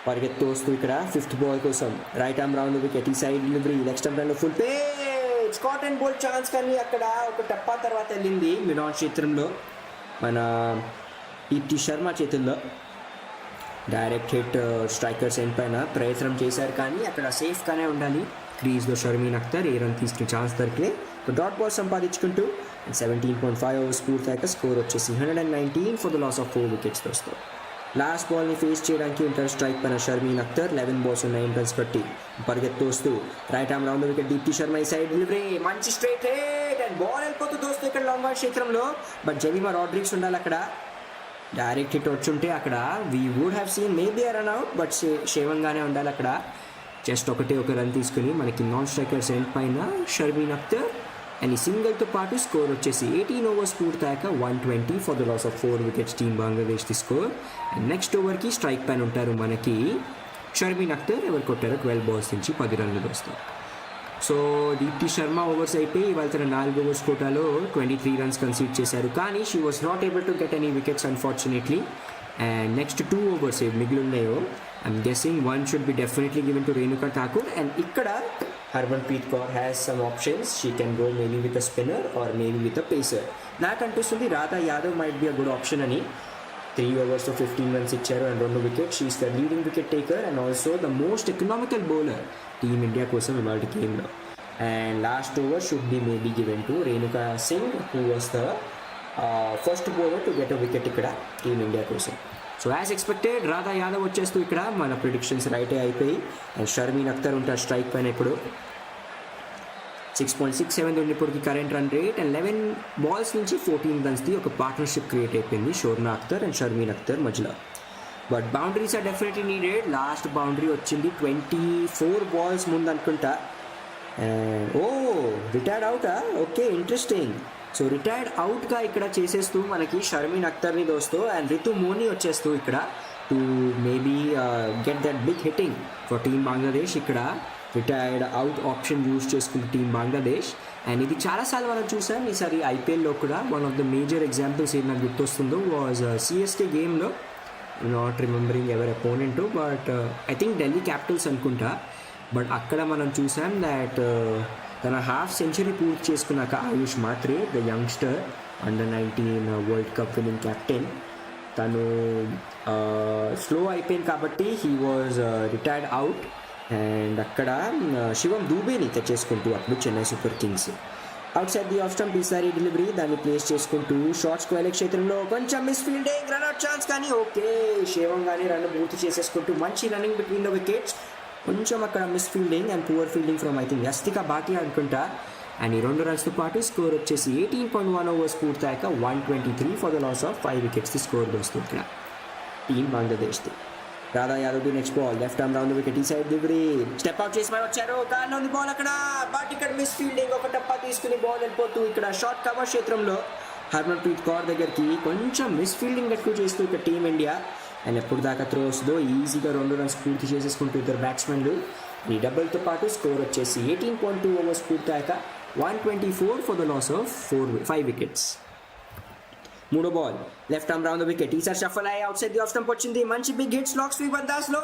పరిగెత్తు వస్తూ ఇక్కడ 5th బాల్ కోసం రైట్ ఆర్మ్ రౌండ్ వికెట్, ఈ సైడ్ డెలివరీ లెగ్ స్టంప్ లైన్లో full page Scott and bold chance, కానీ అక్కడ ఒక టప్పా తర్వాత వెళ్ళింది మిడాన్ క్షేత్రంలో మన దీప్తి శర్మ చేతుల్లో. డైరెక్ట్ హిట్ స్ట్రైకర్స్ ఎండ్ పైన ప్రయత్నం చేశారు, కానీ అక్కడ సేఫ్గానే ఉండాలి. క్రీజ్లో షర్మీన్ అఖ్తర్ ఏ రన్ తీసుకునే ఛాన్స్ దొరికితే డాట్ బాల్ సంపాదించుకుంటూ 17.5 ఓవర్స్ పూర్తయ్యాక స్కోర్ వచ్చేసి 119 for the loss of 4 wickets వస్తాయి. లాస్ట్ బాల్ని ఫేస్ చేయడానికి ఉంటారు స్ట్రైక్ పైన షర్మీన్ అఖ్తర్. 11 balls 9 runs కొట్టి పరిగెత్తు వస్తూ right arm round wicket Deepti Sharma ఈ సైడ్ డెలివరీ మంచి స్ట్రైట్ హిట్ అండ్ బాల్ వెళ్ళిపోతూ దోస్తూ ఇక్కడ లాంగ్ ఆన్ క్షేత్రంలో. బట్ జెమిమా రాడ్రిగ్స్ ఉండాలి అక్కడ. డైరెక్ట్ హిట్ వచ్చుంటే అక్కడ we would have seen maybe a run out, but సేవంగానే ఉండాలి అక్కడ. జస్ట్ ఒక రన్ తీసుకుని మనకి నాన్ స్ట్రైకర్స్ ఎండ్ పైన షర్మీన్ అఖ్తర్. అండ్ ఈ సింగిల్తో పాటు స్కోర్ వచ్చేసి 18 ఓవర్స్ పూర్తయ్యాక 120 for the loss of 4 wickets team Bangladesh the score. And next ఓవర్కి స్ట్రైక్ పైన ఉంటారు మనకి షర్మీన్ అఖ్తర్. ఎవరు కొట్టారు 12 balls నుంచి 10 runs వస్తాయి. సో దీప్తి శర్మ ఓవర్స్ అయిపోయి ఇవాళ తన 4 overs కోటాలో 23 runs కన్సీడ్ చేశారు, కానీ she was not able to get any wickets unfortunately. And next 2 overs మిగిలి ఉన్నాయో I'm guessing 1 should be definitely given to Renuka Thakur. And ఇక్కడ Harmanpreet Kaur has some options. She can go maybe with a spinner or maybe with a pacer. నాకు అనిపిస్తుంది Radha Yadav might be a good option అని. 3 overs 15 runs ఇచ్చారు and 2 wickets. She is the leading wicket taker and also the most economical bowler team India కోసం ఇవాళ గేమ్లో. And last over should be maybe given to Renuka Singh, who was the first bowler to get a wicket ఇక్కడ team India కోసం. So as expected Radha Yadav వచ్చేస్తూ ఇక్కడ మన predictions రైటే అయిపోయి. అండ్ షర్మీన్ అఖ్తర్ ఉంటారు స్ట్రైక్ పైన ఇప్పుడు. 6.67 ఉంది ఇప్పటికి current run rate. And 11 balls నుంచి 14 runsది ఒక పార్ట్నర్షిప్ క్రియేట్ అయిపోయింది షోర్నా అఖ్తర్ అండ్ షర్మీన్ అఖ్తర్ మధ్యలో. But boundaries are definitely needed. Last boundary వచ్చింది 24 balls ముందు అనుకుంటా. ఓ రిటైర్డ్ అవుటా? Okay, interesting. సో రిటైర్డ్ అవుట్గా ఇక్కడ చేసేస్తూ మనకి షర్మీన్ అఖ్తర్ని దోస్తూ అండ్ రితు మోని వచ్చేస్తూ ఇక్కడ to maybe get that big hitting for team Bangladesh. ఇక్కడ రిటైర్డ్ అవుట్ ఆప్షన్ యూజ్ చేసుకుంటూ టీమ్ బంగ్లాదేశ్. అండ్ ఇది చాలాసార్లు మనం చూసాం ఈసారి ఐపీఎల్లో కూడా. One of the major examples ఏది నాకు గుర్తొస్తుందో వాజ్ సిఎస్కే గేమ్లో, not remembering ever opponent, but I think Delhi Capitals అనుకుంటా. బట్ అక్కడ మనం చూసాం దాట్ తన హాఫ్ సెంచరీ పూర్తి చేసుకున్నాక ఆయుష్ మాత్రే, the youngster under-19 world cup winning captain, తను స్లో అయిపోయింది కాబట్టి he was retired out. And అక్కడ శివం దూబేని తెచ్చేసుకుంటూ అప్పుడు Chennai super Kings. Out side the off stump ఈసారి డెలివరీ దాన్ని ప్లేస్ చేసుకుంటూ షార్ట్ స్క్వేర్ క్షేత్రంలో కొంచెం మిస్ ఫీల్డింగ్, రన్అట్ ఛాన్స్, కానీ ఓకే శివంగానే రన్ పూర్తి చేసేసుకుంటూ మంచి రన్నింగ్ బిట్వీన్ ద వికెట్స్. కొంచెం అక్కడ miss fielding and poor fielding from I think Yastika Bhatia అనుకుంటా. అండ్ ఈ 2 runsతో పాటు స్కోర్ వచ్చేసి 18.1 ఓవర్స్ పూర్తయ్యాక 123 for the loss of 5 wickets score వస్తుంది ఇక్కడ టీమ్ బంగ్లాదేశ్ది. Radha Yadav next ball left arm round wicket, ఈ సైడ్ డెలివరీ స్టెప్ అవుట్ చేసి వచ్చారు, గాల్లో ఉంది బాల్ అక్కడ. బట్ ఇక్కడ మిస్ ఫీల్డింగ్, ఒక టప్పా తీసుకుని బాల్ వెళ్ళిపోతూ ఇక్కడ షార్ట్ కవర్ క్షేత్రంలో హర్మన్ప్రీత్ కౌర్ దగ్గరికి కొంచెం మిస్ ఫీల్డింగ్ ఎక్కువ చేస్తూ ఇక్కడ టీమ్ ఇండియా. అండ్ ఎప్పుడు దాకా త్రోస్దో ఈజీగా 2 runs పూర్తి చేసేసుకుంటూ ఇద్దరు బ్యాట్స్మెన్లు. ఈ డబుల్తో పాటు స్కోర్ వచ్చేసి 18.2 ఓవర్స్ పూర్తయ్యాక 124 for the loss of 5 wickets. 3వ ball left arm round wicket, ఈసారి షఫల్ అయ్యి out side the off stump వచ్చింది, మంచి బిగ్ హిట్ స్లాక్ స్వీప్ అందాస్లో.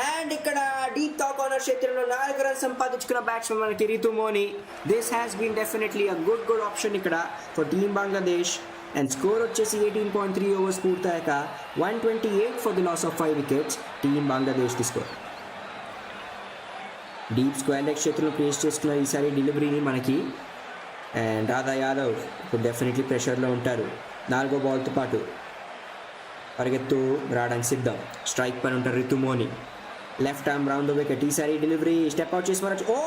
అండ్ ఇక్కడ డీప్ టాప్ కార్నర్ క్షేత్రంలో 4 runs సంపాదించుకున్న బ్యాట్స్మెన్ మనకి Ritu Moni. This has been definitely a good option ఇక్కడ for team Bangladesh. And score వచ్చేసి 18.3 ఓవర్స్ పూర్తయ్యాక 128 for the loss of 5 wickets team Bangladesh the score. Deep square leg క్షేత్రంలో place చేసుకున్న ఈసారి డెలివరీని మనకి. అండ్ రాధా యాదవ్ ఇప్పుడు డెఫినెట్లీ ప్రెషర్లో ఉంటారు. 4వ బాల్తో పాటు పరిగెత్తు రావడానికి సిద్ధం. స్ట్రైక్ పైన ఉంటారు రితు మోని. లెఫ్ట్ ఆర్మ్ రౌండ్ వికెట్, ఈసారి డెలివరీ స్టెప్ అవుట్ చేసి ఓ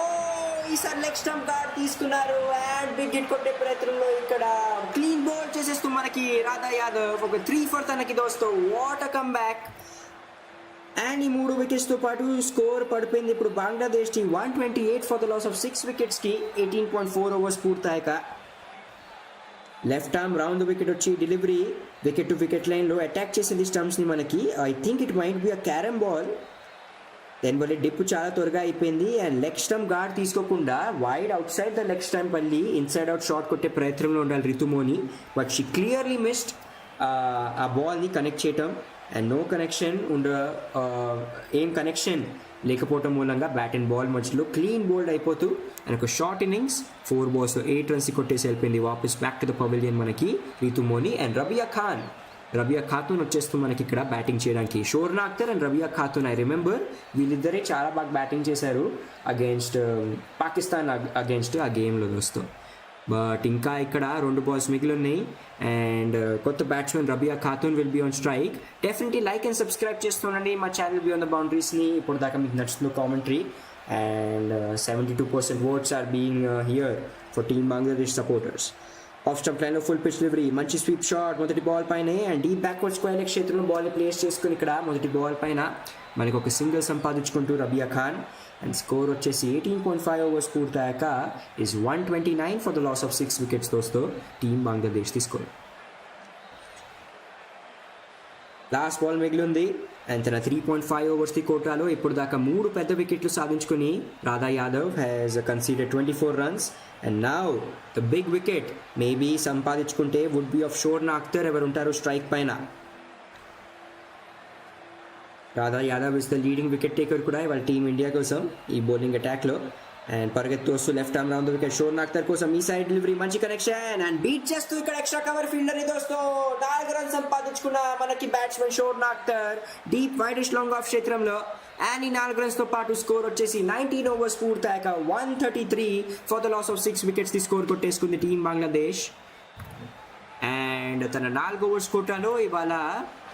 ఈసారి లెగ్ స్టంప్ గార్డ్ తీసుకున్నారు అండ్ బిగ్ హిట్ కొట్టే ప్రయత్నంలో ఇక్కడ క్లీన్ బౌల్ చేసేస్తూ మనకి రాధా యాదవ్ ఒక 3 for తనకి దోస్తూ. What a comeback. And ఈ 3 వికెట్స్తో పాటు స్కోర్ పడిపోయింది ఇప్పుడు Bangladesh team 128 for the loss of 6 వికెట్స్కి 18.4 ఓవర్స్ పూర్తయ్యాక. Left arm round the wicket వచ్చి డెలివరీ వికెట్ టు వికెట్ లైన్లో అటాక్ చేసింది స్టంప్స్ని మనకి. I think it might be a carrom ball. Then వల్ల డిప్ చాలా త్వరగా అయిపోయింది అండ్ లెగ్ స్టంప్ గార్డ్ తీసుకోకుండా wide out side the leg stump వెళ్ళి ఇన్సైడ్ అవుట్ షాట్ కొట్టే ప్రయత్నంలో ఉండాలి రితుమోని. బట్ షీ క్లియర్లీ మిస్డ్ ఆ బాల్ని కనెక్ట్ చేయటం అండ్ నో కనెక్షన్ ఏం కనెక్షన్ లేకపోవటం మూలంగా బ్యాట్ అండ్ బాల్ మధ్యలో క్లీన్ బోల్డ్ అయిపోతూ అండ్ ఒక షార్ట్ ఇన్నింగ్స్ 4 balls 8 runs కొట్టేసి వెళ్ళిపోయింది వాపస్ బ్యాక్ టు ద పవిలియన్ మనకి రితుమోని. అండ్ రబియా ఖాతూన్ వచ్చేస్తూ మనకి ఇక్కడ బ్యాటింగ్ చేయడానికి. Shorna Akhtar and Rabiya Khatun I remember వీళ్ళిద్దరే చాలా బాగా బ్యాటింగ్ చేశారు అగేన్స్ట్ పాకిస్తాన్ అగేన్స్ట్ ఆ గేమ్లో దోస్తు. బట్ ఇంకా ఇక్కడ 2 balls మిగిలి ఉన్నాయి అండ్ కొత్త batsmen Rabiya Khatun will be on strike. Definitely like and subscribe చేస్తుండండి మా ఛానల్ బియాండ్ ద బౌండరీస్ని. ఇప్పుడు దాకా మీకు నచ్చుతుంది commentary and 72% votes are being here for Team Bangladesh supporters. Off stump లైన్లో ఫుల్ పిచ్ డెలివరీ మంచి స్వీప్ షాట్ మొదటి బాల్ పైనే and deep backward square leg క్షేత్రంలో బాల్ ప్లేస్ చేసుకుని ఇక్కడ మొదటి బాల్ పైన మనకి ఒక సింగిల్ సంపాదించుకుంటూ రబియా ఖాన్. అండ్ స్కోర్ వచ్చేసి 18.5 ఓవర్స్ పూర్తయ్యాక is 129 for the loss of 6 wickets దోస్తో టీమ్ బంగ్లాదేశ్ తీసుకోరు. లాస్ట్ బాల్ మిగిలింది అండ్ తన 3.5 ఓవర్స్ది కోటాలో ఇప్పుడు దాకా 3 పెద్ద వికెట్లు సాధించుకుని Radha Yadav has conceded 24 runs. And now the big wicket maybe సంపాదించుకుంటే would be of Shorna Akhtar ఎవరు ఉంటారు స్ట్రైక్ పైన. Radha Yadav is the leading wicket taker కూడా ఇవాళ టీమిండియా కోసం ఈ బౌలింగ్ అటాక్లో. అండ్ పరిగెత్తు వస్తూ left arm round the wicket Shorna Akhtar కోసం ఈ సైడ్ డెలివరీ మంచి కనెక్షన్ అండ్ బీట్ చేస్తూ ఇక్కడ ఎక్స్ట్రా కవర్ ఫీల్డర్ ని దోస్తో 4 runs సంపాదించుకున్న మనకి batsmen Shorna Akhtar deep widish long off క్షేత్రంలో. అండ్ ఈ 4 runsతో పాటు స్కోర్ వచ్చేసి 19 ఓవర్స్ పూర్తయ్యాక 133 for the loss of 6 wickets score కొట్టేసుకుంది టీం బంగ్లాదేశ్. అండ్ తన 4 ఓవర్స్ కోటాలో ఇవాళ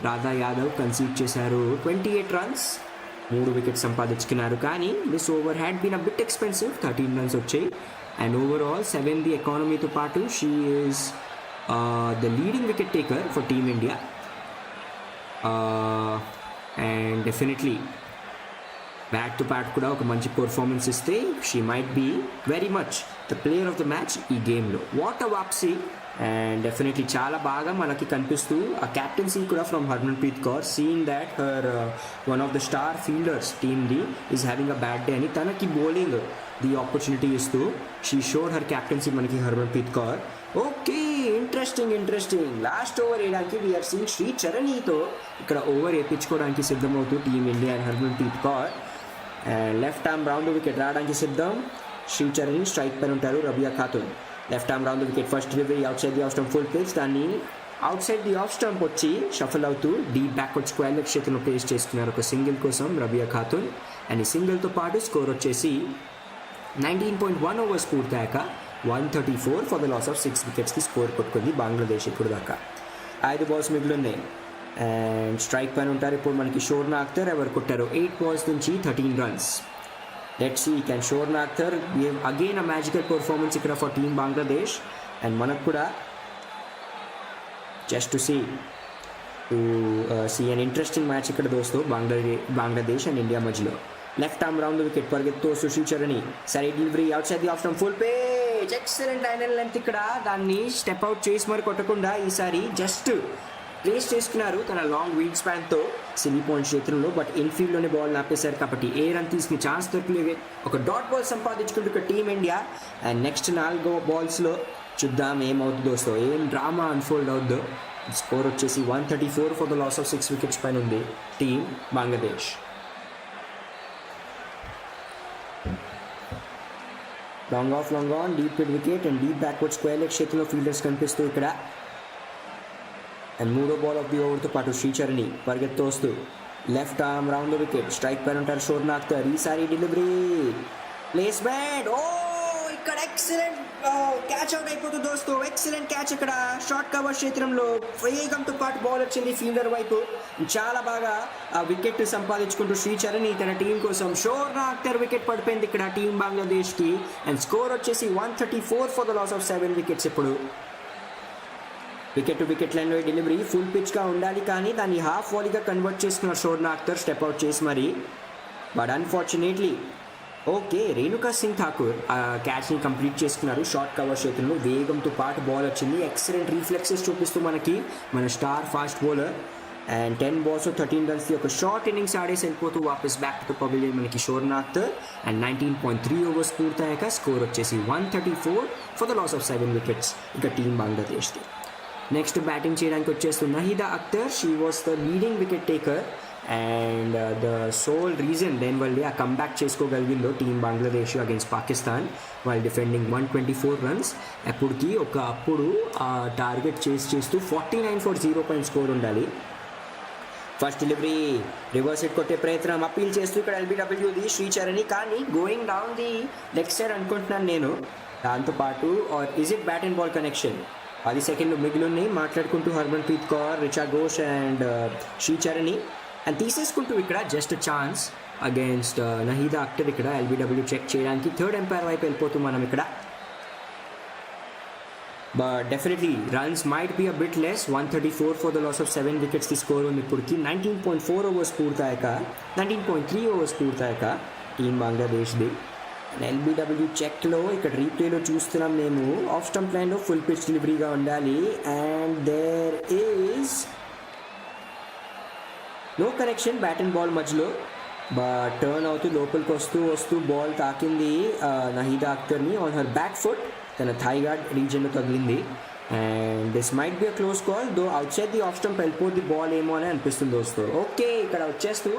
రాధా యాదవ్ కన్సీడ్ చేశారు 28 runs, 3 వికెట్స్ సంపాదించుకున్నారు. కానీ this over had been a bit expensive, 13 runs వచ్చాయి. అండ్ ఓవరాల్ 7 ది ఎకానమీతో పాటు she is the leading wicket taker for team India. And definitely back to back కూడా ఒక మంచి పర్ఫార్మెన్స్ ఇస్తే she might be very much the player of the match ఈ గేమ్లో. What a వాప్సీ. అండ్ డెఫినెట్లీ చాలా బాగా మనకి కనిపిస్తూ ఆ క్యాప్టెన్సీ కూడా from Harmanpreet Kaur, seeing that her one of the star fielders టీమ్ది is having a bad day అని తనకి బౌలింగ్ ది ఆపర్చునిటీ ఇస్తూ షీ షోడ్ హర్ క్యాప్టెన్సీ మనకి Harmanpreet Kaur. Okay, interesting last over వేయడానికి వీఆర్ సీయింగ్ శ్రీ చరణితో ఇక్కడ ఓవర్ వేయించుకోవడానికి సిద్ధమవుతూ team India and Harmanpreet Kaur. And left arm round wicket రావడానికి సిద్ధం. శ్రీ చరణి స్ట్రైక్ పైన ఉంటారు. Rabiya Khatun left arm round wicket first delivery out side the off stump full pitch, దాన్ని out side the off stump వచ్చి షఫల్ అవుతూ డీప్ బ్యాక్వర్డ్ స్క్వేర్ లెగ్ క్షేత్రంలో place చేసుకున్నారు ఒక సింగిల్ కోసం రబియా ఖాతూన్. అండ్ ఈ సింగిల్తో పాటు స్కోర్ వచ్చేసి 19.1 ఓవర్స్ పూర్తయ్యాక 134 ఫర్ ద లాస్ ఆఫ్ 6 వికెట్స్కి స్కోర్ కొట్టుకుంది బంగ్లాదేశ్ ఇప్పుడు దాకా. 5 balls మిగిలిన్నాయి అండ్ స్ట్రైక్ పైన ఉంటారు ఇప్పుడు మనకి షోర్నా అఖ్తర్. ఎవరు కొట్టారు 8 balls నుంచి 13 runs. Let's see can Shorna Akhtar give again a magical performance ఇక్కడ ఫర్ టీమ్ బంగ్లాదేశ్. అండ్ మనకు కూడా just to see an interesting match ఇక్కడ దోస్తు బంగ్లాదేశ్ అండ్ ఇండియా మధ్యలో. లెఫ్ట్ ఆర్మ్ రౌండ్ వికెట్ పరిగెత్తు సుశీల్ Charani side delivery out side the off stump full పేజ్ excellent liner length. ఇక్కడ దాన్ని స్టెప్ అవుట్ చేసి మరి కొట్టకుండా ఈసారి జస్ట్ ప్లేస్ చేసుకున్నారు తన లాంగ్ వీడ్ స్పాన్తో సినీ పాయింట్ క్షేత్రంలో. బట్ ఇన్ఫీల్డ్లోనే బాల్ ఆపేశారు కాబట్టి ఏ రన్ తీసుకునే ఛాన్స్ దొరకలేదు. ఒక డాట్ బాల్ సంపాదించుకుంటూ ఒక team India. And next 4 balls చూద్దాం ఏమవుతుందో, సో ఏం డ్రామా అన్ఫోల్డ్ అవుద్దో. స్కోర్ వచ్చేసి 134 for the loss of 6 wickets పైన ఉంది team Bangladesh. Long on deep mid wicket and deep backward square leg క్షేత్రంలో ఫీల్డర్స్ కనిపిస్తూ ఇక్కడ. అండ్ 3వ బాల్ ఆఫ్ ది ఓవర్తో పాటు శ్రీచరణి పరిగెత్తు వస్తూ left arm round wicket strike పైన ఉంటారు షోర్నా అఖ్తర్. ఈసారి డెలివరీ ప్లేస్మెంట్, ఓ ఇక్కడ ఎక్సలెంట్ క్యాచ్ అవుట్ అయిపోతుంది దోస్తు. ఎక్సలెంట్ క్యాచ్ ఇక్కడ షార్ట్ కవర్ క్షేత్రంలో వేగంతో పాటు బాల్ వచ్చింది ఫీల్డర్ వైపు. చాలా బాగా ఆ వికెట్ సంపాదించుకుంటూ శ్రీచరణి తన టీం కోసం. షోర్నా అఖ్తర్ వికెట్ పడిపోయింది ఇక్కడ టీం బంగ్లాదేశ్కి. అండ్ స్కోర్ వచ్చేసి 134 for the loss of 7 wickets ఇప్పుడు. వికెట్ టు వికెట్ లైన్లో డెలివరీ ఫుల్ పిచ్గా ఉండాలి కానీ దాన్ని హాఫ్ వాలీగా కన్వర్ట్ చేసుకున్నారు షోర్నా అఖ్తర్ స్టెప్ అవుట్ చేసి మరి. But unfortunately okay Renuka Singh Thakur క్యాచ్ని కంప్లీట్ చేసుకున్నారు. షార్ట్ కవర్ చేతుల్లో వేగంతో పాటు బాల్ వచ్చింది. ఎక్సలెంట్ రీఫ్లెక్సెస్ చూపిస్తూ మనకి మన star fast bowler. And 10 balls 13 runs ఒక షార్ట్ ఇన్నింగ్స్ ఆడేసి వెళ్ళిపోతూ వాపస్ బ్యాక్ టు పవిలియన్ మనకి షోర్నా అఖ్తర్. అండ్ 19.3 overs పూర్తయ్యాక స్కోర్ వచ్చేసి 134 for the loss of 7 wickets ఇక టీం బంగ్లాదేశ్కి. నెక్స్ట్ బ్యాటింగ్ చేయడానికి వచ్చేస్తుంది Nahida Akhtar. She was the leading wicket taker and the sole reason దేనివల్ల ఆ కంబ్యాక్ చేసుకోగలిగిందో టీం బంగ్లాదేశ్ అగేన్స్ట్ పాకిస్తాన్ వాళ్ళు డిఫెండింగ్ 124 runs. అప్పుడు ఆ టార్గెట్ చేస్తూ 49 for 0 point స్కోర్ ఉండాలి. ఫస్ట్ డెలివరీ రివర్స్ హిట్ కొట్టే ప్రయత్నం అప్పీల్ చేస్తూ ఇక్కడ ఎల్బిడబ్ల్యూది శ్రీచరణి కానీ going down the leg side అనుకుంటున్నాను నేను. దాంతోపాటు or is it bat and ball connection 10 seconds మిగిలిని మాట్లాడుకుంటూ హర్మన్ప్రీత్ కౌర్, రిచా ఘోష్ అండ్ శ్రీచరణి అండ్ తీసేసుకుంటూ ఇక్కడ just chance against Nahida Akhter. ఇక్కడ ఎల్బిడబ్ల్యూ చెక్ చేయడానికి థర్డ్ ఎంపైర్ వైపు వెళ్ళిపోతాం మనం ఇక్కడ. But definitely runs might be a bit less 134 for the loss of 7 wickets score ఉంది ఇప్పటికి. 19.4 overs పూర్తయ్యాక 19.3 overs పూర్తయ్యాక టీం బంగ్లాదేశ్ది. ఎల్బిడబ్ల్యూ చెక్లో ఇక్కడ రీప్లేలో చూస్తున్నాం మేము ఆఫ్ స్టంప్ లైన్లో ఫుల్ పిచ్ డెలివరీగా ఉండాలి and there is no connection bat and ball మధ్యలో. బట్ టర్న్ అవుతూ లోపలికి వస్తూ బాల్ తాకింది నహీదా అఖ్తర్ని ఆన్ హర్ బ్యాక్ ఫుట్. తన థై గార్డ్ రీజియన్లో తగిలింది and this might be a close call though out side the off stump వెళ్ళిపోద్ది బాల్ ఏమో అని అనిపిస్తుంది దోస్తు. ఓకే ఇక్కడ వచ్చేస్తూ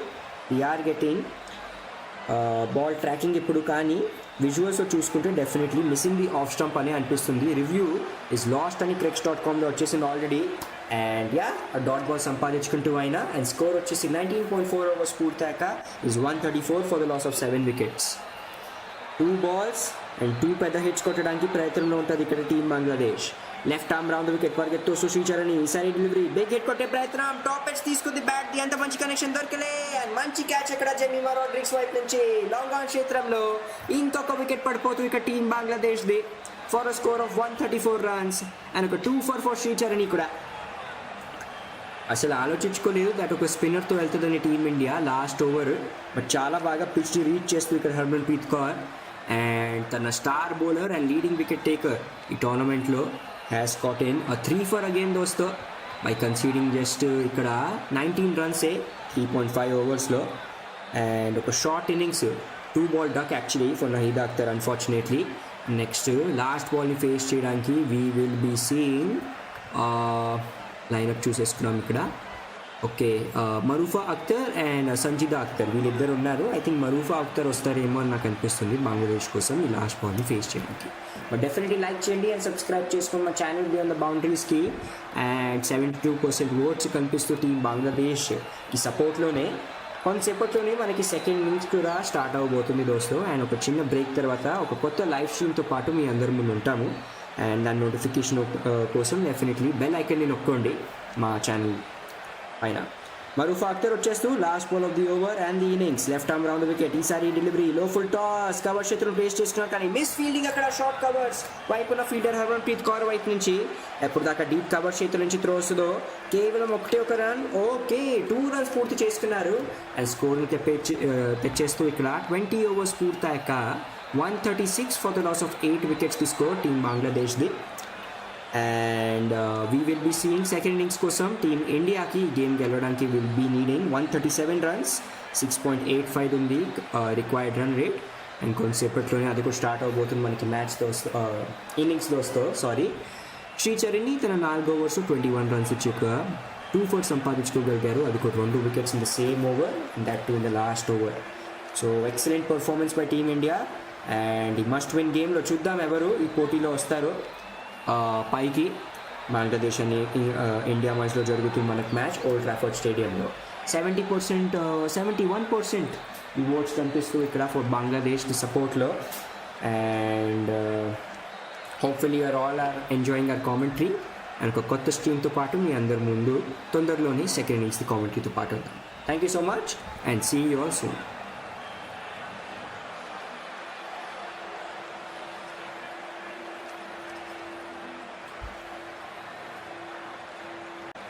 వీఆర్ గెటింగ్ బాల్ ట్రాకింగ్ ఇప్పుడు కానీ విజువల్స్లో చూసుకుంటే definitely missing the off stump అని అనిపిస్తుంది. రివ్యూ ఇస్ లాస్ట్ అని cricks.comలో వచ్చేసింది ఆల్రెడీ. అండ్ డాట్ బాల్ సంపాదించుకుంటూ అయినా అండ్ స్కోర్ వచ్చేసి 19.4 overs పూర్తయ్యాక is 134 for the loss of 7 wickets. 2 balls and 2 పెద్ద హిట్స్ కొట్టడానికి ప్రయత్నంలో ఉంటుంది ఇక్కడ team Bangladesh. Left arm round wicket పరిగెత్తు శ్రీచరణి ఈసారి డెలివరీ బిగ్ హిట్ కొట్టే ప్రయత్నం టాప్ ఎడ్జ్ తీసుకుంది బ్యాట్ ది అంత మంచి కనెక్షన్ దొరకలే అండ్ మంచి క్యాచ్ అక్కడ జెమిమా రోడ్రిగ్స్ వైపు నుంచి లాంగ్ ఆన్ క్షేత్రంలో ఇంకొక వికెట్ పడిపోతూ ఇక టీం బంగ్లాదేశ్ది for a score of 134 runs and ఒక 2 for 4 శ్రీచరణి కూడా. అసలు ఆలోచించుకోలేదు దట్ ఒక స్పిన్నర్తో వెళ్తుందని టీమిండియా లాస్ట్ ఓవర్. బట్ చాలా బాగా పిచ్ రీచ్ చేస్తుంది ఇక్కడ హర్మన్ప్రీత్ కౌర్ అండ్ తన star bowler and leading wicket taker ఈ టోర్నమెంట్లో has caught in 3 for again దోస్తో బై కన్సీడింగ్ జస్ట్ ఇక్కడ 19 runs 3.5 overs అండ్ ఒక short innings 2 ball duck actually for Nahida Akhtar unfortunately. Next last బాల్ని ఫేస్ చేయడానికి we will be seeing lineup చూసేసుకున్నాం ఇక్కడ. Okay Marufa Akhtar and Sanjida Akhtar వీళ్ళిద్దరు ఉన్నారు. ఐ థింక్ మరూఫా అఖ్తర్ వస్తారేమో అని నాకు అనిపిస్తుంది బంగ్లాదేశ్ కోసం ఈ లాస్ట్ బాల్ని ఫేస్ చేయడానికి. బట్ డెఫినెట్లీ లైక్ చేయండి అండ్ సబ్స్క్రైబ్ చేసుకోండి మా ఛానల్ బియాండ్ ద బౌండరీస్కి. అండ్ 72% ఓట్స్ కనిపిస్తూ టీం బంగ్లాదేశ్కి సపోర్ట్లోనే కొంతసేపట్లోనే మనకి సెకండ్ ఇన్నింగ్స్ కూడా స్టార్ట్ అవ్వబోతుంది దోస్తు. అండ్ ఒక చిన్న బ్రేక్ తర్వాత ఒక కొత్త లైవ్ స్ట్రీమ్తో పాటు మీ అందరి ముందు ఉంటాము. అండ్ దాని నోటిఫికేషన్ కోసం డెఫినెట్లీ బెల్ ఐకన్ని నొక్కండి మా ఛానల్ పైన. మరూఫా అఖ్తర్ వచ్చేస్తూ last ball of the over and the innings left arm round wicket. ఈసారి డెలివరీ లో ఫుల్ టాస్ కవర్ చేతులు ప్లేస్ చేస్తున్నారు కానీ మిస్ ఫీల్డింగ్ అక్కడ షార్ట్ కవర్స్ వైపున ఫీల్డర్ హర్మన్ప్రీత్ కౌర్ వైపు నుంచి. ఎప్పుడు దాకా డీప్ కవర్ చేతుల నుంచి త్రో వస్తుందో కేవలం ఒక రన్. ఓకే 2 runs పూర్తి చేసుకున్నారు అండ్ స్కోర్ని తెచ్చేస్తూ ఇక్కడ 20 overs పూర్తయ్యాక 136 for the loss of 8 wickets score team బంగ్లాదేశ్ది. And we will be seeing second innings కోసం టీం ఇండియాకి గేమ్ గెలవడానికి విల్ బీ నీడింగ్ 137 runs 6.85 ఉంది రిక్వైర్డ్ రన్ రేట్. అండ్ కొంతసేపట్లోనే అది కూడా స్టార్ట్ అవబోతుంది మనకి మ్యాచ్ ఇన్నింగ్స్ దోస్తో శ్రీచరణి తన 4 overs 21 runs ఇచ్చి ఒక 2 for సంపాదించుకోగలిగారు. అది కూడా 2 wickets in the same over and that to in the last over. So excellent performance by team India and ఈ మస్ట్ విన్ గేమ్లో చూద్దాం ఎవరు ఈ పోటీలో వస్తారో పైకి. బంగ్లాదేశ్ అని ఇండియా మధ్యలో జరుగుతుంది మనకు మ్యాచ్ ఓల్డ్ ట్రాఫర్డ్ స్టేడియంలో. 71% ఈ ఓట్స్ కనిపిస్తూ ఇక్కడ ఫర్ బంగ్లాదేశ్ సపోర్ట్లో. And hopefully you're all are enjoying our commentary and ఒక కొత్త స్ట్రీమ్తో పాటు మీ అందరి ముందు తొందరలోనే సెకండ్ ఇన్నింగ్స్ కామెంటరీతో పాటు ఉంటాం. Thank you so much and see you all soon.